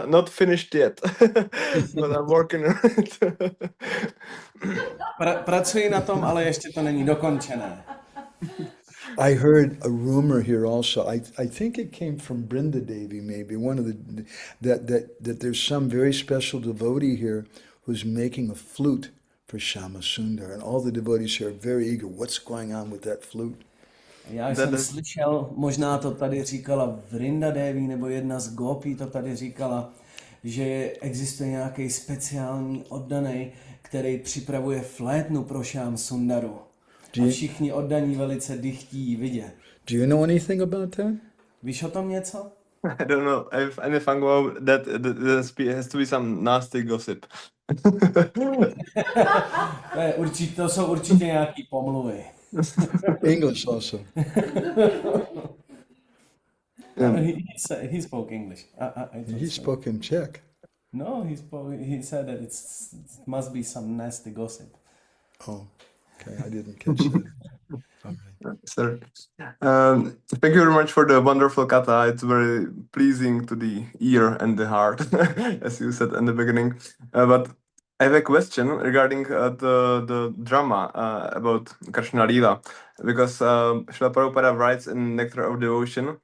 not finished yet, but I'm working on it. Pracuji na tom, ale ještě to není dokončené. I heard a rumor here also. I think it came from Brinda Devi, maybe one of that there's some very special devotee here who's making a flute for Shama Sundar, and all the devotees here are very eager. What's going on with that flute? Já jsem slyšel, možná to tady říkala Vrinda Devi, nebo jedna z gopí to tady říkala, že existuje nějaký speciální oddaný, který připravuje flétnu pro Shama Sundaru. A všichni oddaní velice chtějí vidět. Do you know anything about that? Víš o tom něco? I don't know if anything about that. There has to be some nasty gossip. To jsou určitě nějaký pomluvy. English also. He spoke English. He spoke in Czech. No, he said that it must be some nasty gossip. Oh, okay, I didn't catch that. Okay. Sir, thank you very much for the wonderful kata. It's very pleasing to the ear and the heart, as you said in the beginning. But I have a question regarding the drama about Krishna Leela, because Srila Prabhupada writes in Nectar of Devotion,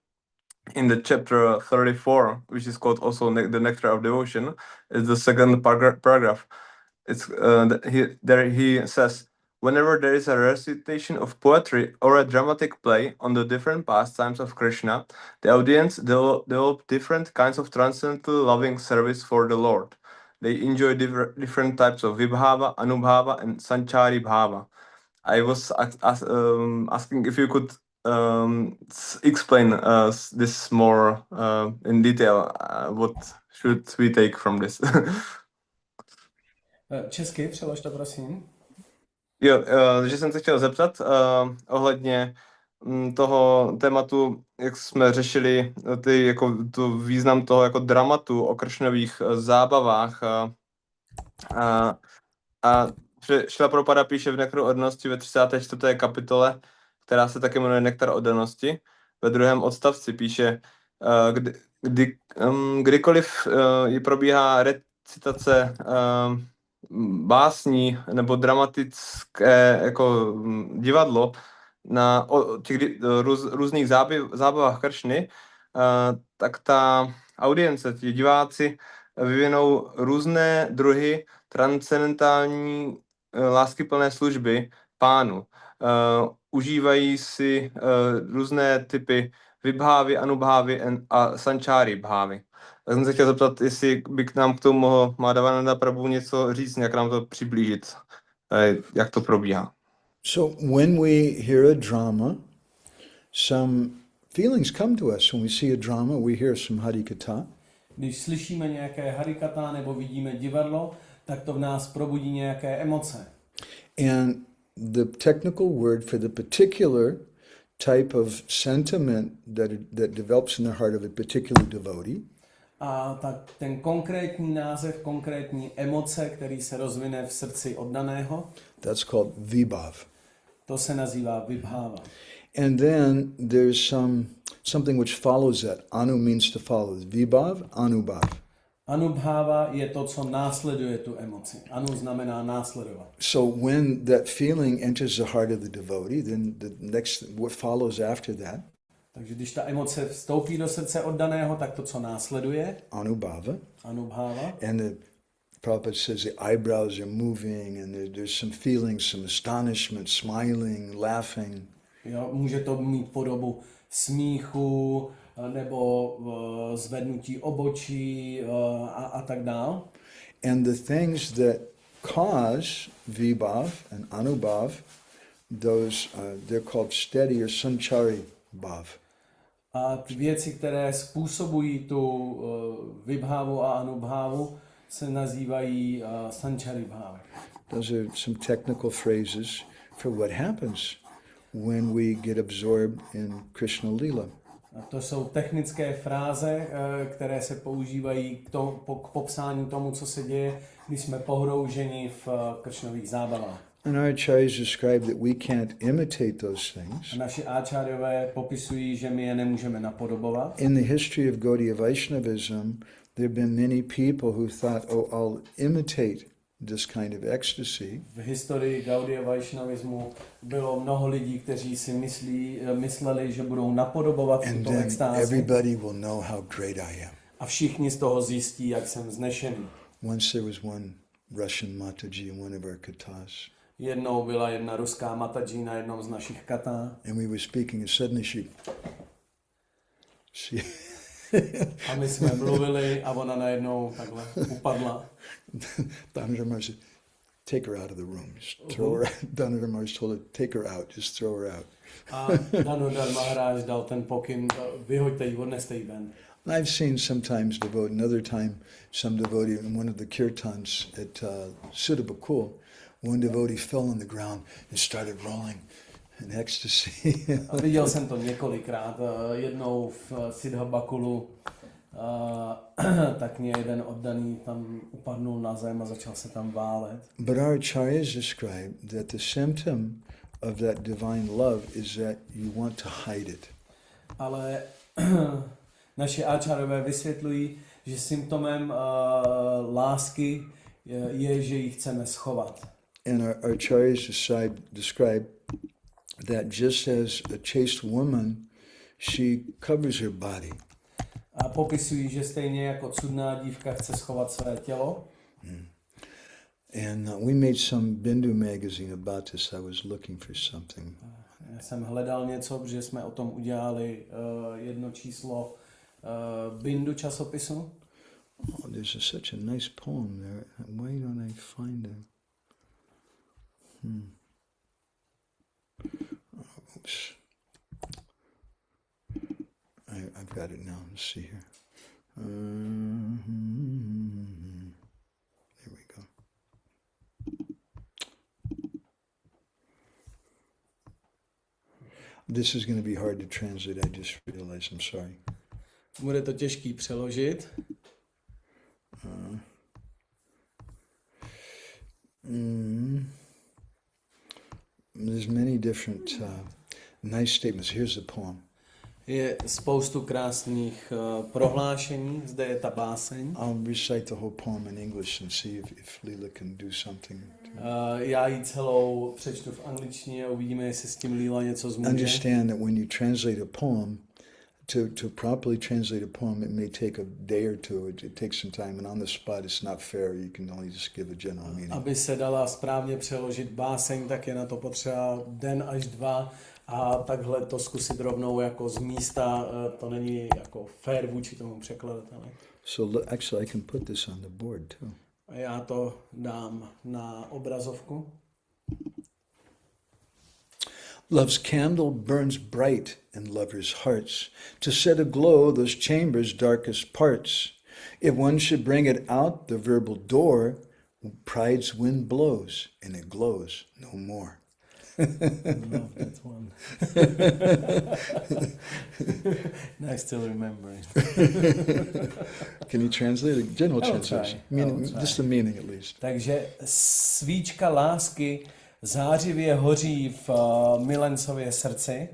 in the chapter 34, which is called also the Nectar of Devotion, is the second paragraph. It's he says, whenever there is a recitation of poetry or a dramatic play on the different pastimes of Krishna, the audience develop different kinds of transcendental loving service for the Lord. They enjoy different types of vibhava, anubhava, and sanchari bhava. I was asking if you could explain this more in detail. What should we take from this? Česky, přelož to prosím. Jo, že jsem se chtěl zeptat ohledně toho tématu, jak jsme řešili tu význam toho jako dramatu o Kršnových zábavách. A Srila Prabhupada píše v Nektaru oddanosti ve 34. kapitole, která se taky jmenuje Nektar oddanosti. Ve druhém odstavci píše, kdykoliv probíhá recitace básní nebo dramatické jako divadlo na těch různých zábavách Kršny, tak ta audience, ti diváci vyvinou různé druhy transcendentální láskyplné služby pánu. Užívají si různé typy vibhávy, anubhávy a sančáry bhávy. Tak jsem se chtěl zeptat, jestli by k nám k tomu mohl Madhavananda Prabhu něco říct, jak nám to přiblížit, jak to probíhá. So when we hear a drama, some feelings come to us. When we see a drama, we hear some harikatha. Když slyšíme nějaké harikata nebo vidíme divadlo, tak to v nás probudí nějaké emoce. And the technical word for the particular type of sentiment that develops in the heart of a particular devotee A tak ten konkrétní název, konkrétní emoce, který se rozvine v srdci oddaného, that's called vibhav. to se nazývá vibháva. And then there's something which follows that. Anu means to follow. Vibhav, anubhav. Anubháva je to, co následuje tu emoci. Anu znamená následovat. So when that feeling enters the heart of the devotee, then what follows after that? Takže když ta emoce vstoupí do srdce oddaného, tak to, co následuje, Anubhava. anubháva. And the Prabhupada says the eyebrows are moving and there's some feelings, some astonishment, smiling, laughing. Jo, může to mít podobu smíchu nebo zvednutí obočí a tak dál. And the things that cause vibhav and anubhav, those they're called steady or sanchari bhav. A ty věci, které způsobují tu vibhávu a anubhávu, se nazývají sanchari bhav. Those are some technical phrases for what happens when we get absorbed in Krishna Lila. A to jsou technické fráze, které se používají k popsání tomu, co se děje, když jsme pohrouženi v Kršnových zábavách. And our acharyas describe that we can't imitate those things. A naši áčáryové popisují, že my je nemůžeme napodobovat. In the history of Gaudiya Vaishnavism, there have been many people who thought, oh, I'll imitate this kind of ecstasy. V historii Gaudiya Vaishnavismu bylo mnoho lidí, kteří si mysleli, že budou napodobovat And tuto then extázi. everybody will know how great I am. A všichni z toho zjistí, jak jsem vznešený. Once there was one Russian Mataji in one of our kathas. Jednou byla jedna ruská mataji na jednom z našich katá. And we were speaking and suddenly she A my jsme mluvili a ona najednou takhle upadla. Damodar Maharaj said, take her out of the room. Just throw her out. Damodar Maharaj told her, take her out. Just throw her out. A Nanda Maharaja dal ten pokyn, vyhoďte ji, odneste ji ven. And I've seen sometimes another time, some devotee in one of the kirtans at Siddhabakul, one devotee fell on the ground and started rolling in ecstasy. A viděl jsem to několikrát. Jednou v Siddhabakulu tak mě jeden oddaný tam upadnul na zem a začal se tam válet. But our acharyas describe that the symptom of that divine love is that you want to hide it. Ale naši áčárové vysvětlují, že symptomem lásky je, že ji chceme schovat. And our acharyas describe that just as a chaste woman, she covers her body. A popisují, že stejně jako cudná dívka chce schovat své tělo. And we made some Bindu magazine about this. I was looking for something. Já jsem hledal něco, protože jsme o tom udělali jedno číslo Bindu časopisu. Oh, there's such a nice poem there. Why don't I find it? Oops. I've got it now. Let's see here. There we go. This is going to be hard to translate. I just realized. I'm sorry. Bude to těžký přeložit. There's many different nice statements. Here's the poem. Je spoustu krásných prohlášení, zde je ta báseň. I'll recite the whole poem in English and see if Leela can do something. Já ji celou přečtu v angličtině a uvidíme, jestli s tím Leela něco zmůže. Understand that when you translate a poem, to properly translate a poem, it may take a day or two. It takes some time, and on the spot, it's not fair. You can only just give a general meaning. Aby se dala správně přeložit báseň, tak je na to potřeba den až dva. A takhle to zkusit rovnou jako z místa, to není jako fair vůči tomu překladateli. So actually I can put this on the board too. A já to dám na obrazovku. Love's candle burns bright in lovers' hearts to set aglow those chambers' darkest parts. If one should bring it out the verbal door, pride's wind blows and it glows no more. Love that one. I still remember it. Can you translate it? General translation. Just the meaning at least. Takže svíčka lásky zářivě hoří v milencově srdci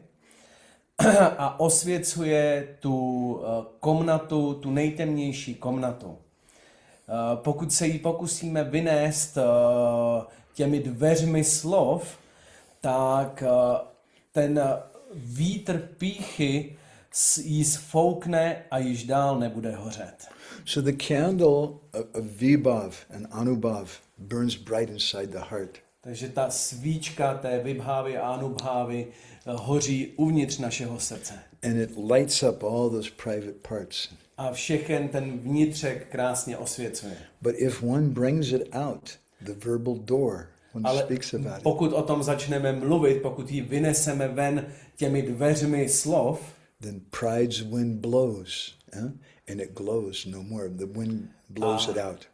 a osvěcuje tu komnatu, tu nejtemnější komnatu. Pokud se ji pokusíme vynést těmi dveřmi slov, tak ten vítr pýchy jí sfoukne a již dál nebude hořet. So the candle of Vibhav and Anubhav burns bright inside the heart. Takže ta svíčka té vibhávy a anubhávy hoří uvnitř našeho srdce. And it lights up all those private parts. A všechen ten vnitřek krásně osvěcuje. But if one brings it out, the verbal door, Ale pokud o tom začneme mluvit, pokud ji vyneseme ven těmi dveřmi slov, then pride's wind blows, and it glows no more. The wind blows it out.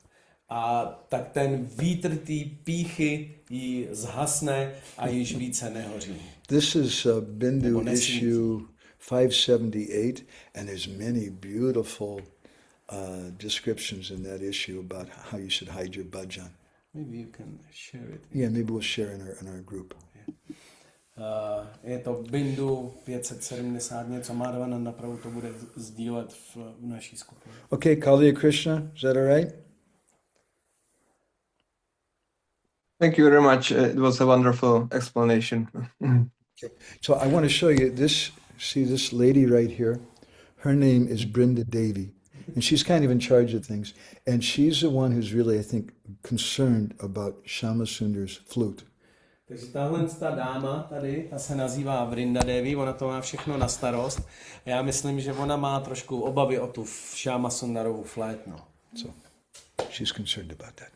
A tak ten vítr té pýchy ji zhasne a již více nehoří. This is Bindu issue 578, and there's many beautiful descriptions in that issue about how you should hide your bhajan. Maybe you can share it. Yeah, maybe we'll share in our group. Je to Bindu 570 něco, Madhumangal and Radha to bude sdílet v naší skupině. Okay, Kavi Krishna, is that all right? Thank you very much. It was a wonderful explanation. Okay. So I want to show you this. See this lady right here? Her name is Brinda Devi. And she's kind of in charge of things. And she's the one who's really, I think, concerned about Shama Sundar's flute. Takže tahle ta dáma tady, ta se nazývá Vrinda Devi, ona to má všechno na starost. A já myslím, že ona má trošku obavy o tu Shama Sundarovu flétnu. So she's concerned about that.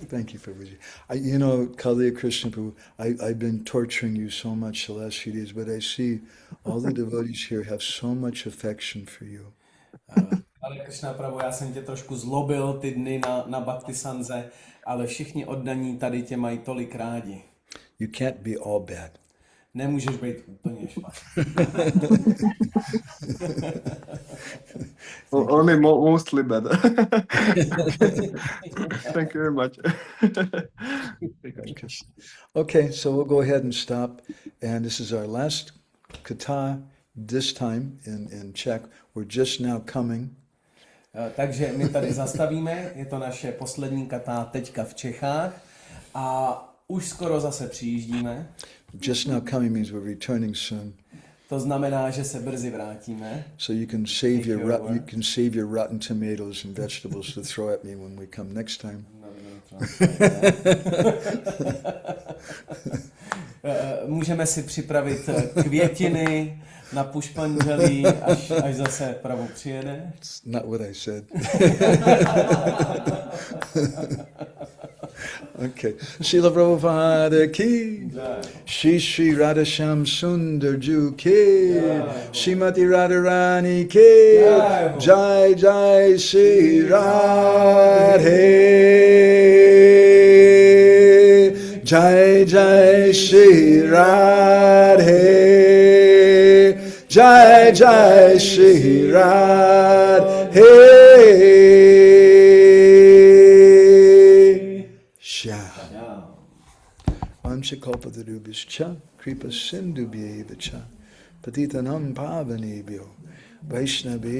Thank you for visiting. You know, Kalia Krishna Prabhu, I've been torturing you so much the last few days, but I see all the devotees here have so much affection for you. Kalia Krishna Prabhu, já jsem tě trošku zlobil ty dny na Bhakti Sanze, ale všichni oddaní tady tě mají tolik rádi. You can't be all bad. Nemůžeš být úplně špatný. Only mostly bad. Thank you very much. Okay, so we'll go ahead and stop. And this is our last kata this time in Czech. We're just now coming. Takže my tady zastavíme, je to naše poslední kata teďka v Čechách a už skoro zase přijíždíme. Just now coming means we're returning soon. To znamená, že se brzy vrátíme. So you can save your rotten tomatoes and vegetables to throw at me when we come next time. Můžeme si připravit květiny na pušpanželí, až zase Prabhu přijede. It's not what I said. Okay. Srila Prabhupada ki, Shri Radha Sham Sundar Ju ki, Srimati Radharani ki, Jai Jai Shri Radhe, Jai Jai Shri Radhe, Jai Jai Shri Radhe. Vanchakalpatarubhischa kripa sindhubhyevacha patitanam pavanebhyo Vaishnavi